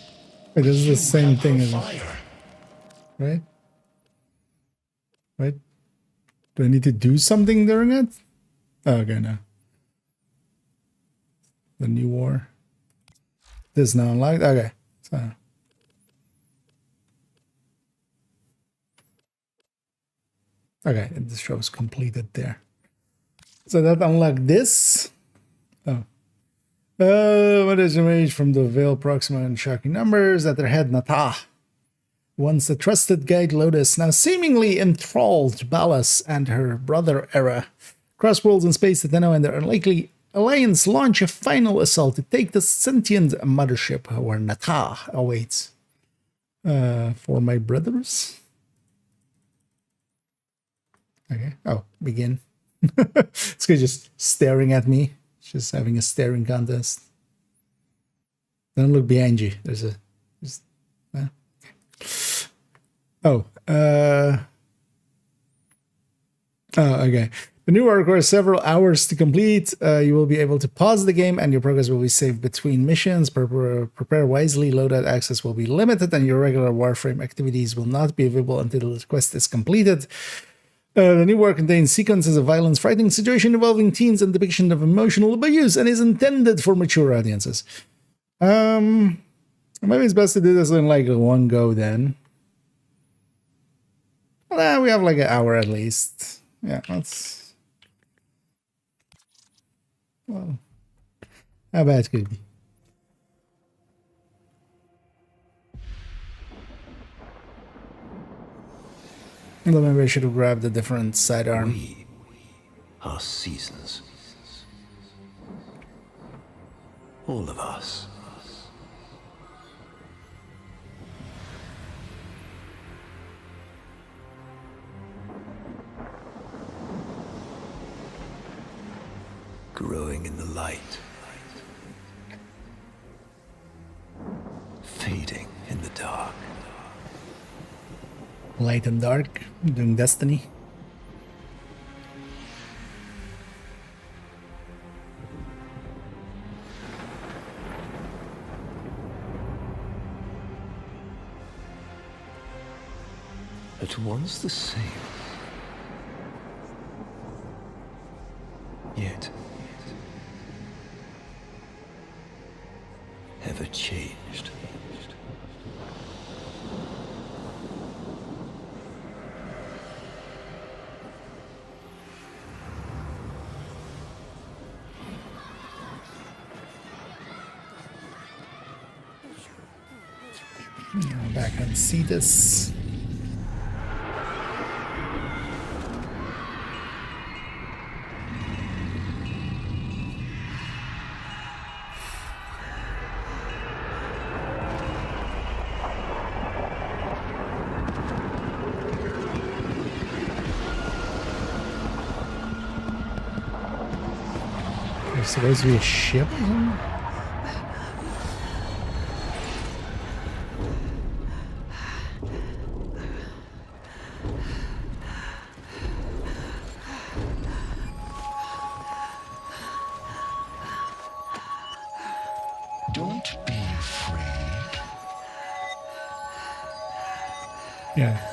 Wait, this is the You same have thing, her isn't it? fire. Right? Right? Do I need to do something during it? Oh, okay, no. The new war. This now unlocked? Okay. So. Okay, it shows completed there. So that unlocked this. Oh. What is emerged from the Veil Proxima and shocking numbers at their head, Nata. Once the trusted guide Lotus, now seemingly enthralled Ballas and her brother Era. Cross worlds in space, the Tenno and their unlikely alliance launch a final assault to take the sentient mothership where Nata awaits. For my brothers? Okay. Oh, begin. This guy just staring at me. Just having a staring contest. Don't look behind you. There's a... Oh, okay. The new work requires several hours to complete. You will be able to pause the game and your progress will be saved between missions. Prepare wisely. Loadout access will be limited and your regular warframe activities will not be available until the quest is completed. The new work contains sequences of violence, frightening situation involving teens and depiction of emotional abuse and is intended for mature audiences. Maybe it's best to do this in like one go then. Well, we have like an hour at least. Yeah, that's... Well, how bad could it be? Well, maybe I should have grabbed a different sidearm. our seasons. All of us. Growing in the light. Fading in the dark. Light and dark, doing Destiny. At once the same. Yet ever changed. Back and see this. There's supposed to be a ship or something? Don't be afraid. Yeah.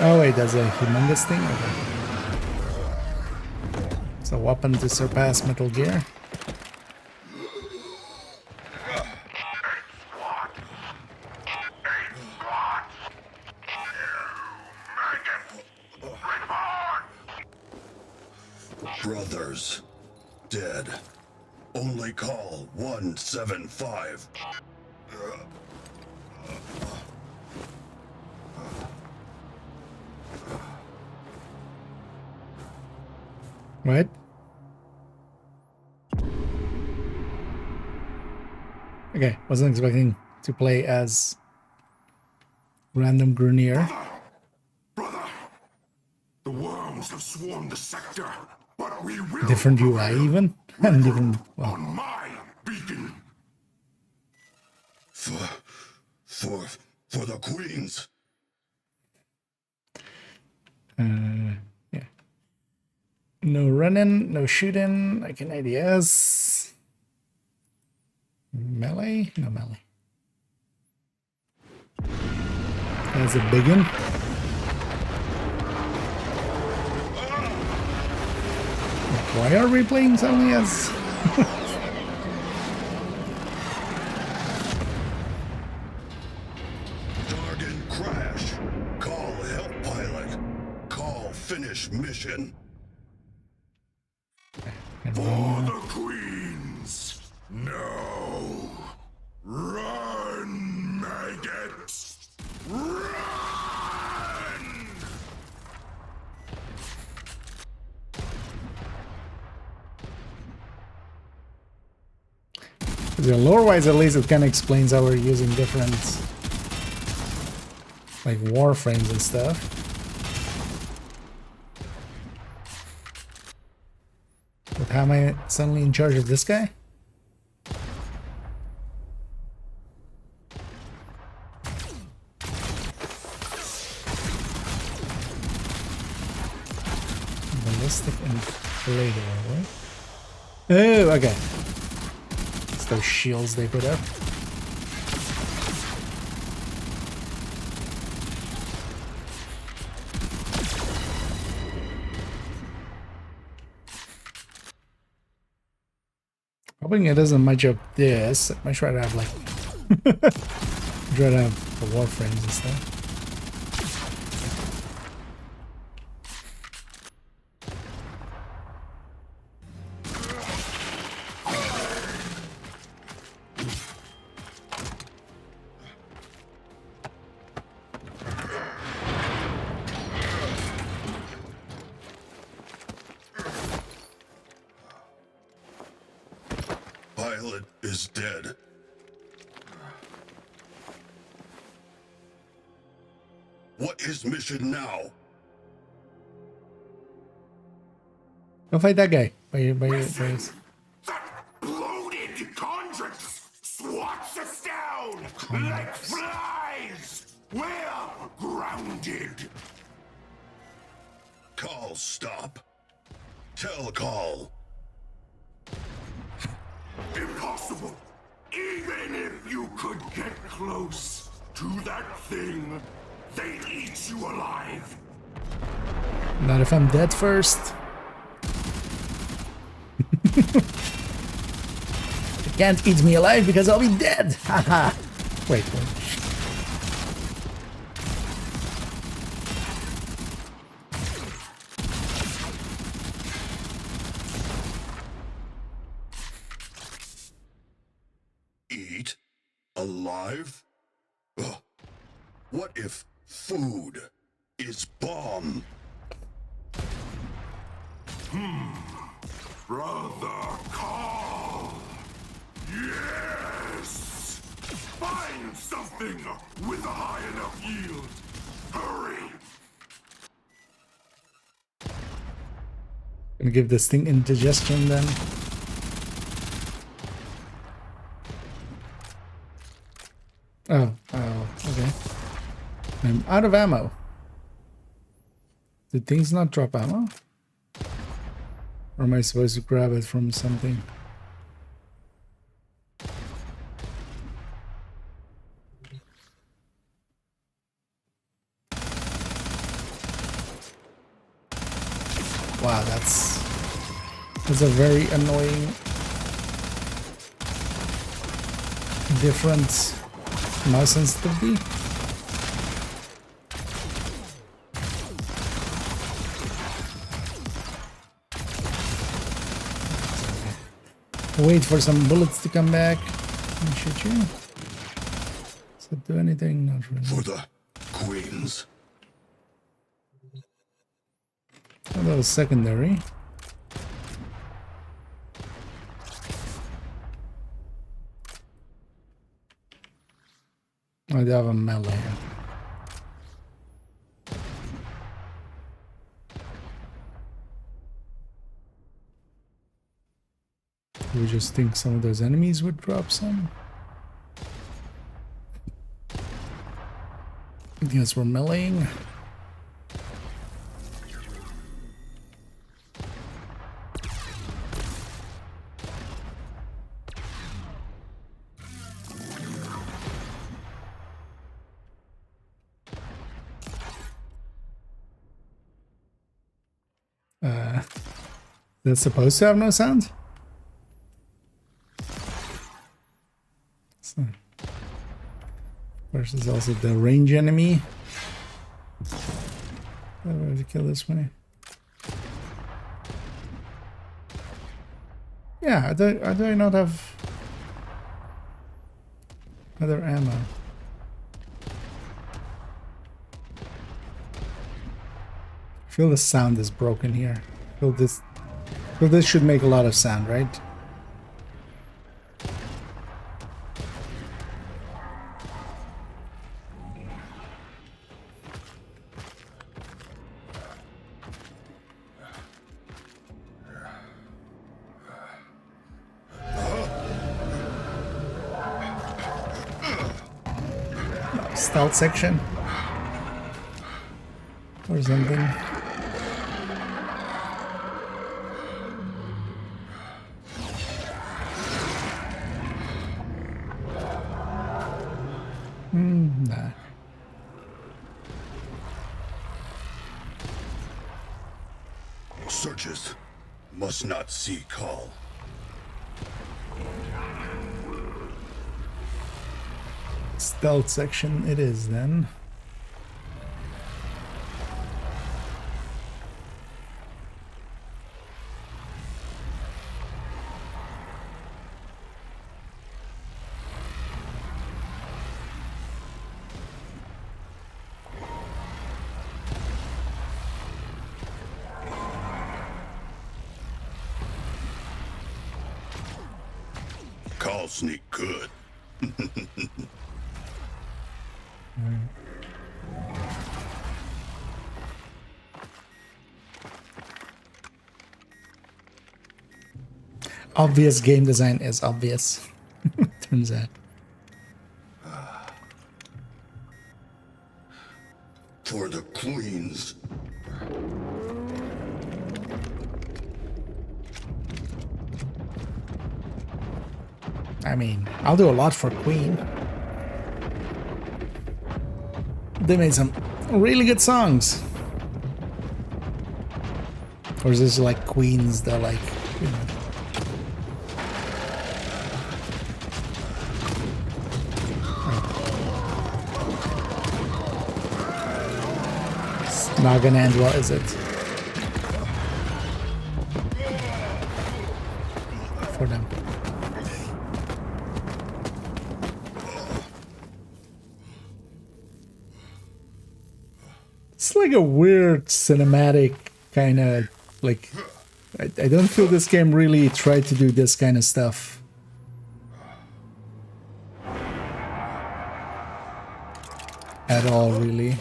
Oh wait, that's a humongous thing? Okay. It's a weapon to surpass Metal Gear. Brothers. Dead. Only call 175. Right? Okay, wasn't expecting to play as random Grunier. Brother, the worms have swarmed the sector, but we will Different UI even, and even well. on my beacon. For the queens. Yeah. No running, no shooting, like an ADS. Melee? No melee. That's a big one. Why are we playing suddenly as... Target crash. Call help pilot. Call finish mission. For the queens. No. Run, maggots. Run! The lore-wise, at least, it kind of explains how we're using different, like, warframes and stuff. But how am I suddenly in charge of this guy? Ballistic inflatable, right? Oh, okay. It's those shields they put up. Hoping it doesn't match up this. I might try to have like try to have the warframes and stuff. is dead. What is mission now? Go fight that guy. By That bloated convict swats us down like flies. We're grounded. Call, stop. Tell Call. Impossible. Even if you could get close to that thing, they'd eat you alive. Not if I'm dead first. They can't eat me alive because I'll be dead. Haha. Wait. Eat? Alive? Ugh. What if food is bomb? Brother Carl! Yes! Find something with a high enough yield! Hurry! Gonna give this thing indigestion then. Oh, okay. I'm out of ammo. Did things not drop ammo? Or am I supposed to grab it from something? Wow, that's a very annoying different mouse sensitivity. Wait for some bullets to come back and shoot you. Does it do anything? Not really. For the queens. Oh, that was secondary. I do have a melee. Do we just think some of those enemies would drop some? I guess we're meleeing. That's supposed to have no sound? So, versus also the range enemy. I have to kill this one. Yeah, do I not have other ammo? I feel the sound is broken here. This should make a lot of sound, right? Stealth section or something. Nah. Searches must not see Call. Stealth section it is then. sneak good. Obvious game design is obvious. Turns out. For the queens. I mean, I'll do a lot for Queen. They made some really good songs. Or is this like Queens that like, you know. It's not gonna end well, is it? For them. It's like a weird cinematic kind of like I don't feel this game really tried to do this kind of stuff at all, really.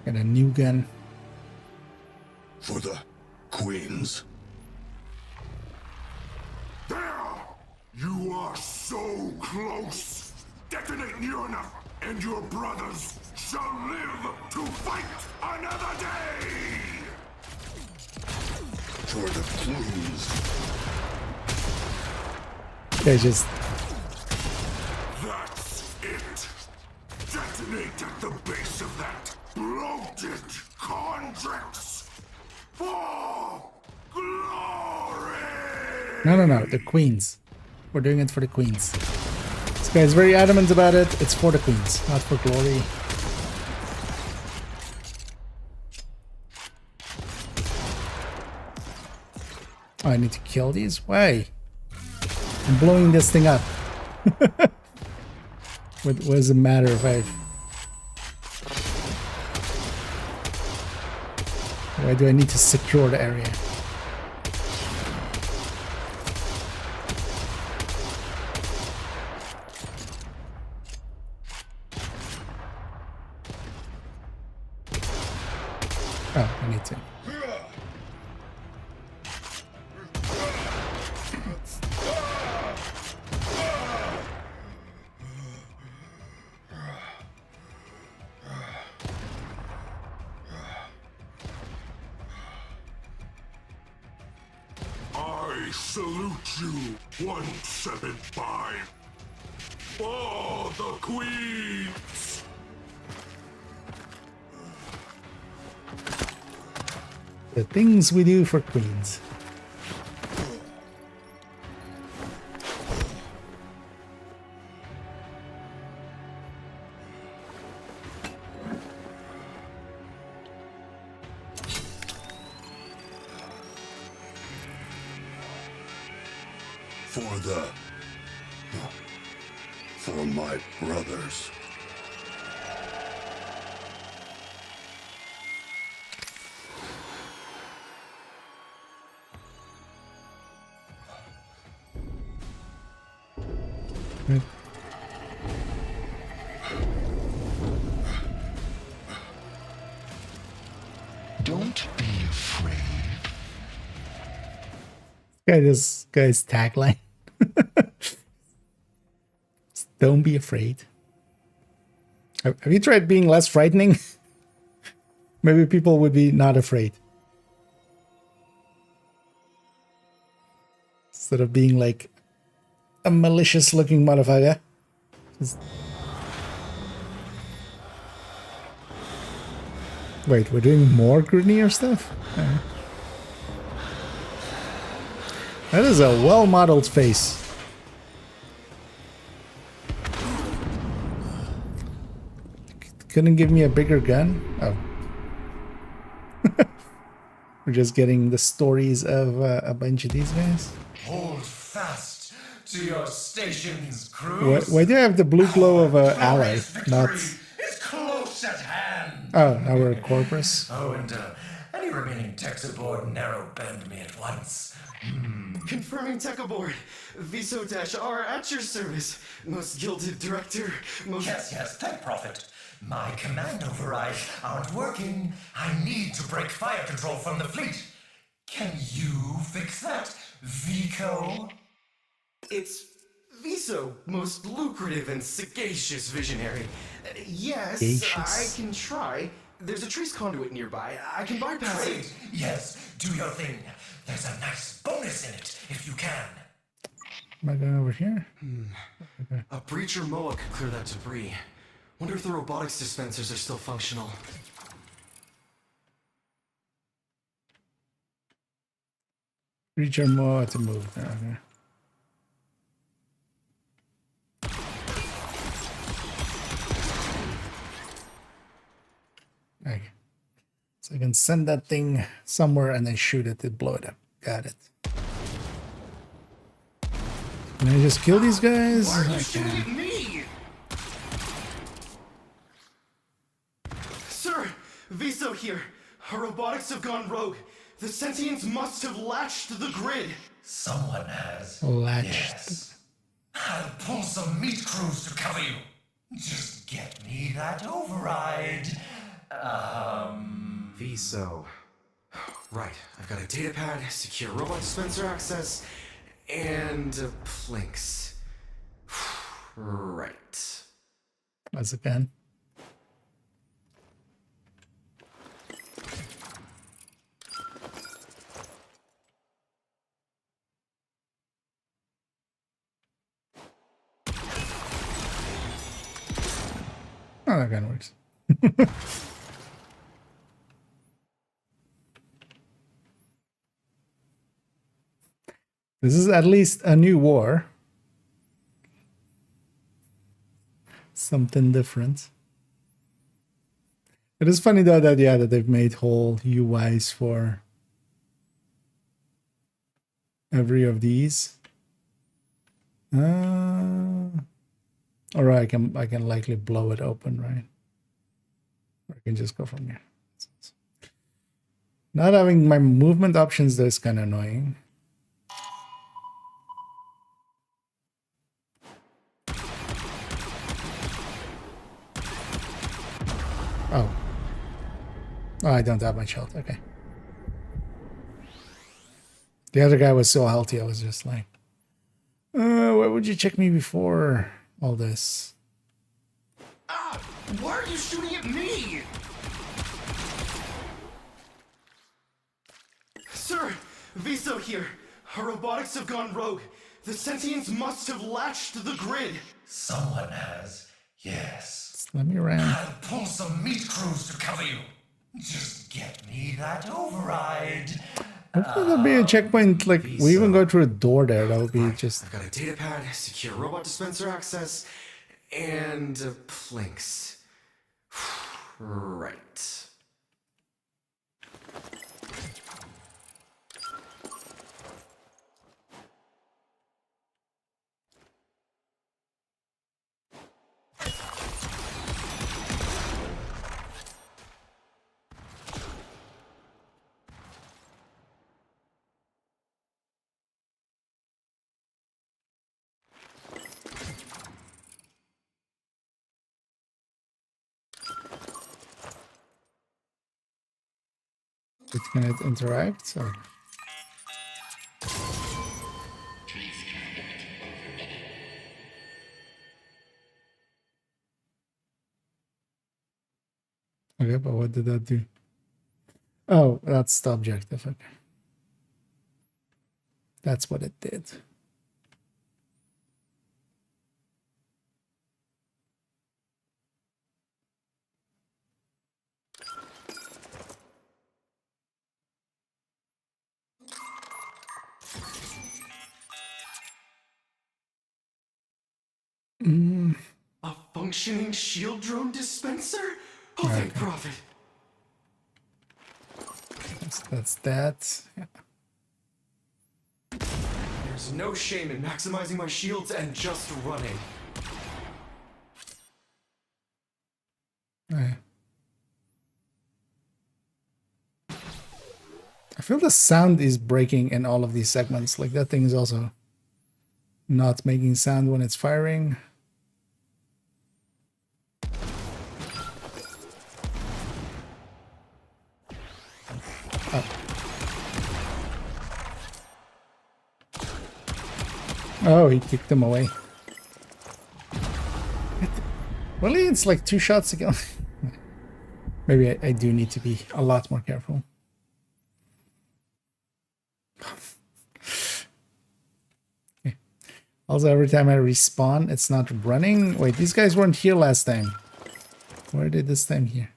Got a new gun. For the queens. There! You are so close! Detonate near enough, and your brothers shall live to fight another day! For the queens. They just... That's it! Detonate at the base of that bloated contracts for glory! No, the queens. We're doing it for the queens. This guy's very adamant about it. It's for the queens, not for glory. Oh, I need to kill these? Why? I'm blowing this thing up. What does it matter if I... Why do I need to secure the area? Oh, I need to. I salute you, 175. For the queens! The things we do for queens. For my brothers. Don't be afraid. This guy's tagline. Don't be afraid. Have you tried being less frightening? Maybe people would be not afraid. Instead of being like a malicious looking motherfucker. Wait, we're doing more Grunier stuff? That is a well-modeled face. couldn't give me a bigger gun? Oh. We're just getting the stories of a bunch of these guys. Hold fast to your stations, crew. Why do I have the blue glow of an ally? Not. Is close at hand. Oh, now we're a corpus. Oh, and any remaining techs aboard narrow bend me at once. Confirming tech aboard. VSO-R at your service. Most gilded director. Yes, tech prophet. My command overrides aren't working. I need to break fire control from the fleet. Can you fix that, Vico? It's Viso, most lucrative and sagacious visionary. Yes, Sagacious. I can try. There's a trace conduit nearby. I can bypass it. Yes, do your thing. There's a nice bonus in it, if you can. Am I going over here? Okay. A breacher Moa could clear that debris. Wonder if the robotics dispensers are still functional. Reach your more to move there. Okay. So I can send that thing somewhere and then shoot it to blow it up. Got it. Can I just kill these guys? Why are you shooting at me? Sir, Viso here. Our robotics have gone rogue. The sentients must have latched the grid. Someone has. Latched. Yes. I'll pull some meat crews to cover you. Just get me that override. Viso. Right, I've got a data pad, secure robot dispenser access, and plinks. Right. As it can. Oh, that kind of works. This is at least a new war. Something different. It is funny though that that they've made whole UIs for every of these. Or I can likely blow it open, right? Or I can just go from here. Not having my movement options though is kind of annoying. Oh, I don't have much health. Okay. The other guy was so healthy, I was just like, why would you check me before all this? Ah! Why are you shooting at me? Sir, Viso here. Our robotics have gone rogue. The sentients must have latched the grid. Someone has. Yes. Let me around. I'll pull some meat crews to cover you. Just get me that override. Hopefully there'll be a checkpoint, like we even go through a door there. That would be just... I've got a data pad, secure robot dispenser access, and plinks. Right. It's gonna interact, so... Okay, but what did that do? Oh, that's the objective, okay. That's what it did. A functioning shield drone dispenser? Oh, thank Prophet. That's that. Yeah. There's no shame in maximizing my shields and just running. Right. I feel the sound is breaking in all of these segments. Like that thing is also not making sound when it's firing. Oh, he kicked them away. Really? It's like 2 shots again. Maybe I do need to be a lot more careful. Okay. Also, every time I respawn, it's not running. Wait, these guys weren't here last time. Where are they this time here?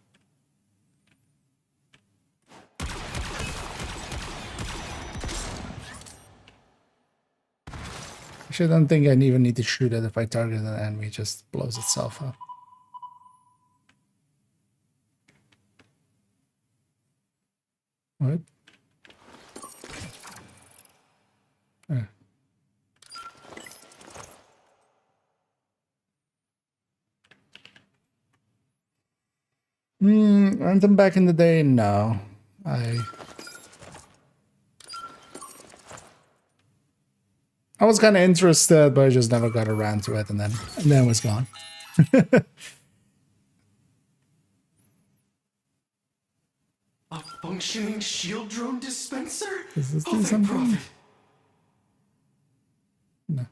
Actually, I don't think I even need to shoot it if I target an enemy. It just blows itself up. What? Aren't them back in the day? No. I was kind of interested, but I just never got around to it, and then it was gone. A functioning shield drone dispenser? Does this Oh, do thank something? Prophet. No.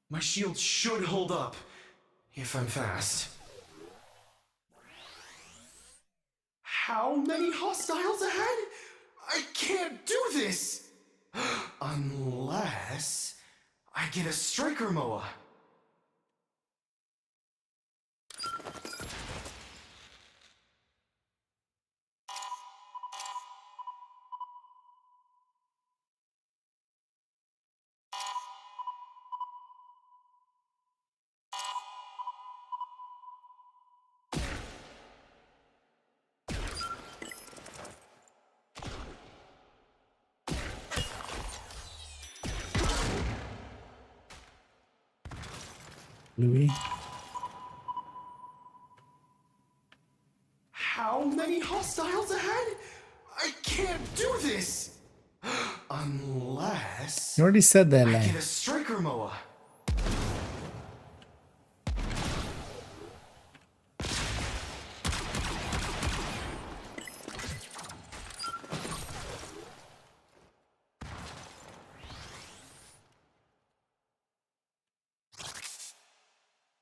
My shield should hold up if I'm fast. How many hostiles ahead? I can't do this! Unless I get a striker MOA. Louis. How many hostiles ahead? I can't do this! Unless You already said that, I Lang. get a striker MOA.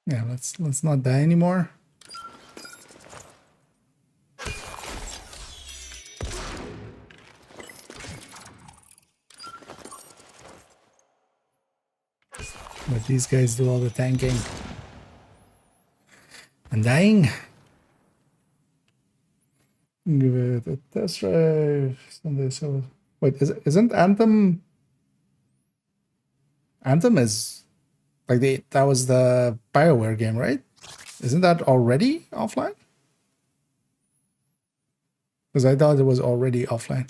Yeah, let's not die anymore. But these guys do all the tanking. And dying. Give it a test drive. Someday, so wait, isn't Anthem? Anthem is like that was the BioWare game, right? Isn't that already offline? Because I thought it was already offline.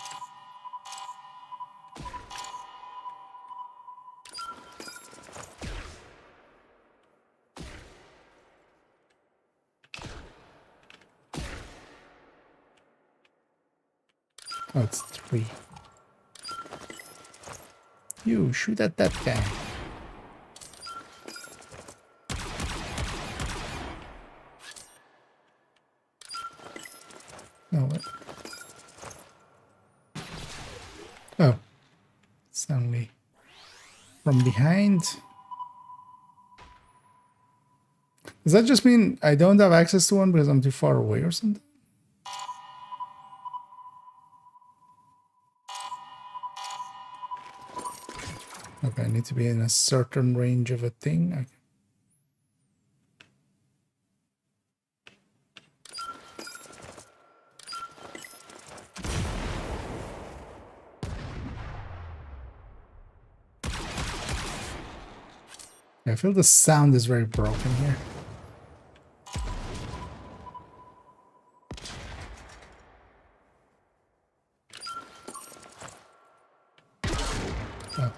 Oh, it's 3. You shoot at that guy. No, what? Oh. It's only from behind. Does that just mean I don't have access to one because I'm too far away or something? Okay, I need to be in a certain range of a thing. Okay. I feel the sound is very broken here. Oh.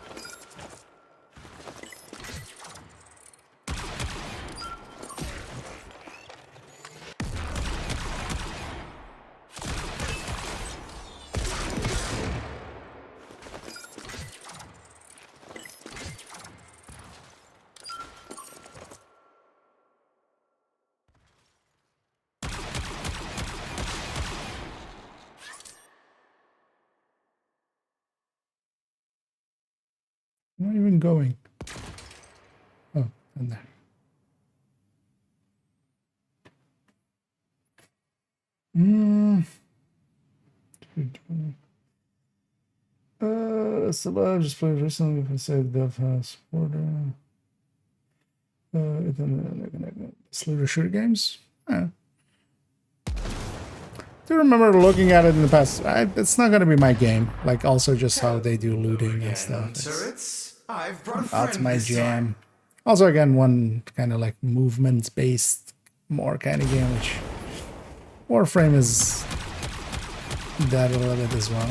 Where am I even going? Oh, in there. Survive just played recently. If I say Div2 support shooter games. Yeah. I do remember looking at it in the past. It's not gonna be my game. Like also just how they do looting and stuff. It's not my jam. Also again, one kind of like movement based more kind of game, which Warframe is that a little bit as well.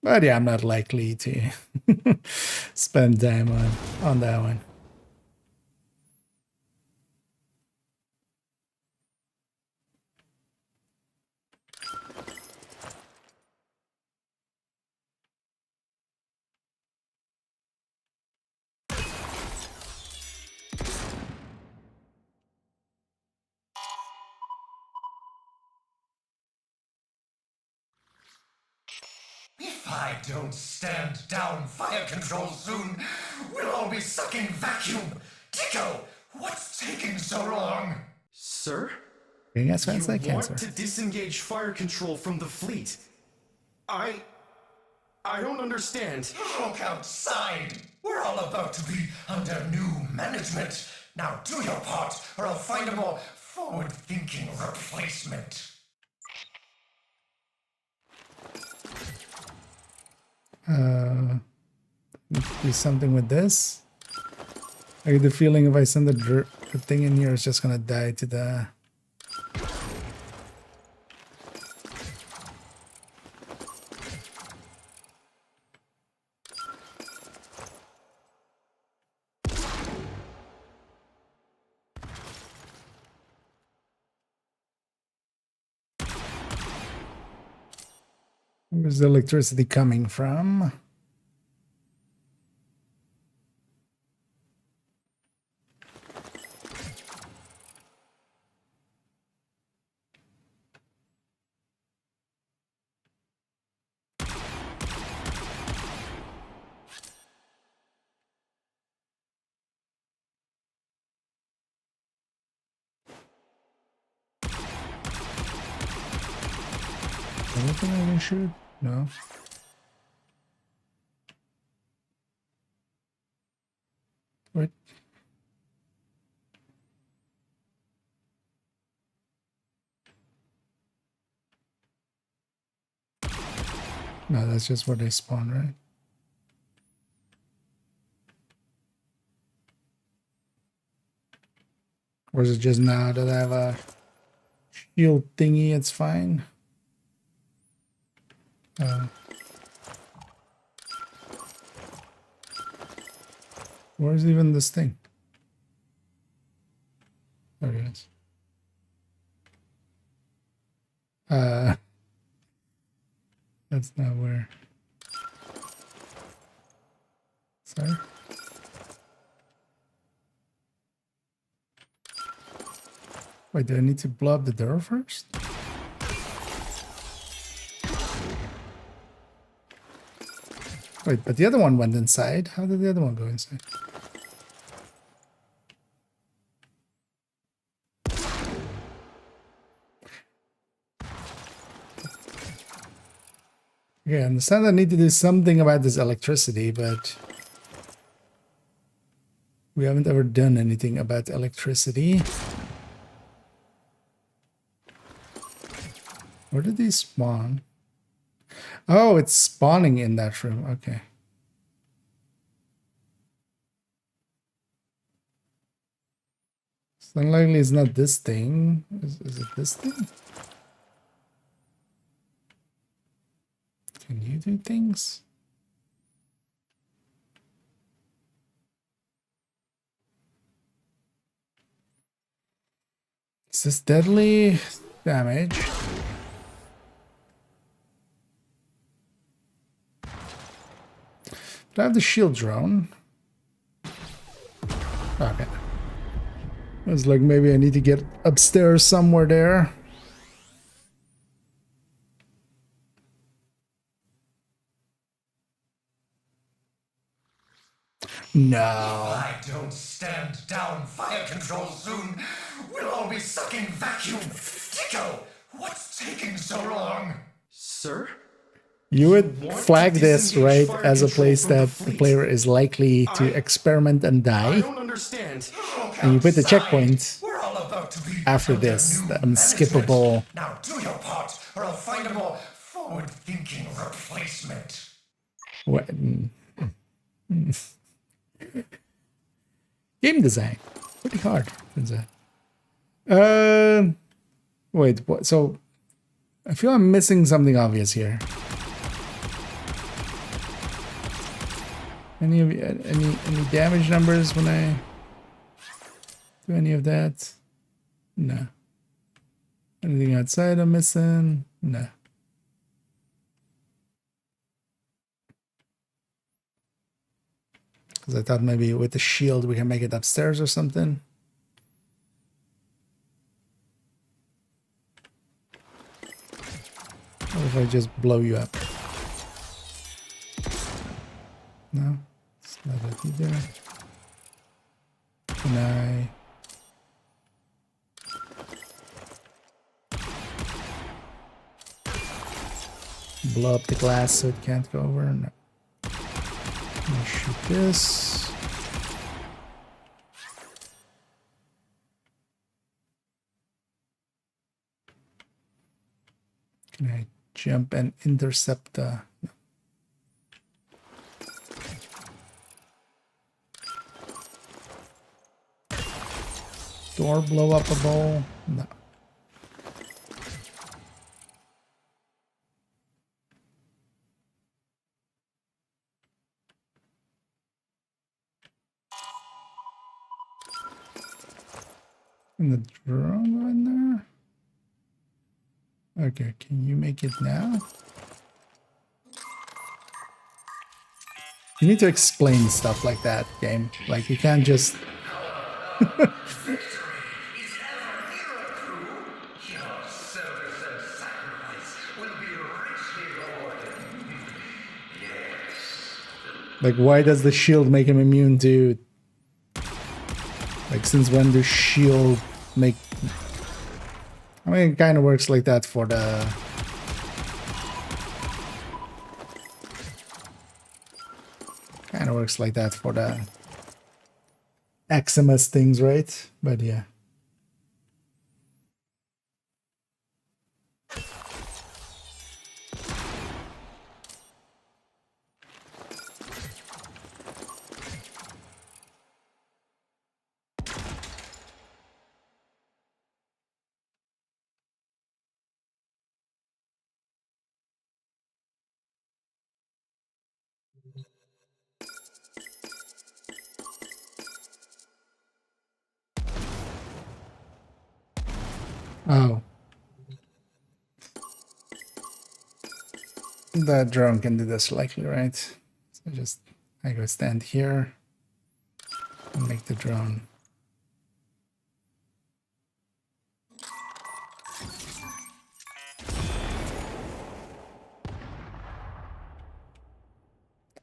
But yeah, I'm not likely to spend time on that one. If I don't stand down fire control soon, we'll all be sucking vacuum. Tico, what's taking so long? Sir? Yes, you like want cancer. to disengage fire control from the fleet. I don't understand. Look outside. We're all about to be under new management. Now do your part, or I'll find a more forward-thinking replacement. Do something with this. I get the feeling if I send the thing in here, it's just gonna die to the. Where's the electricity coming from? Anything I can shoot? No. What? No, that's just where they spawn, right? Or is it just now that I have a shield thingy, it's fine? Where's even this thing? There it is. That's not where. Sorry. Wait, do I need to blow up the door first? Wait, but the other one went inside. How did the other one go inside? Okay, I understand I need to do something about this electricity, but we haven't ever done anything about electricity. Where did these spawn? Oh, it's spawning in that room. Okay. So unlikely it's not this thing. Is it this thing? Can you do things? Is this deadly damage? Do I have the shield drone? Okay. I was like, maybe I need to get upstairs somewhere there. No. I don't stand down fire control soon. We'll all be sucking vacuum. Tico, what's taking so long? Sir? You would flag this, right, as a place that the player is likely to experiment and die. I don't understand. And you put the checkpoint We're all about to be after this, the unskippable. Now do your part, or I'll find a more forward-thinking replacement. What? Game design, pretty hard. Wait, what? So I feel I'm missing something obvious here. Any damage numbers when I do any of that? No. Anything outside I'm missing? No. Because I thought maybe with the shield we can make it upstairs or something. Or if I just blow you up? No, it's not it either. Can I... blow up the glass so it can't go over? No. I'm gonna shoot this. Can I jump and intercept the... No. Door blow up a bowl? No. And the drone go in there? Okay, can you make it now? You need to explain stuff like that, game. Like, you can't just... Like, why does the shield make him immune to... Like, since when does shield make... I mean, it kind of works like that for the... Kind of works like that for the... XMS things, right? But yeah. Oh. The drone can do this likely, right? So I go stand here and make the drone.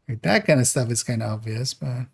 Like, that kind of stuff is kind of obvious, but...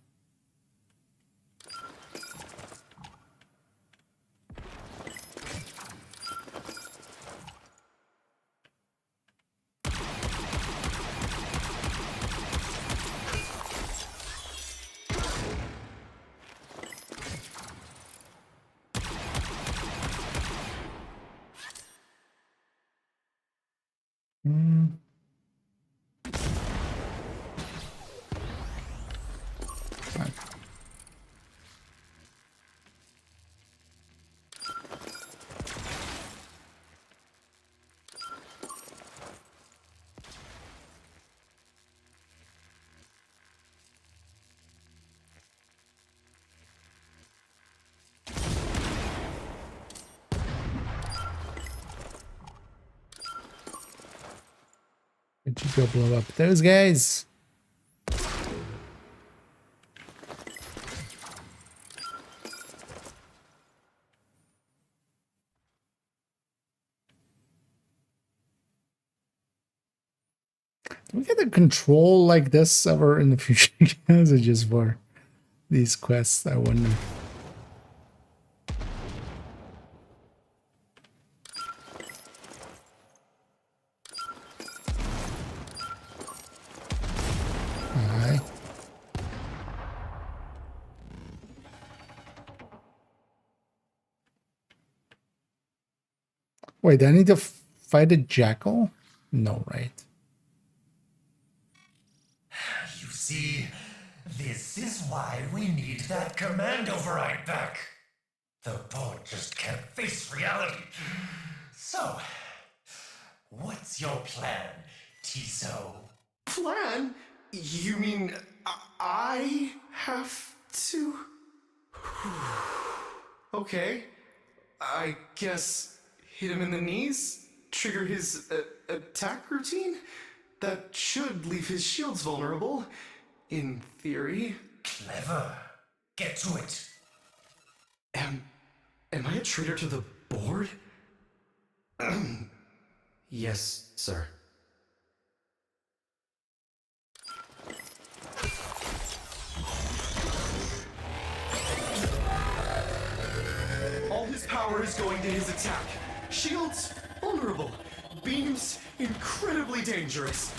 Let's go blow up those guys. Do we get a control like this ever in the future? Is it just for these quests? I wonder. Hi. Wait, do I need to fight a jackal? No, right? You see, this is why we need that command override back. The poet just can't face reality. So, what's your plan, Tiso? Plan? You mean I have to? Okay. I guess hit him in the knees? Trigger his attack routine? That should leave his shields vulnerable. In theory. Clever. Get to it. Am I a traitor to the board? Yes, sir. All his power is going to his attack. Shields, vulnerable. Beams, incredibly dangerous.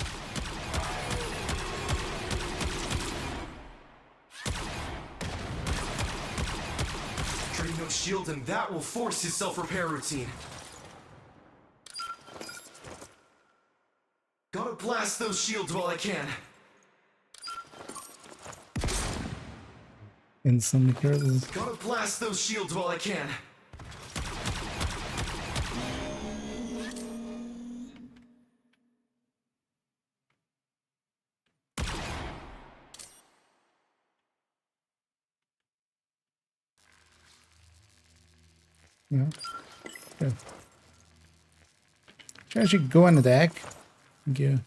Drain those shields and that will force his self-repair routine. Gotta blast those shields while I can. Instantly kills. Gotta blast those shields while I can. Yeah. Good. Should I actually go on the deck? Thank you.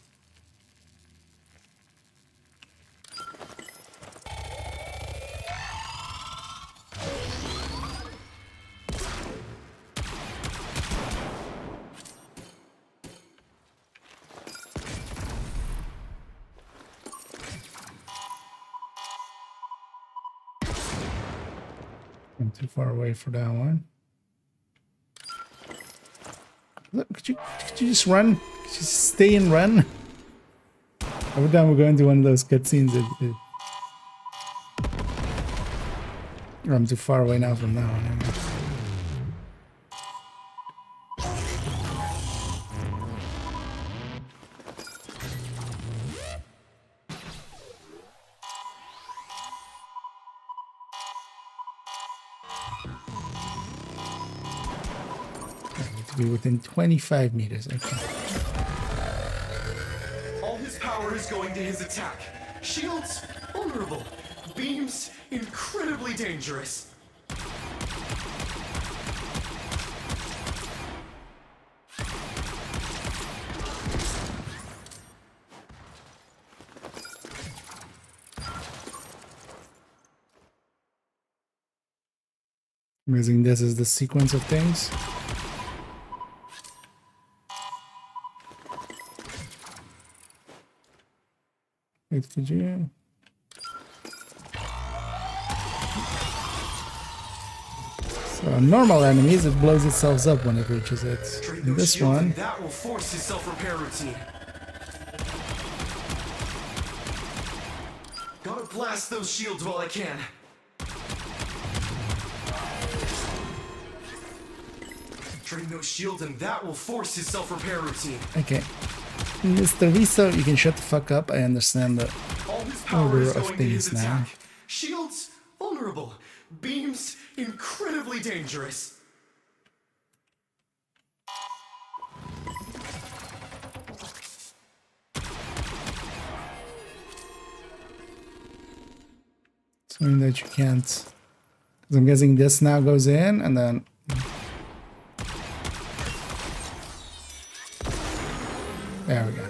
I'm too far away for that one. Look, could you just run? Could you just stay and run? Every time we're going to one of those cutscenes, I'm too far away now from that one. Be within 25 meters. Okay. All his power is going to his attack. Shields, vulnerable. Beams, incredibly dangerous. I'm guessing this is the sequence of things. Wait for you. So normal enemies, it blows itself up when it reaches it. And this one, that will force his self-repair routine. Gotta blast those shields while I can. Drain those shields and that will force his self-repair routine. Okay. Mr. Riso, you can shut the fuck up. I understand the order of things now. Shields, vulnerable. Beams, incredibly dangerous. Something that you can't... Because I'm guessing this now goes in, and then... There we go.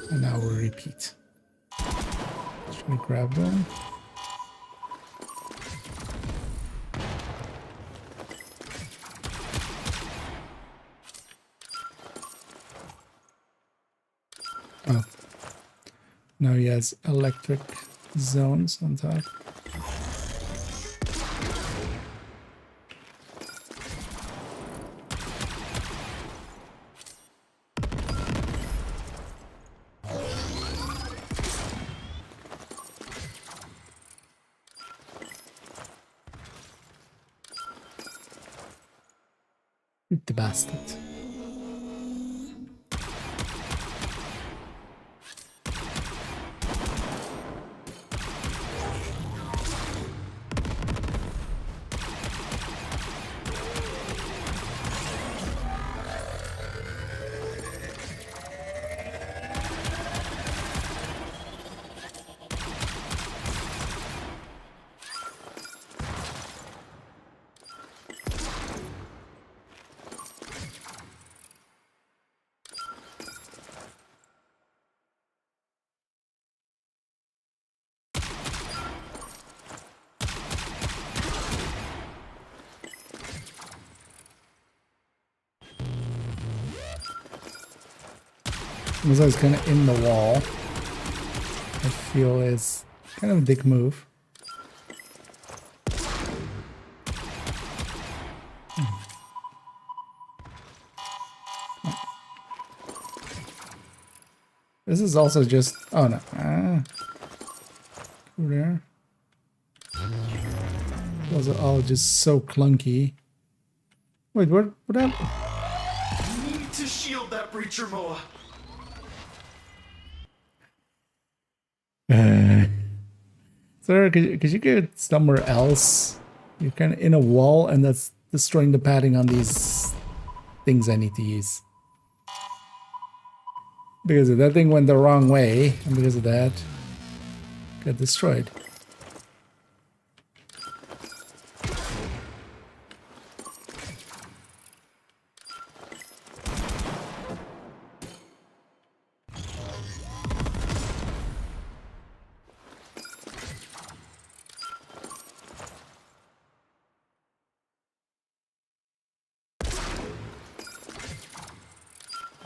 And now we'll repeat. Should we grab them? Oh. Now he has electric zones on top. The bastard. Because I was kind of in the wall. I feel is kind of a dick move. This is also just... Oh no. Over there. Those are all just so clunky. Wait, what happened? You need to shield that breacher, Moa. Sir, could you get somewhere else? You're kind of in a wall, and that's destroying the padding on these things I need to use. Because of that thing went the wrong way, and because of that, got destroyed.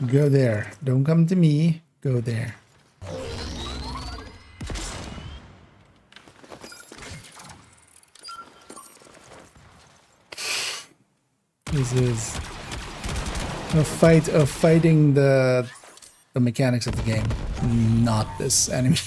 Go there. Don't come to me. Go there. This is a fight of fighting the mechanics of the game, not this enemy.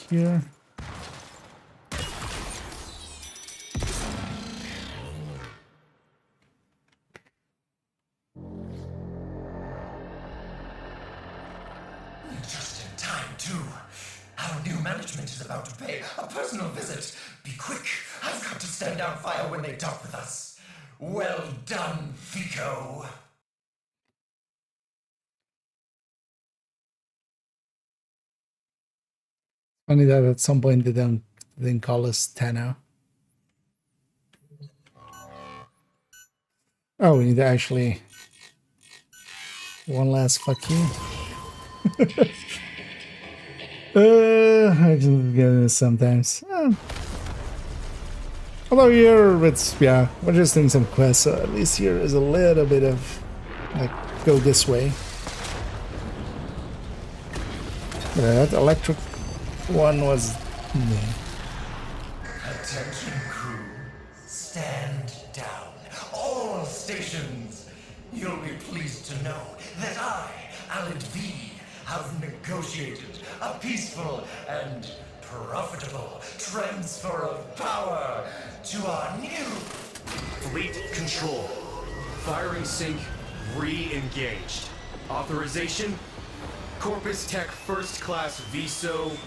Here. Just in time, too. Our new management is about to pay a personal visit. Be quick. I've got to stand down fire when they dock with us. Well done, Vico. Funny that at some point they didn't call us Tano. Oh, we need to actually one last fuck you. I can get this sometimes. Although here it's we're just doing some quests, so at least here is a little bit of like go this way. That electric one was Attention crew, stand down all stations. You'll be pleased to know that I, Alan V, have negotiated a peaceful and profitable transfer of power to our new Fleet control. Firing sync re-engaged. Authorization? Corpus Tech First Class VSO-R.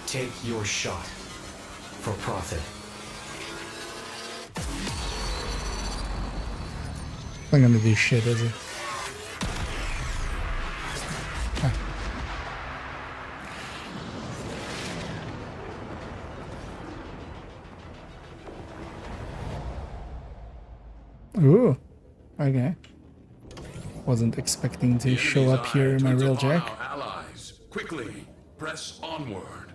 Take your shot. For profit. I'm gonna do shit, is it? Ooh, okay. Wasn't expecting to show up here in my real jack. Allies, quickly, press onward.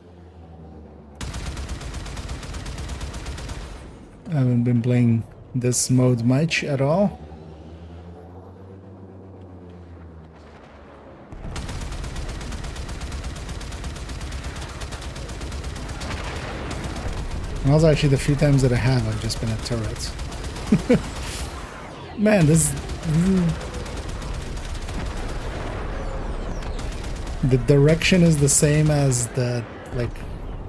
I haven't been playing this mode much at all. And also, actually, the few times that I have, I've just been at turrets. Man, this... The direction is the same as the, like,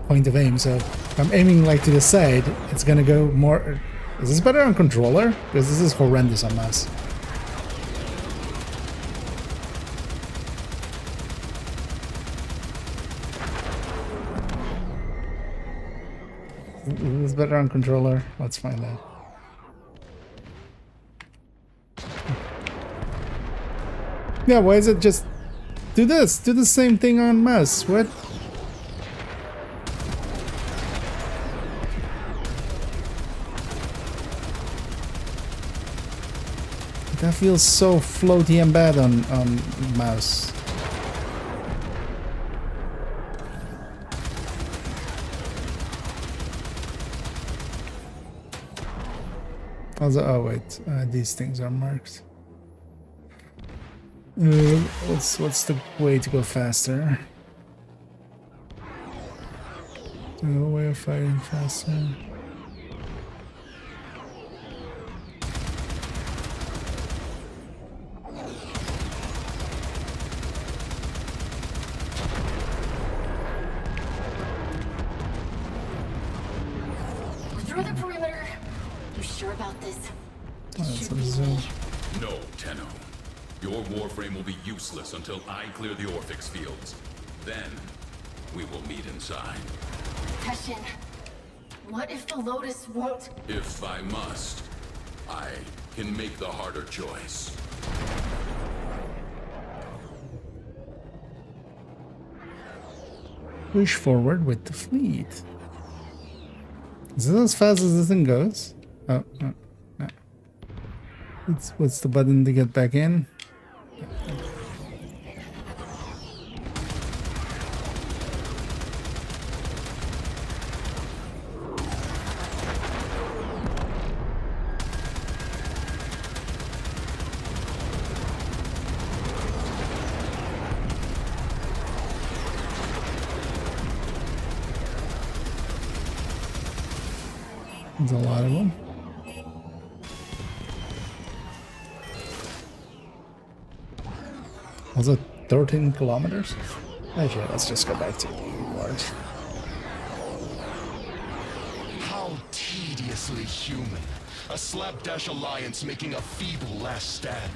point of aim, so if I'm aiming, like, to the side, it's gonna go more... Is this better on controller? Because this is horrendous on mouse. Is this better on controller? Let's find out. Yeah, why is it just... Do this! Do the same thing on mouse. What? That feels so floaty and bad on mouse. Also, oh wait, these things are marked. What's the way to go faster? No way of fighting faster. We're through the perimeter. You sure about this? No, Tenno. Your warframe will be useless until I clear the Orphix fields. Then, we will meet inside. Heshin, what if the Lotus won't? If I must, I can make the harder choice. Push forward with the fleet. Is this as fast as this thing goes? Oh, no, no. What's the button to get back in? There's a lot of them. Also 13 kilometers? Actually, let's just go back to the board. How tediously human. A slapdash alliance making a feeble last stand.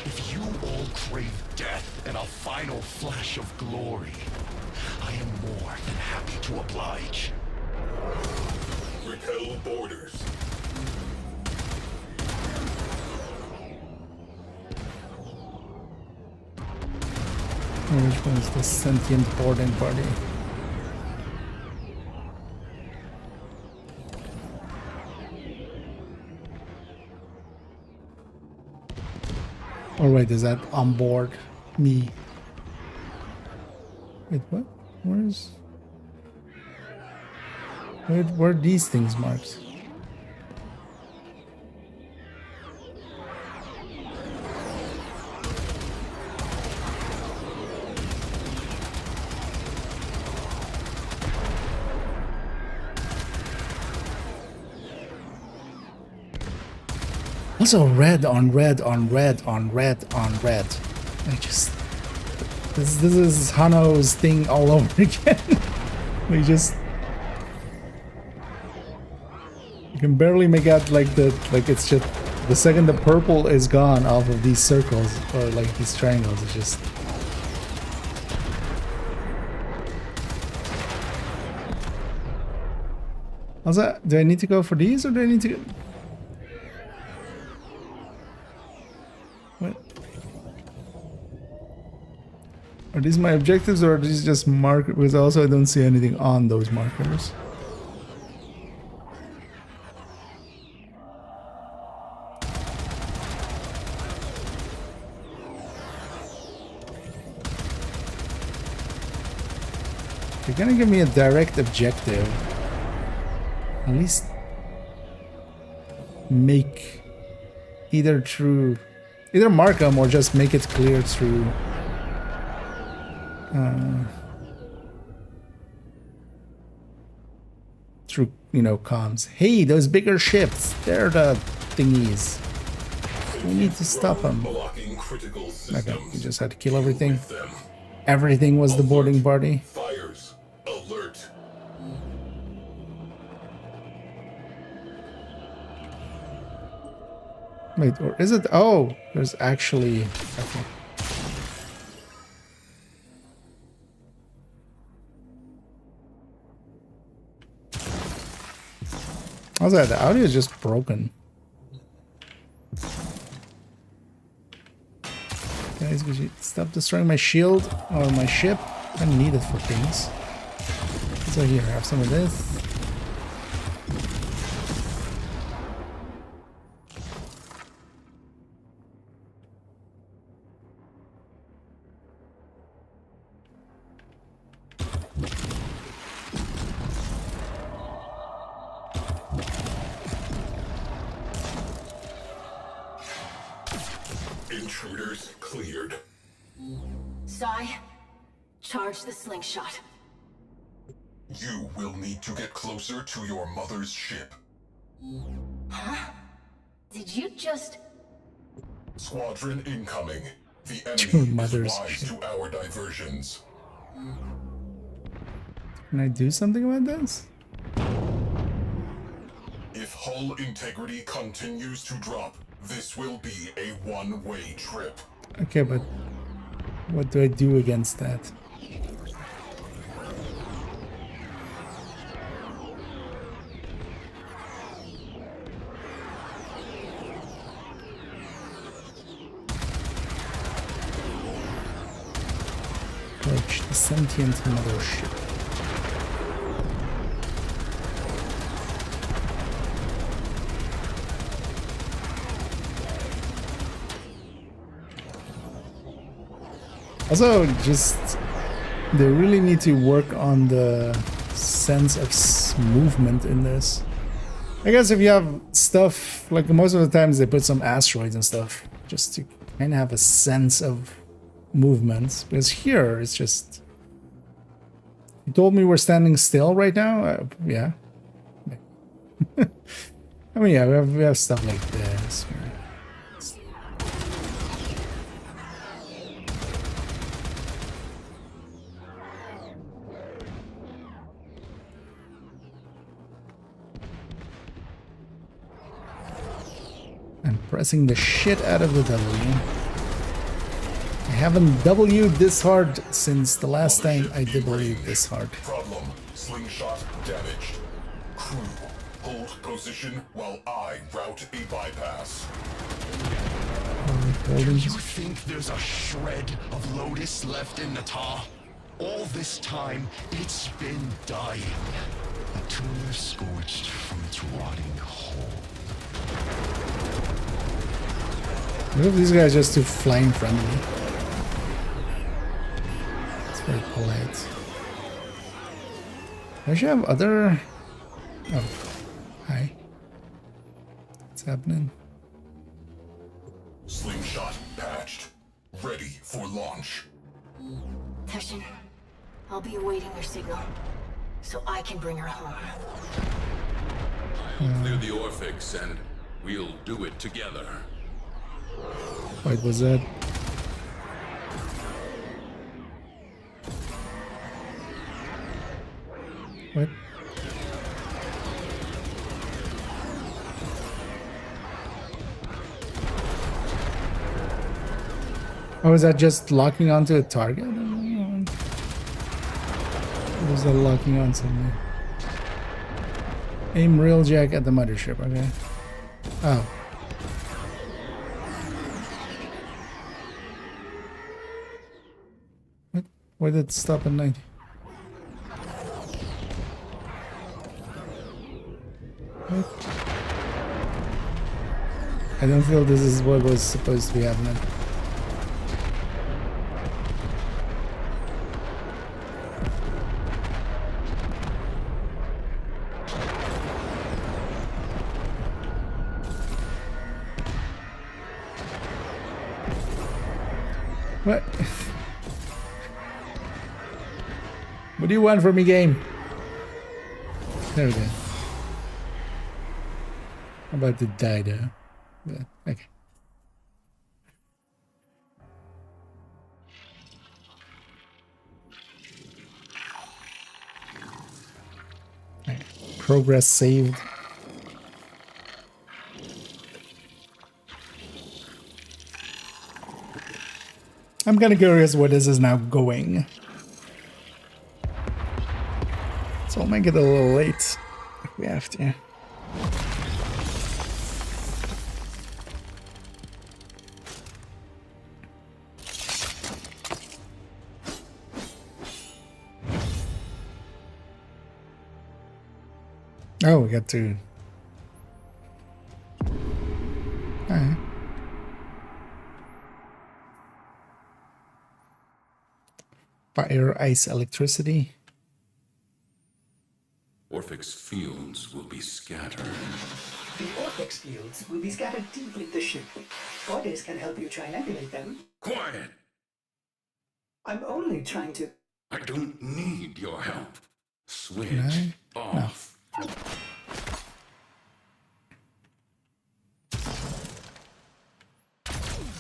If you all crave death and a final flash of glory, I am more than happy to oblige. Repel borders. Which one's the sentient boarding party? Oh wait, is that on board me? Wait, what? Where's... Where are these things marked? Also red on red on red on red on red. I just... This is Hano's thing all over again. We just... You can barely make out like it's just... The second the purple is gone off of these circles, or like these triangles, it's just... Also, do I need to go for these, or do I need to... What? Are these my objectives, or are these just markers? Because also I don't see anything on those markers. You're gonna give me a direct objective. At least make either mark them or just make it clear through you know, comms. Hey, those bigger ships, they're the thingies. We need to stop them. Okay, we just had to kill everything. Everything was the boarding party. Fires. Alert. Wait, or is it? Oh, there's actually... Okay. How's that? The audio is just broken. Guys, would you stop destroying my shield or my ship? I need it for things. So here, have some of this. Intruders cleared. Sai, charge the slingshot. You will need to get closer to your mother's ship. Huh? Did you just... Squadron incoming. The Your enemy mother's is wise ship. to our diversions. Can I do something about this? If hull integrity continues to drop, this will be a one-way trip. Okay, but what do I do against that? Approach the sentient mothership. Also, just they really need to work on the sense of movement in this. I guess if you have stuff, like most of the times they put some asteroids and stuff, just to kind of have a sense of movement. Because here, it's just... You told me we're standing still right now? Yeah. I mean, yeah, we have stuff like this. I'm pressing the shit out of the W. I haven't W'd this hard since the last time I W'd this hard. Problem. Slingshot damaged. Crew, hold position while I route a bypass. Do you think there's a shred of Lotus left in the tar? All this time, it's been dying. A tumor scorched from its rotting hole. What if these guys are just too flying friendly? It's very polite. I should have other... Oh, hi. What's happening? Slingshot patched. Ready for launch. Teshin, I'll be awaiting your signal, so I can bring her home. Clear the Orphix and We'll do it together. What was that? What? Oh, is that just locking onto a target? Or is that locking on something? Aim railjack at the mothership, okay. Oh. What? Why did it stop at 90? What? I don't feel this is what was supposed to be happening. What? What do you want from me, game? There we go. I'm about to die though. Yeah, okay. Right. Progress saved. I'm kind of curious where this is now going. So I'll make it a little late if we have to. Oh, we got to. Alright. Fire, ice, electricity. Orphic's fields will be scattered. The Orphic's fields will be scattered deep with the ship. VODs can help you triangulate them. Quiet! I'm only trying to... I don't need your help. Switch No. off.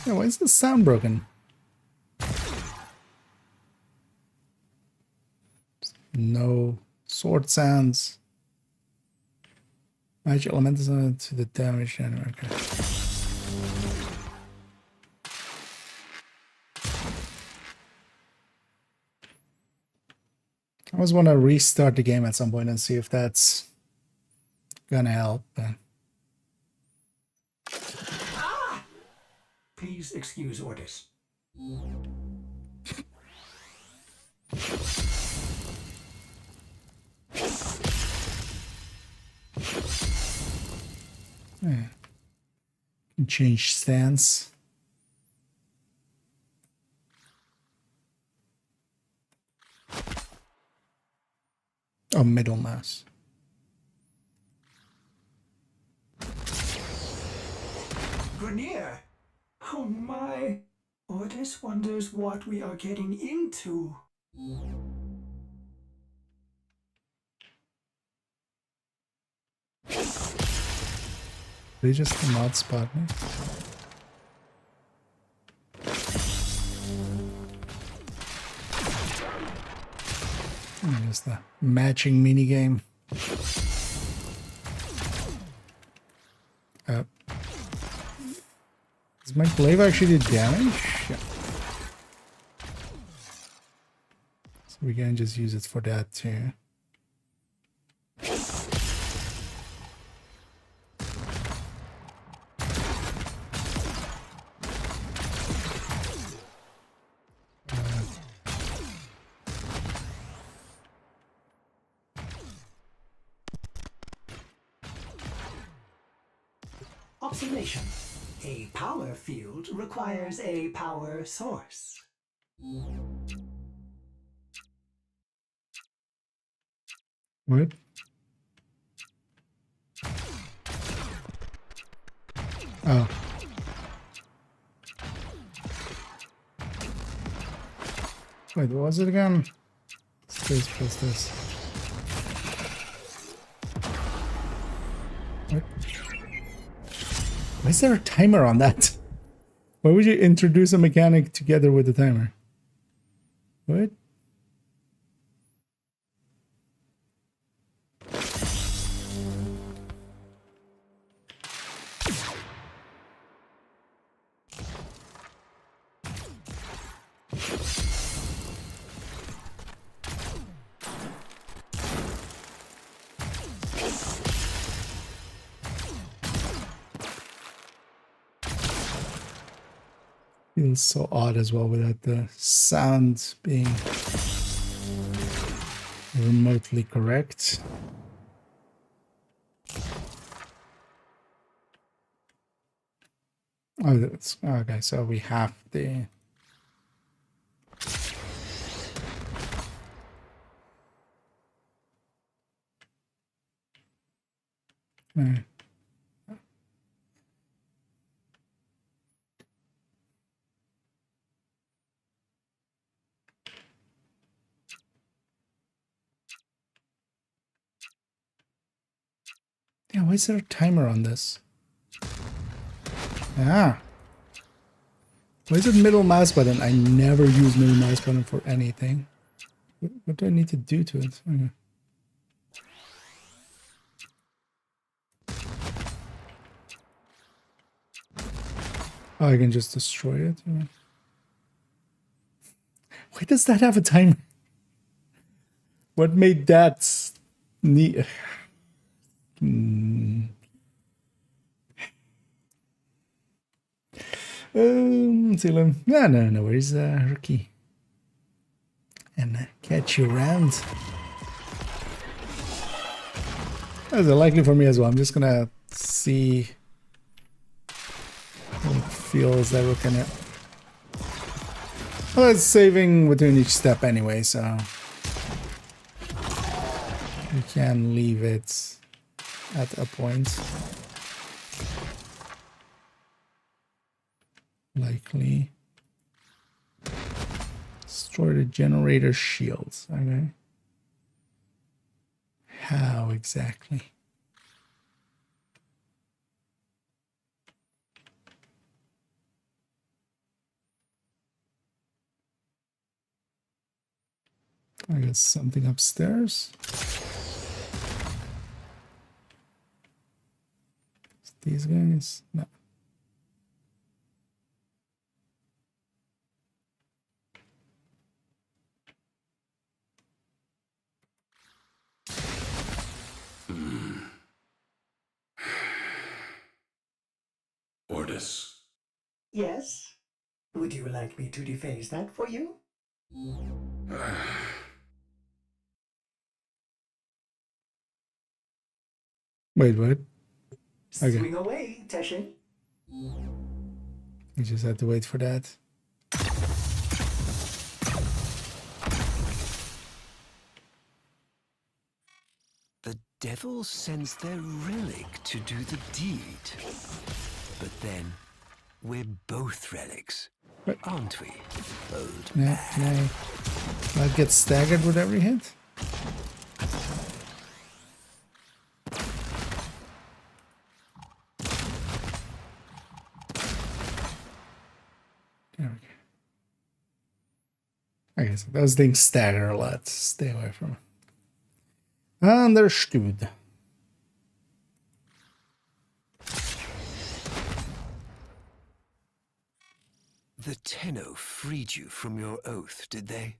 Yeah, why is the sound broken? No sword sounds. Magic element is on to the damage generator. Okay. I always want to restart the game at some point and see if that's gonna help. Please excuse orders. Yeah. Change stance. Oh, middle mouse. Grenier! Oh my! Orders wonders what we are getting into. They just not spot me. Just the matching mini game. Does my glaive actually do damage? Yeah. So we can just use it for that too. Observation. A power field requires a power source. What? Oh. Wait, what was it again? Space plus this. What? Why is there a timer on that? Why would you introduce a mechanic together with the timer? What? Feels so odd as well without the sound being remotely correct. Oh, that's okay. So we have the yeah, why is there a timer on this? Ah. Why is it middle mouse button? I never use middle mouse button for anything. What do I need to do to it? Okay. Oh, I can just destroy it. Yeah. Why does that have a timer? What made that neat? Salem. No worries, rookie. And catch you around. That's likely for me as well. I'm just gonna see how it feels that we're gonna. Well, it's saving between each step anyway, so we can leave it at a point. Likely. Destroy the generator shields. Okay. How exactly? I guess something upstairs. These guys? No. Ordis. Yes? Would you like me to dephase that for you? Wait, what? Okay. Swing away, Teshin. We just had to wait for that. The devil sends their relic to do the deed. But then, we're both relics, aren't we, old man? Can I not get staggered with every hit? There we go. I guess those things stagger a lot. Stay away from it. Understood. The Tenno freed you from your oath, did they?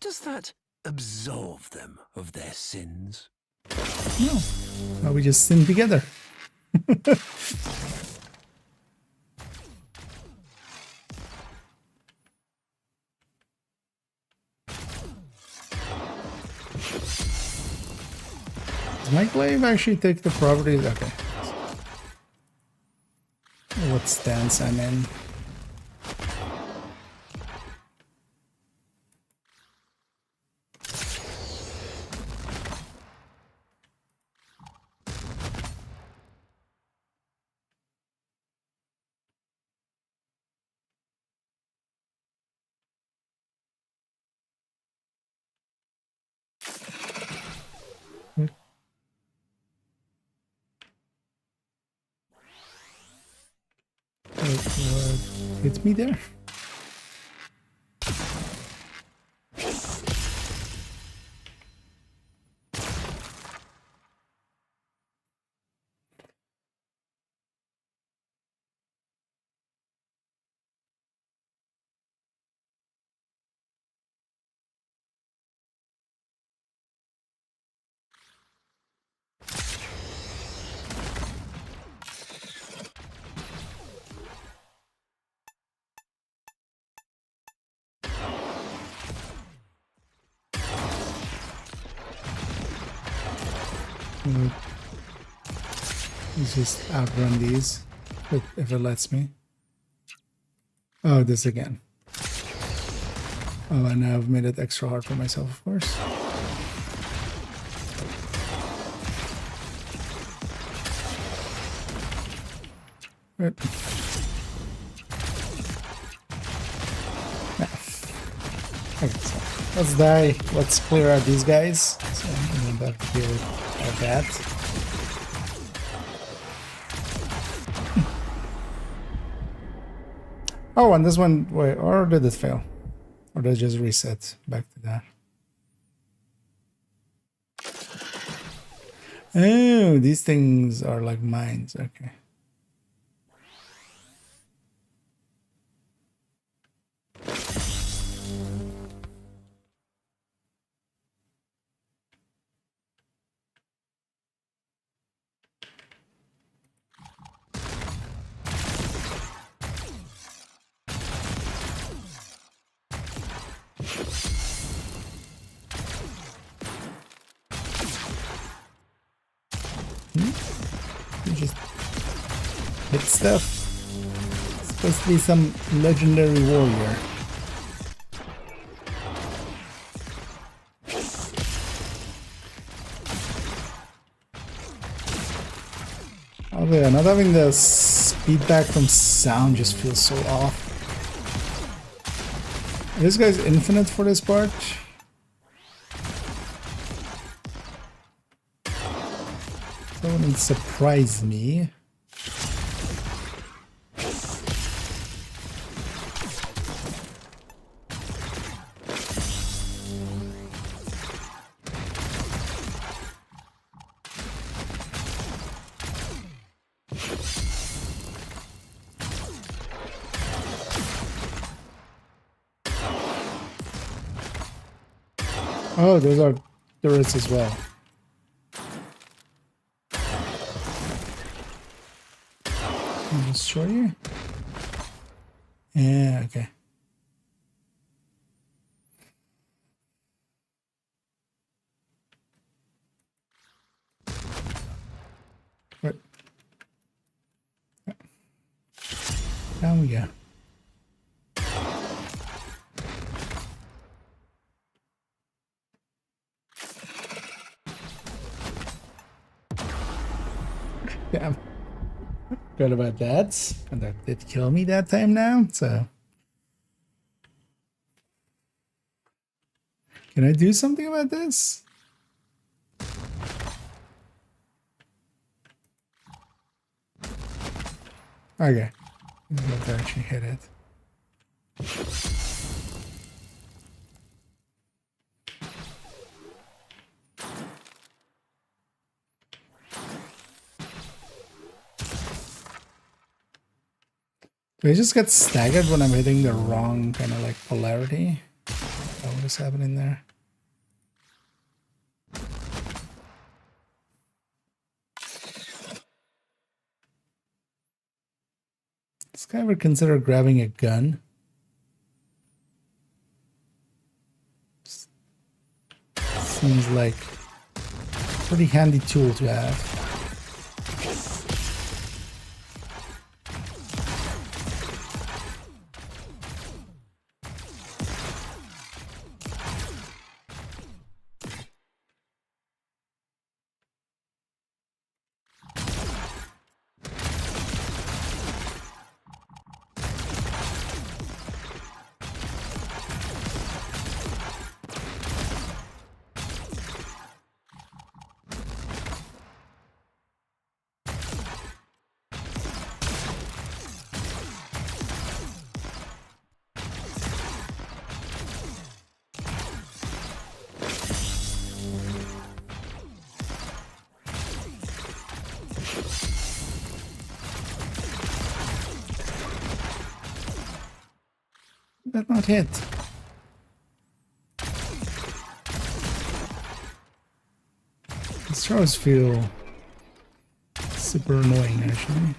Does that absolve them of their sins? No. Well, we just sin together. Does my glaive actually take the properties? Okay. What stance I'm in. What hit me there? Let's just outrun these, if it lets me. Oh, this again. Oh, and I've made it extra hard for myself, of course. Right. Yeah. Okay, so let's die. Let's clear out these guys. So I'm about to deal with that. Oh, and this one, wait, or did it fail? Or did it just reset back to that? Oh, these things are like mines, okay. You just hit stuff. It's supposed to be some legendary warrior. Oh yeah, not having the feedback from sound just feels so off. This guy's infinite for this part. That wouldn't surprise me. Oh, those are turrets as well. I'll just show you. Yeah, okay. Right. Down we go. Damn. Good about that. And that did kill me that time now, so. Can I do something about this? Okay. I'm going to actually hit it. Do I just get staggered when I'm hitting the wrong kind of like polarity? Is that what is happening there? Does this guy ever consider grabbing a gun? Seems like a pretty handy tool to have. that not hit? These throws feel super annoying, actually.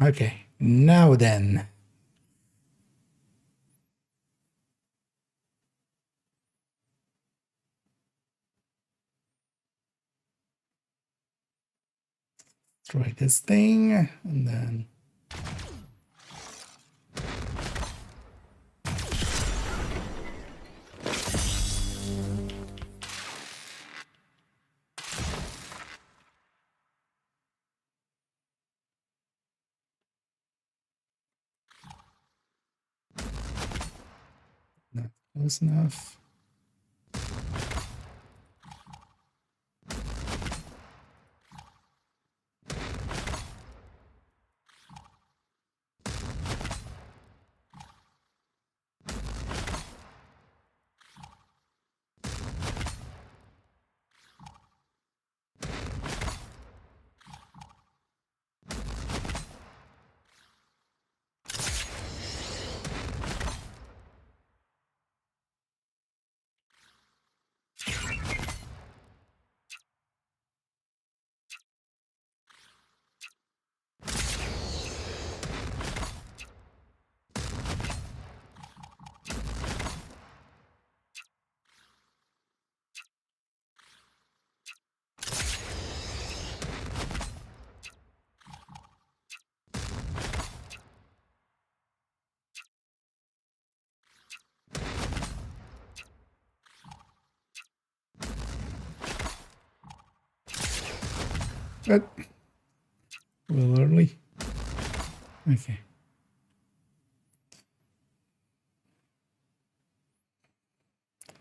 Okay, now then. Try this thing, and then... Not close enough. But a little early. Okay.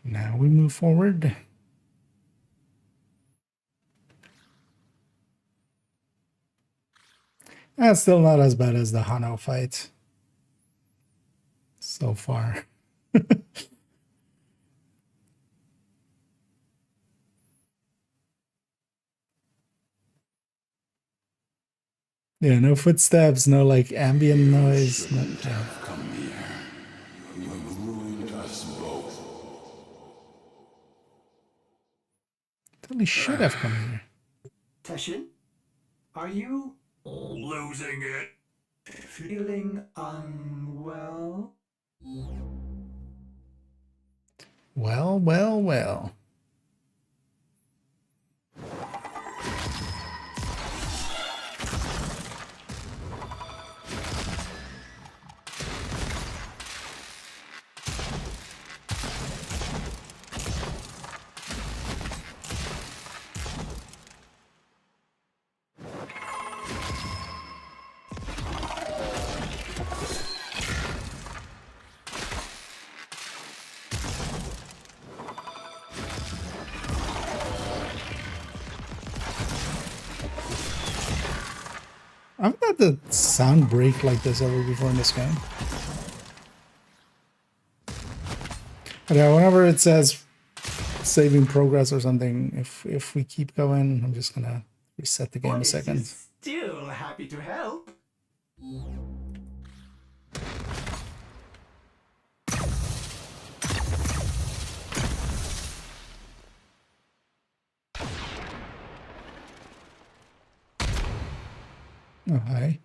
Now we move forward. That's still not as bad as the Hano fight so far. Yeah, no footsteps, no like ambient noise. No, Come here. You have ruined us both. totally should have come here. Teshin, are you Losing it. feeling unwell? Well, well, well. I've had the sound break like this ever before in this game. But yeah, whenever it says saving progress or something, if we keep going, I'm just gonna reset the game a second. Still happy to help. Oh, hi.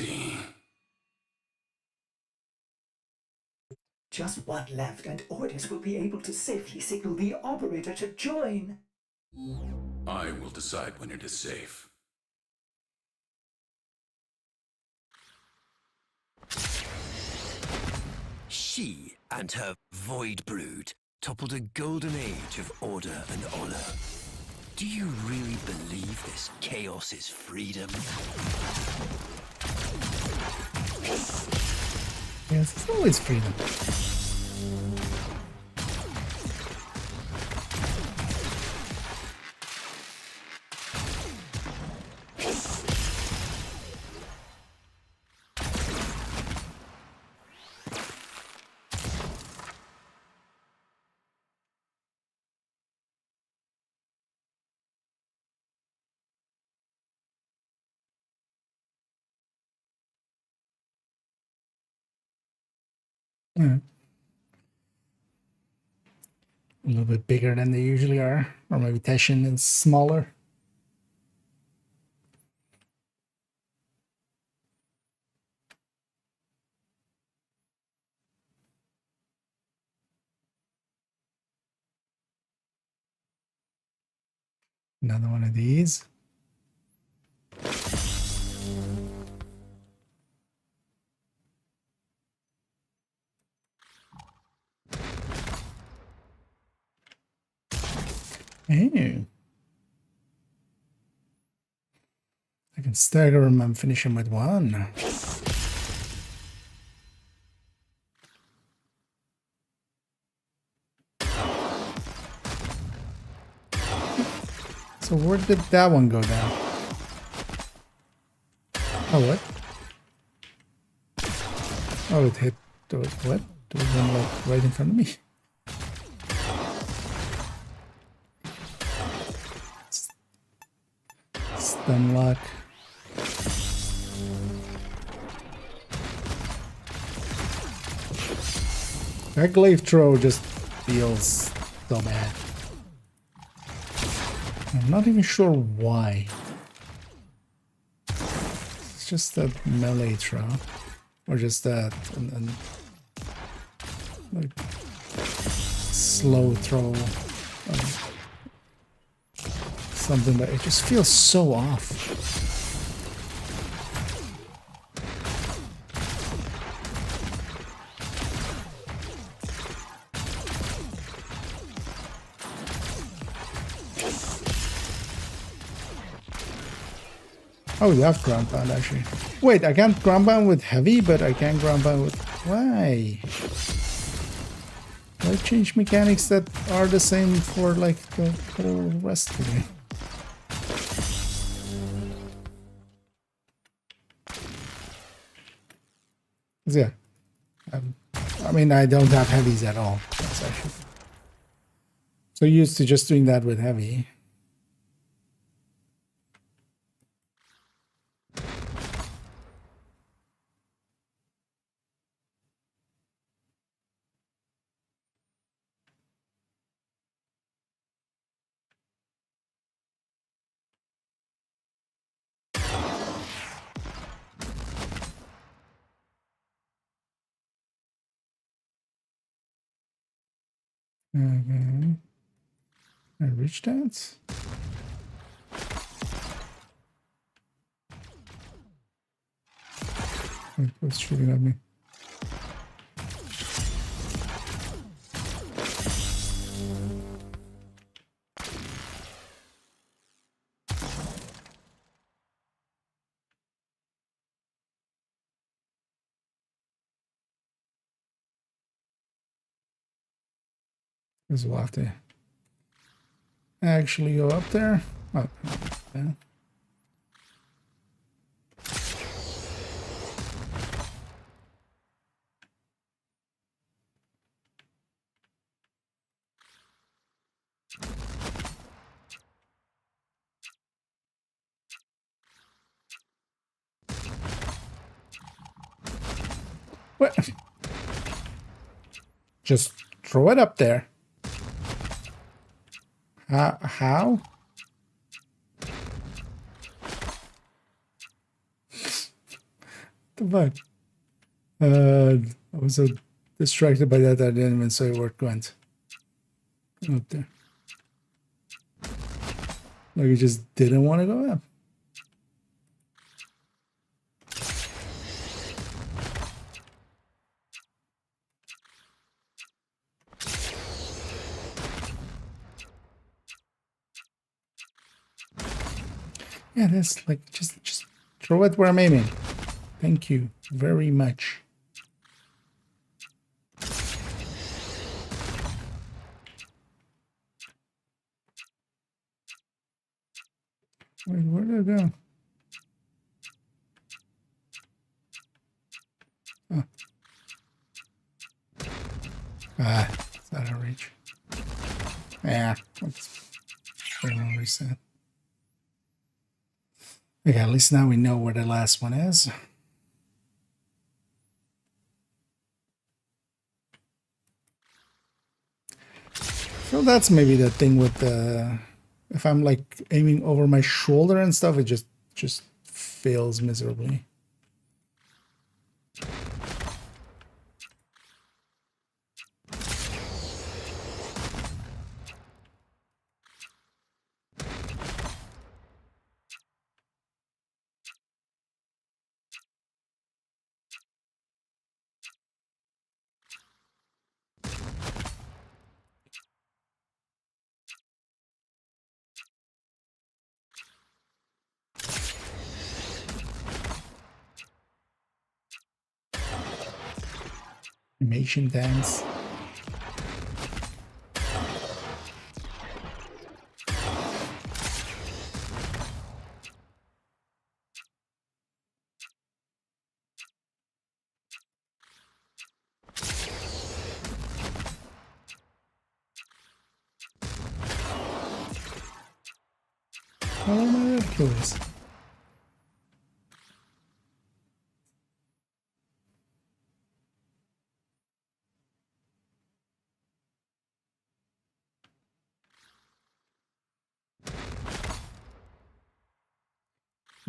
see. Just one left, and Orders will be able to safely signal the operator to join. I will decide when it is safe. She and her void brood toppled a golden age of order and honor. Do you really believe this chaos is freedom? Yes, it's always freedom. A little bit bigger than they usually are, or maybe Teshin is smaller. Another one of these. Hey. I can stagger them and finish them with one. So where did that one go down? Oh, what? Oh, it hit. What? There was one like right in front of me. Stun lock. That glaive throw just feels so bad. I'm not even sure why. It's just that melee throw. Or just that and like slow throw. Something that it just feels so off. Oh, you have ground pound actually. Wait, I can't ground pound with heavy, but I can ground pound with... Why? Why change mechanics that are the same for like the whole rest of the game? Yeah. I mean, I don't have heavies at all. That's actually... So used to just doing that with heavy. Okay. I reached that. Wait, what's shooting at me? Because we'll have to actually go up there. Oh, yeah. What? Just throw it up there. How? the fuck? I was so distracted by that I didn't even say where it went. Up there. Like it just didn't want to go up. Yeah, that's like just throw it where I'm aiming. Thank you very much. Wait, where did it go? Oh. Ah, it's out of reach. Yeah, let's reset. Okay, at least now we know where the last one is. So that's maybe the thing with the, if I'm like aiming over my shoulder and stuff, it just fails miserably. Animation dance. How am I that curious?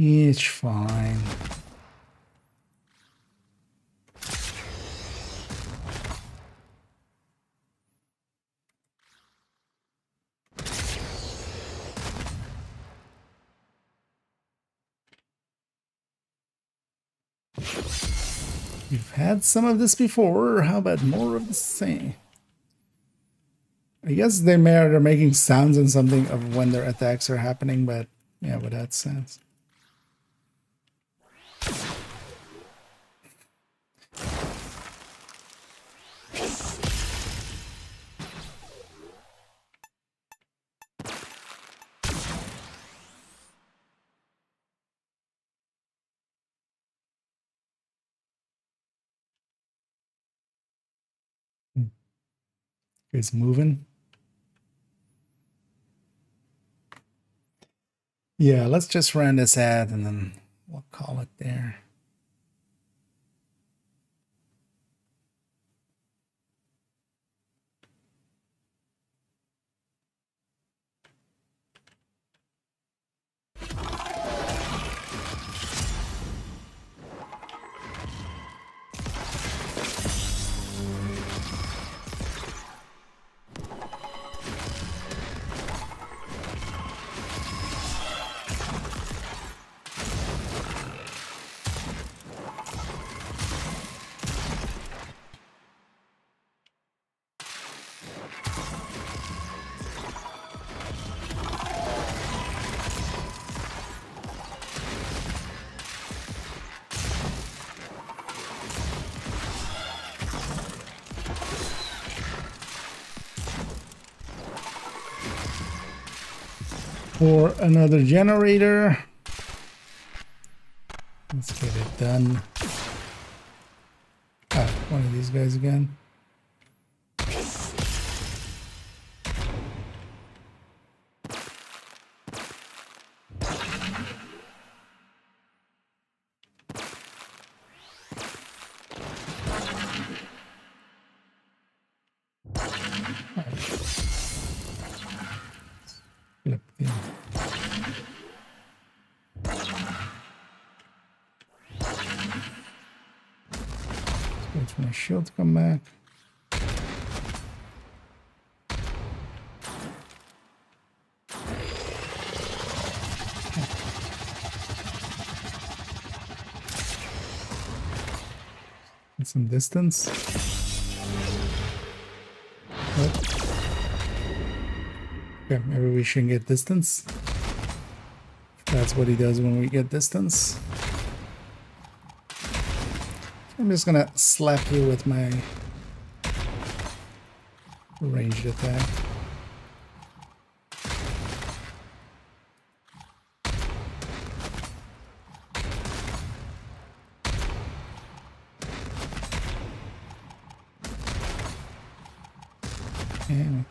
It's fine. We've had some of this before. How about more of the same? I guess they're making sounds and something of when their attacks are happening, but yeah, without sense. It's moving. Yeah, let's just run this ad and then we'll call it there. For another generator. Let's get it done. Ah, one of these guys again. Wait for my shield to come back. Get some distance. Okay, maybe we shouldn't get distance. That's what he does when we get distance. I'm just gonna slap you with my ranged attack. And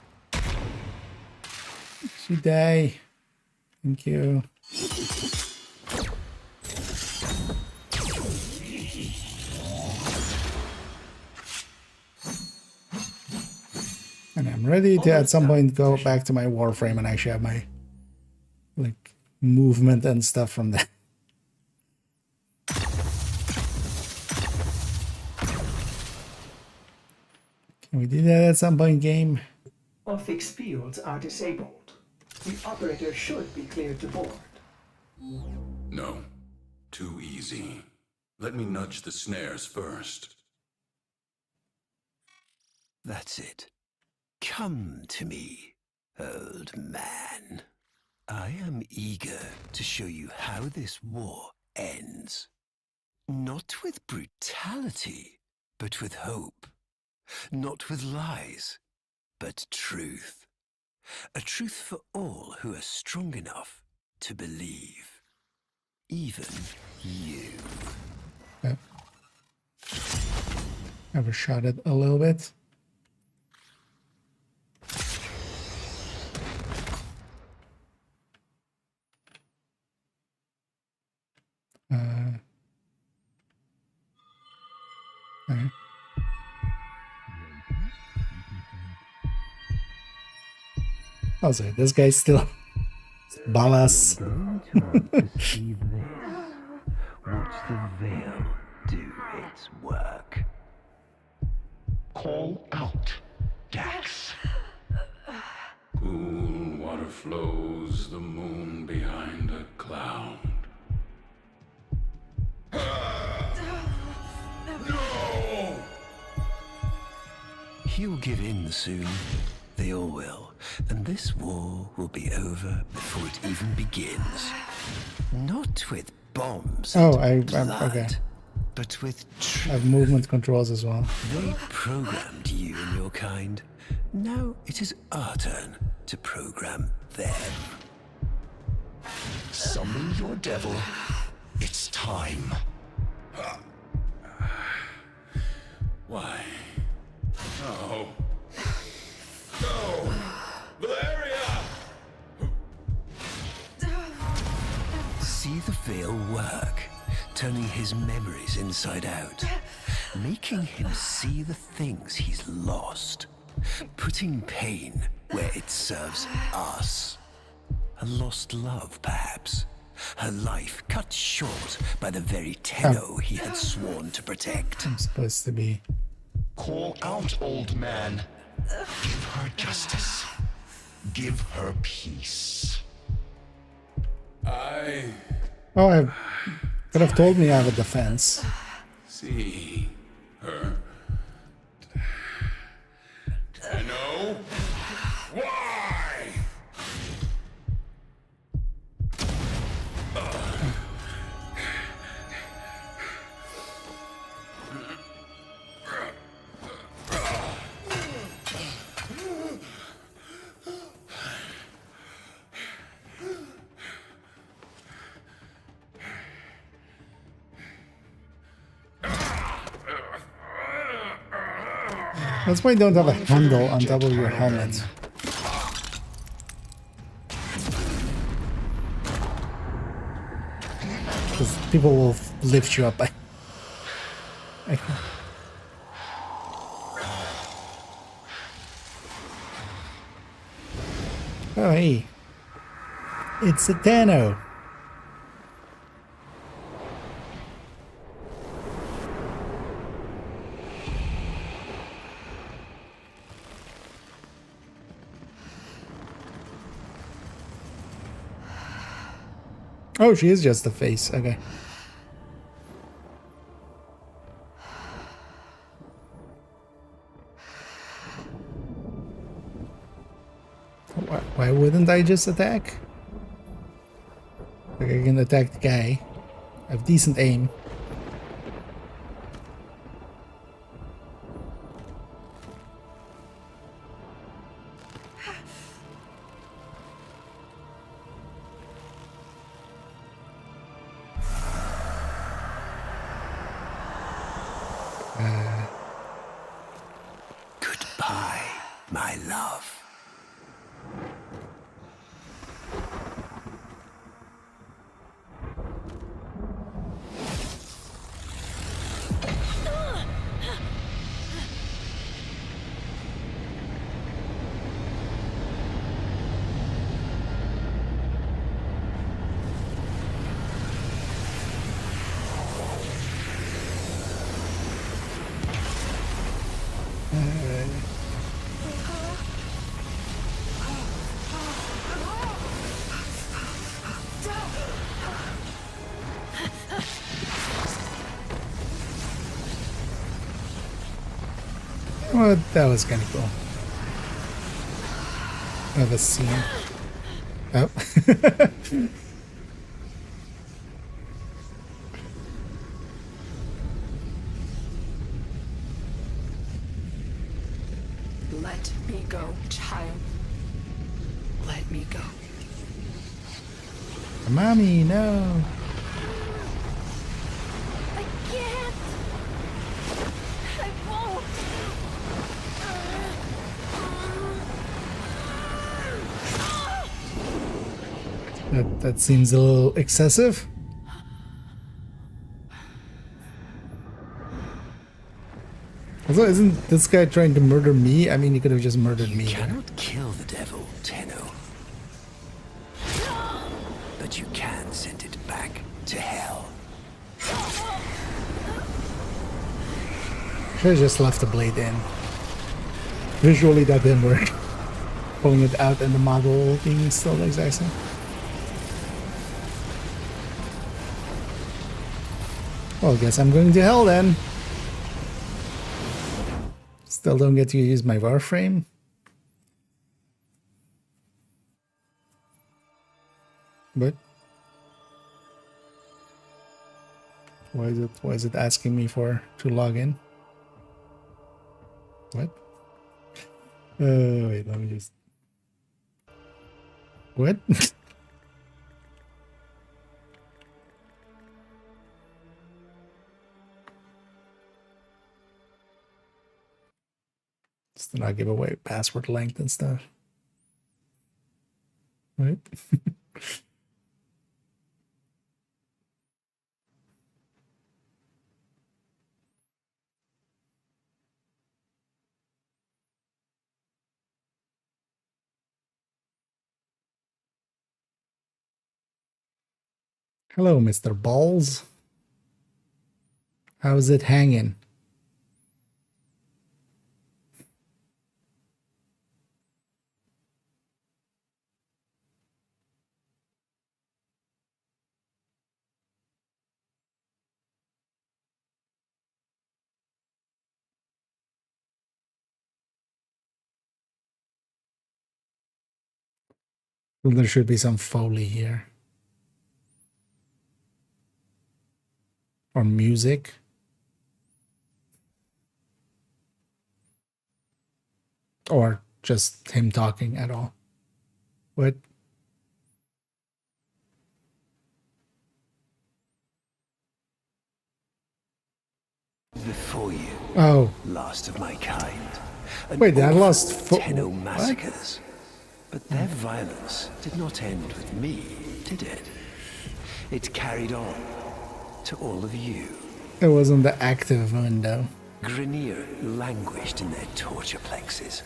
she die. Thank you. And I'm ready to at some point go back to my warframe and actually have my like movement and stuff from that. Can we do that at some point, game? All fixed fields are disabled. The operator should be cleared to board. No. Too easy. Let me nudge the snares first. That's it. Come to me, old man. I am eager to show you how this war ends. Not with brutality, but with hope. Not with lies, but truth. A truth for all who are strong enough to believe. Even you. Okay. Overshot it a little bit. Okay. Oh, sorry, this guy's still balas. See this. Watch the veil do its work. Call out, Dax. Cool water flows, the moon behind a cloud. No! He'll give in soon. They all will. And this war will be over before it even begins. Not with bombs and blood, okay. but with I have movement controls as well. They programmed you and your kind. Now it is our turn to program them. Summon your devil. It's time. Why? No. No! Valeria! See the veil work, turning his memories inside out, making him see the things he's lost, putting pain where it serves us. A lost love, perhaps. Her life cut short by the very Tenno he had sworn to protect. I'm supposed to be. Call out, old man. Give her justice. Give her peace. Oh, I could have told me I have a defense. See her. Tenno? Why? That's why you don't have a handle on top of your helmet. Because people will lift you up. Oh, hey. It's a Tenno. Oh, she is just a face. Okay. Why wouldn't I just attack? Like I can attack the guy. I have decent aim. Goodbye, my love. Well, that was kind of cool. Of a scene. Oh. Let me go, child. Let me go. Mommy, no. I can't. I won't. That seems a little excessive. Also, isn't this guy trying to murder me? I mean, he could have just murdered me. You cannot kill the devil, Tenno. But you can send it back to hell. Should have just left the blade in. Visually, that didn't work. Pulling it out and the model being still the exact same. Well, I guess I'm going to hell then. Still don't get to use my warframe. But why is it asking me to log in? What? Wait, let me just. What? Just to not give away password length and stuff. Right? Hello, Mr. Balls. How's it hanging? Well, there should be some Foley here. Or music. Or just him talking at all. What? Before you, oh, last of my kind. Wait, I lost Tenno massacres. But their violence did not end with me, did it? It carried on to all of you. It wasn't the active window. Grineer languished in their torture plexes.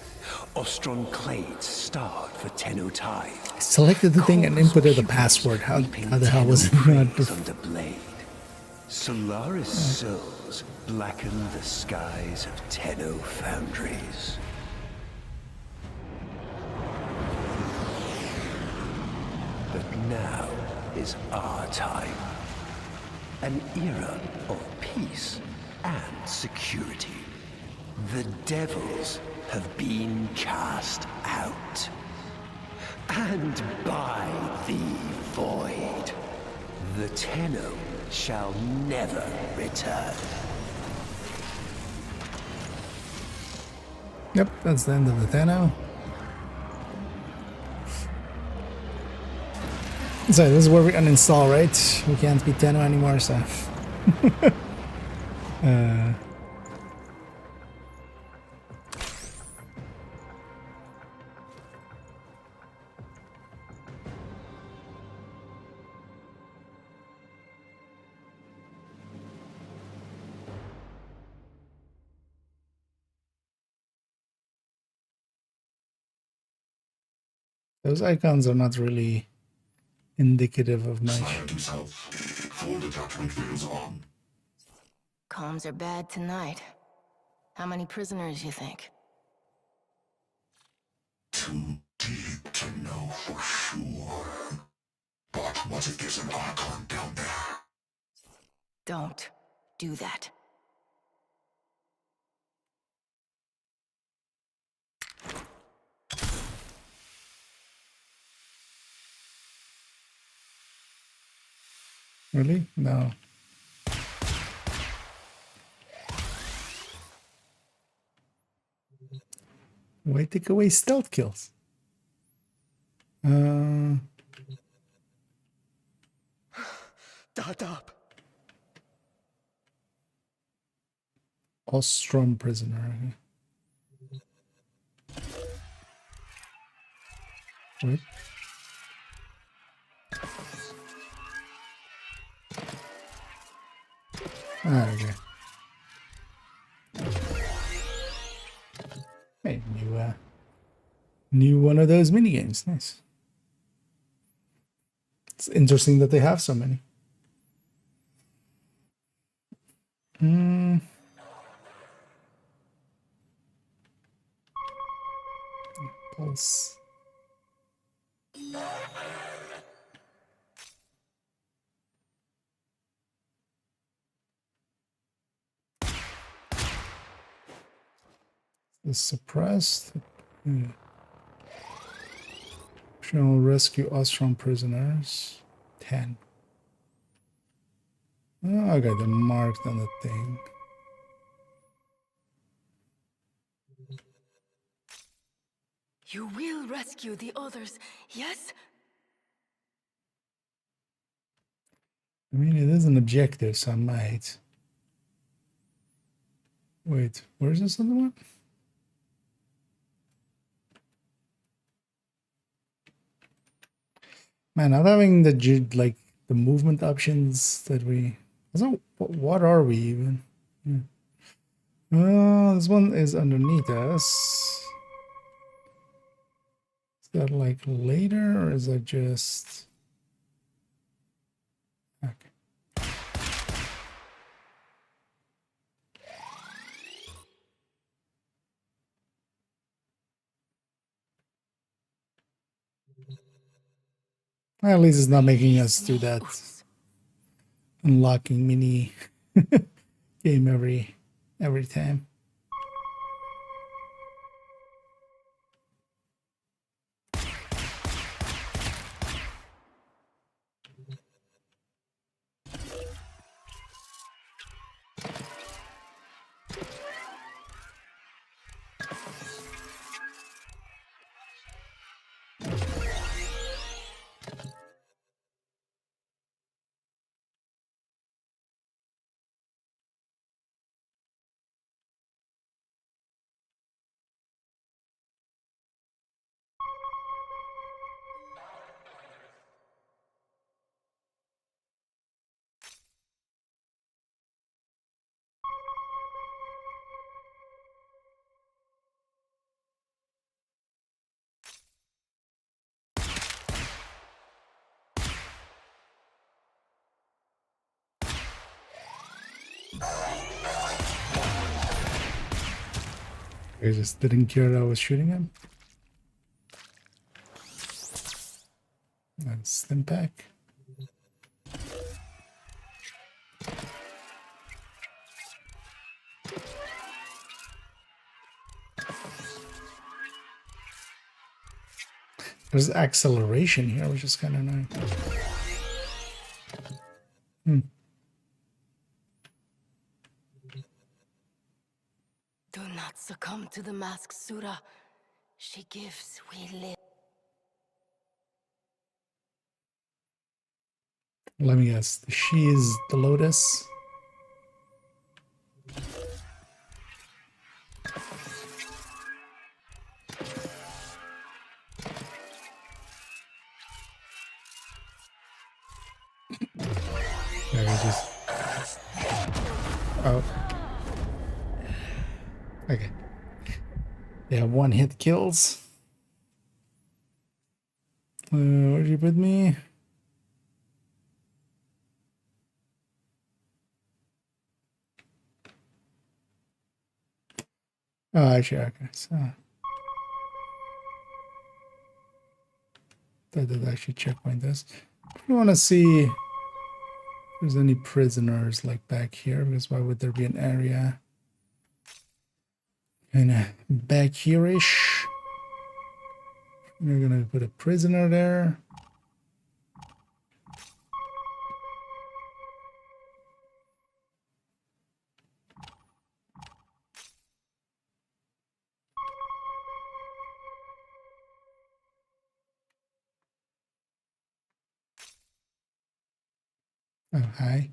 Ostron clades starved for Tenno tithe. I selected the thing and inputted the password. How the hell was it not? Under blade. Solaris souls blackened the skies of Tenno foundries. But now, is our time. An era of peace and security. The devils have been cast out. And by the void, the Tenno shall never return. Yep, that's the end of the Tenno. So this is where we uninstall, right? We can't be Tenno anymore, so... Those icons are not really indicative of much. Comms are bad tonight. How many prisoners you think? Too deep to know for sure. But what if there's an Archon down there? Don't do that. Really? No. Why take away stealth kills? Dot up. Ostrom prisoner. Wait. Ah, okay. Hey, new one of those mini games. Nice. It's interesting that they have so many. Pulse. Is suppressed. Optional rescue Ostrom prisoners. 10. Oh, I got them marked on the thing. You will rescue the others, yes? I mean, it is an objective, so I might. Wait, where's this other one? Man, not having the movement options that we. So what are we even? Yeah. This one is underneath us. Is that like later, or is that just? Okay. At least it's not making us do that unlocking mini game every time. I just didn't care I was shooting him. And stim pack. There's acceleration here, which is kind of nice. Do not succumb to the mask, Sura. She gives, we live. Let me guess. She is the Lotus. Maybe just. Oh. Okay. Yeah, one hit kills. Where'd you put me? Oh, actually, okay. So that did actually checkpoint this. We want to see if there's any prisoners like back here, because why would there be an area? And back here-ish. We're gonna put a prisoner there. Oh, hi.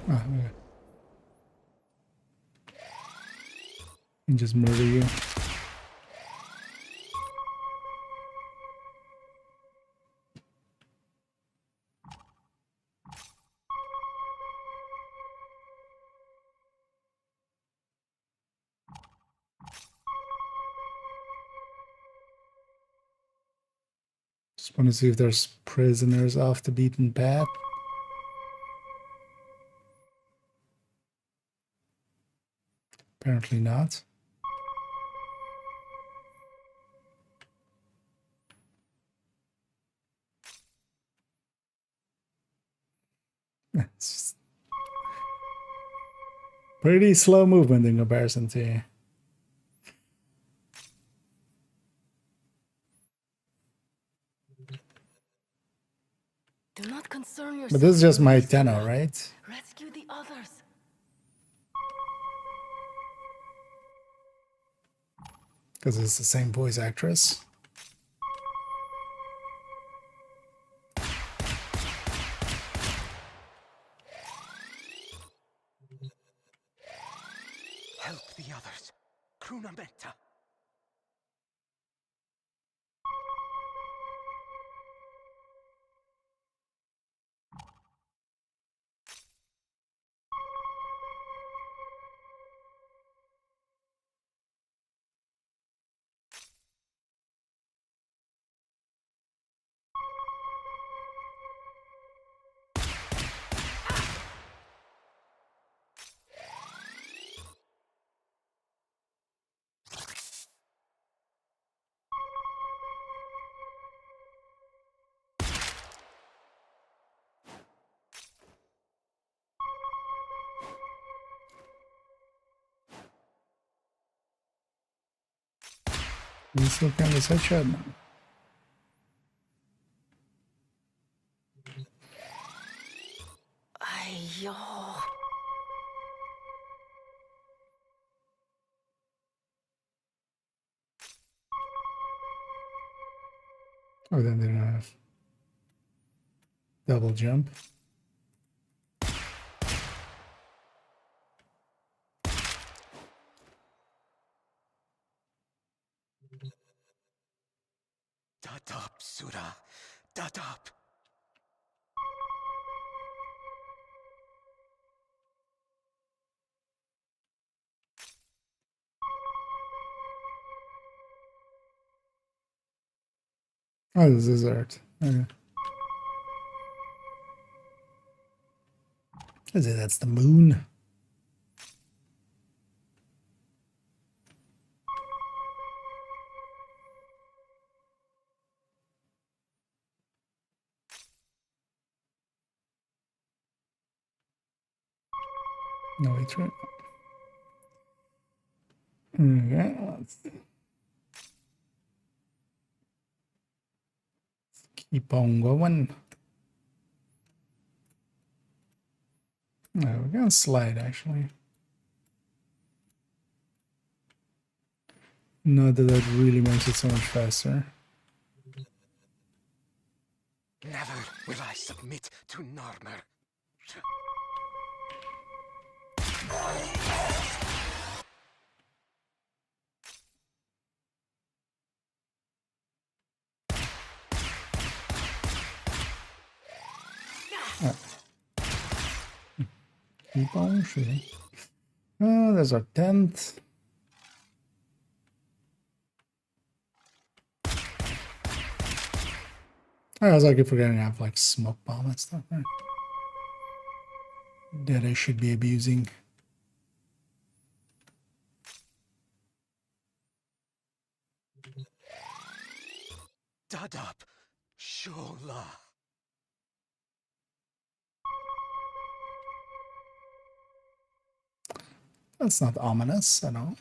Oh, okay. And just murder you. Just want to see if there's prisoners off the beaten path. Apparently not. It's just pretty slow movement in comparison to. Do not concern yourself. But this is just my tenor, right? Rescue the others. Because it's the same voice actress. Help the others. Crunamenta. You still kind of headshot now. Ayo. Oh, then they don't have double jump. Dot up, Sura. Dot up. Oh, this is art. Okay. Is it? That's the moon. No, it's right. Okay, let's keep on going. No, we're gonna slide actually. Not that that really makes it so much faster. Never will I submit to Normer. Keep on shooting. Oh, there's our 10th. I was like, if we're gonna have like smoke bomb and stuff, right? That I should be abusing. Dadap, Shola. That's not ominous at all.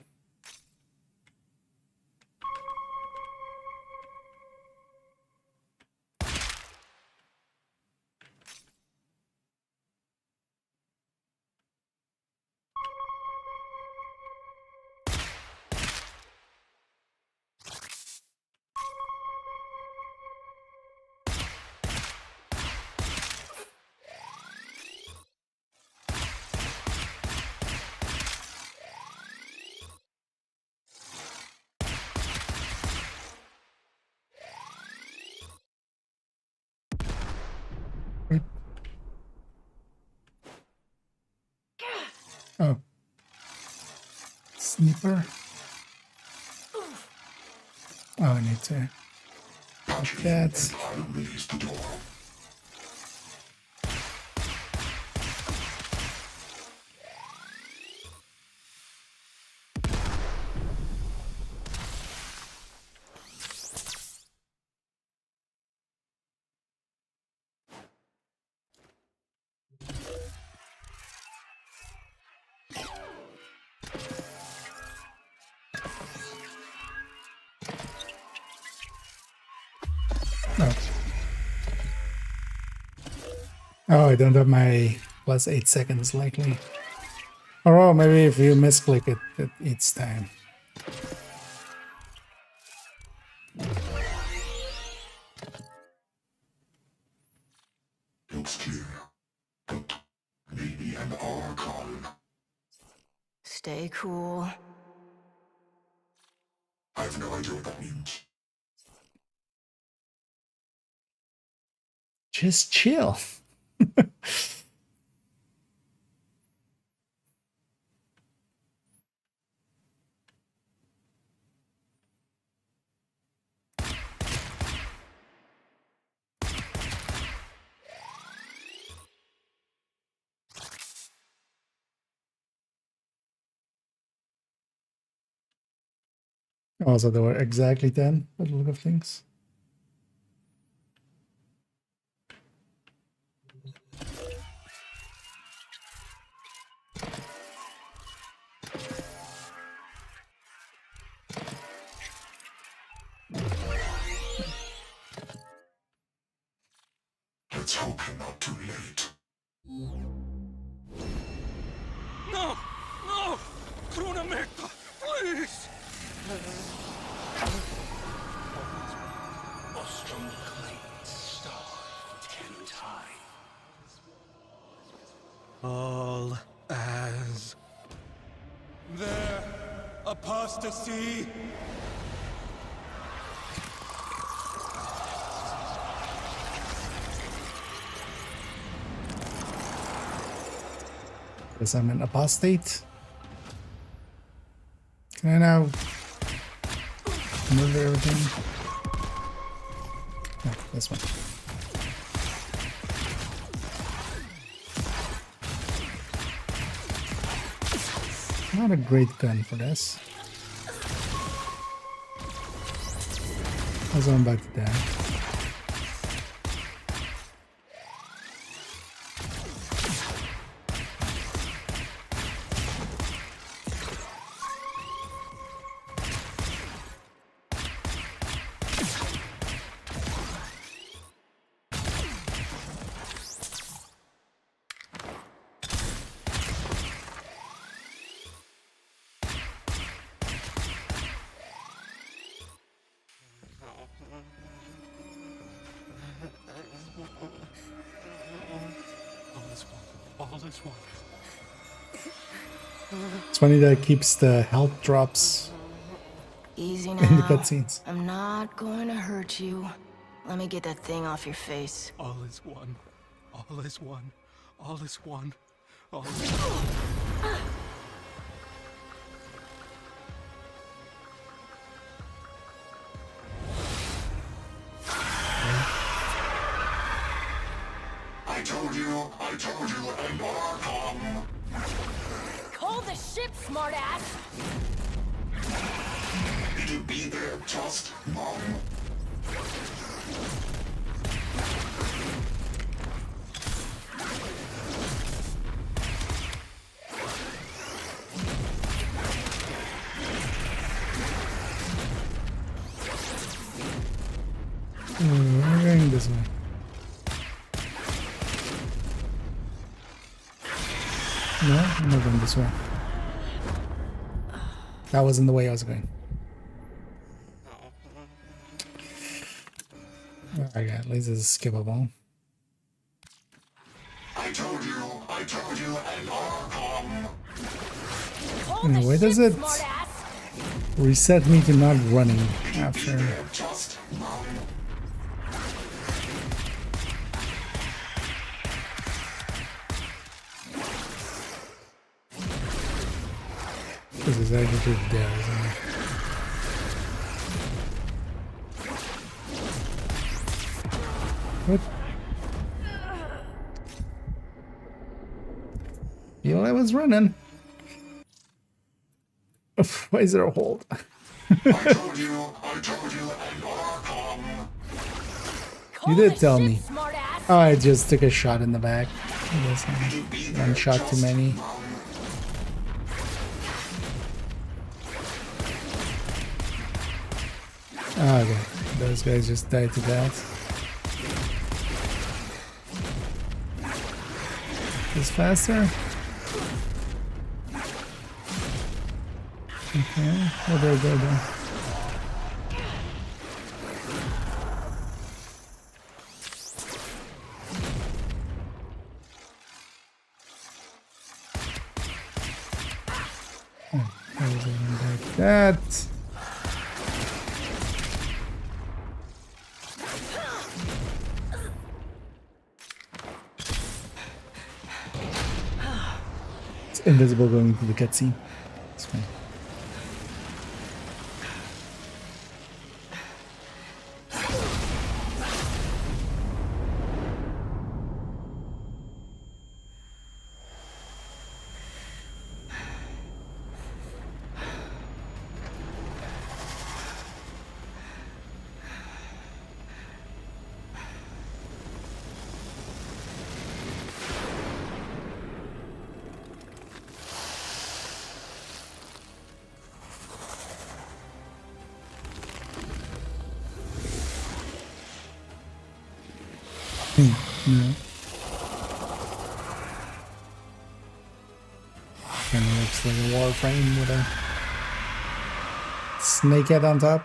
Oh. Sniper. Oh, I need to. That. Oh, I don't have my plus 8 seconds likely. Or oh, maybe if you misclick it, each time. Looks clear, but maybe an Archon. Stay cool. I have no idea what that means. Just chill. Also, there were exactly 10 by the look of things. Let's hope you're not too late. No! No! Krunameta, please! Ostrom claims star 10 times. All as their apostasy. Guess I'm an apostate. Can I now murder everything? No, this one. Not a great gun for this. Also, I'm about to die. All is one. It's funny that it keeps the health drops Easy in the now. cutscenes. I'm not going to hurt you. Let me get that thing off your face. All is one. All is one. All is one. All is one. I told you, and more come. Call the ship, smartass! It'll be there, just mom. We're going this way. No, I'm not going this way. That wasn't the way I was going. Okay, at least it's skippable. I told you, and more come. Anyway, why does it reset me to not running after? Just mom. This is actually dead, isn't it? What? You know, I was running. Why is there a hold? I told you, and more come. You did tell me. Oh, I just took a shot in the back. One shot too many. Oh, okay, those guys just died to that. Is faster? Okay, oh, there. Oh, I was aiming like that. It's invisible going into the cutscene. It's fine. No. Kind of looks like a warframe with a snake head on top.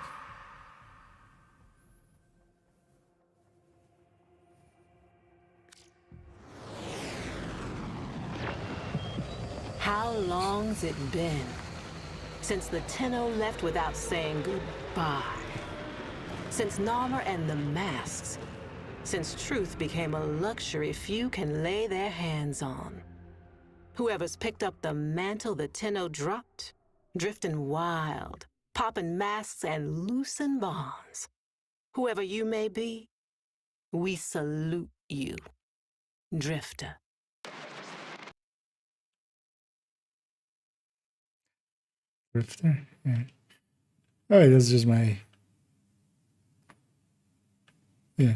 How long's it been since the Tenno left without saying goodbye? Since Narmer and the masks? Since truth became a luxury few can lay their hands on. Whoever's picked up the mantle the Tenno dropped, drifting wild, popping masks and loosing bonds. Whoever you may be, we salute you, Drifter. Drifter? Yeah. Alright, that's just my... Yeah.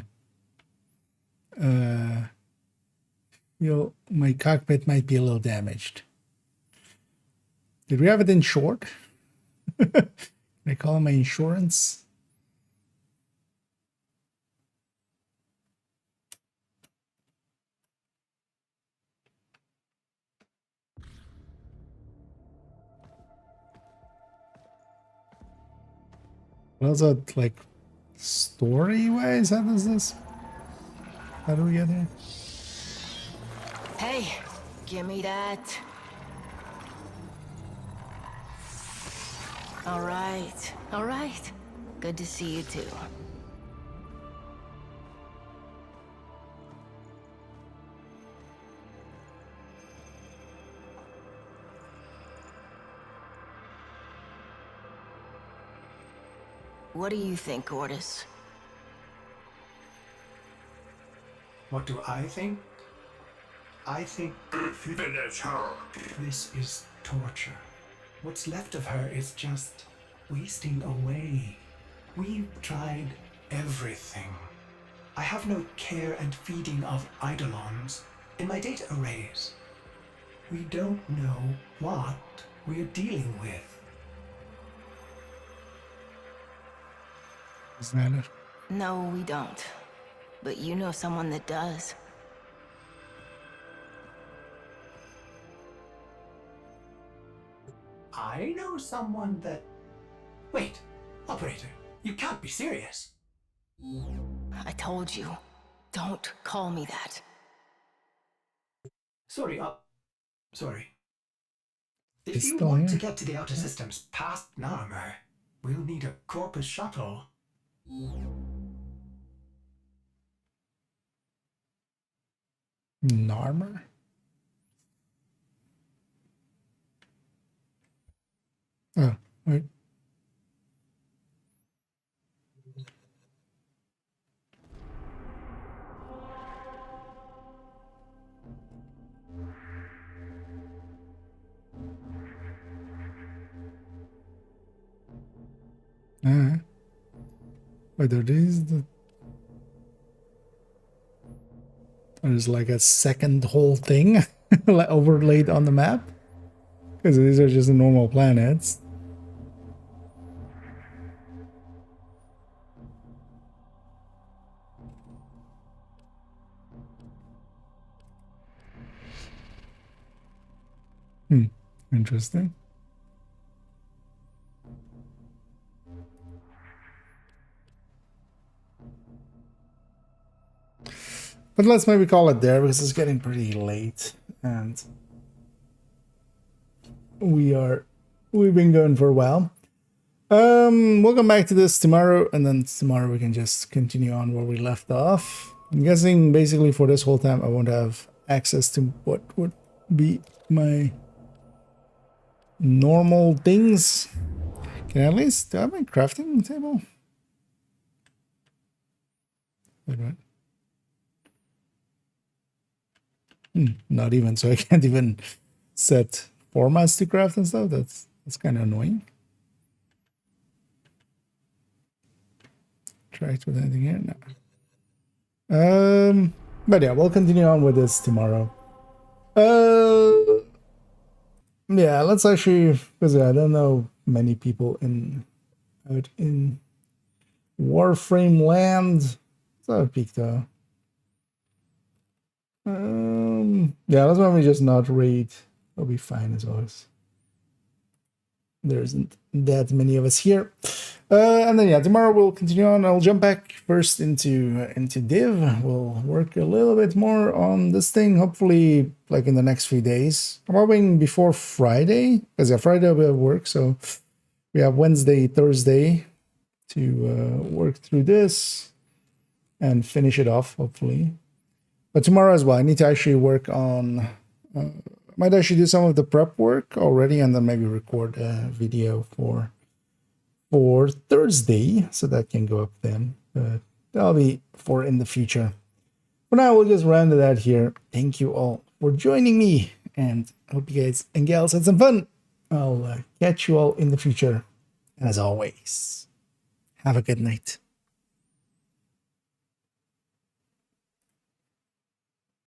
My cockpit might be a little damaged. Did we have it insured? Can I call it my insurance? Also, like, story-wise, how does this... How do we get here? Hey, give me that. All right, all right. Good to see you too. What do you think, Gortys? What do I think? I think... Finish her! This is torture. What's left of her is just wasting away. We've tried everything. I have no care and feeding of eidolons in my data arrays. We don't know what we're dealing with. Is that it? No, we don't. But you know someone that does. I know someone that... Wait, operator, you can't be serious. I told you, don't call me that. Sorry. If It's you still want to here. get to the outer systems past Narmer, we'll need a Corpus shuttle. Narmer? Oh, wait. Wait, are these the... There's like a second whole thing like overlaid on the map? Because these are just the normal planets. Interesting. But let's maybe call it there because it's getting pretty late and we've been going for a while. We'll come back to this tomorrow, and then tomorrow we can just continue on where we left off. I'm guessing basically for this whole time I won't have access to what would be my normal things. Can I at least do I have my crafting table? Wait, what? Not even, so I can't even set formats to craft and stuff. That's kind of annoying. Interact with anything here? No. But yeah, we'll continue on with this tomorrow. Yeah, let's actually, because I don't know many people out in Warframe land. So peek though. Yeah, let's maybe just not raid. It'll be fine as always. There isn't that many of us here. And then yeah, tomorrow we'll continue on. I'll jump back first into Div. We'll work a little bit more on this thing, hopefully like in the next few days. I'm hoping before Friday, because yeah, Friday will work, so we have Wednesday, Thursday to work through this and finish it off, hopefully. But tomorrow as well, I need to actually work on... might actually do some of the prep work already and then maybe record a video for Thursday, so that can go up then. But that'll be for in the future. For now, we'll just round it out here. Thank you all for joining me, and I hope you guys and gals had some fun. I'll catch you all in the future. And as always, have a good night.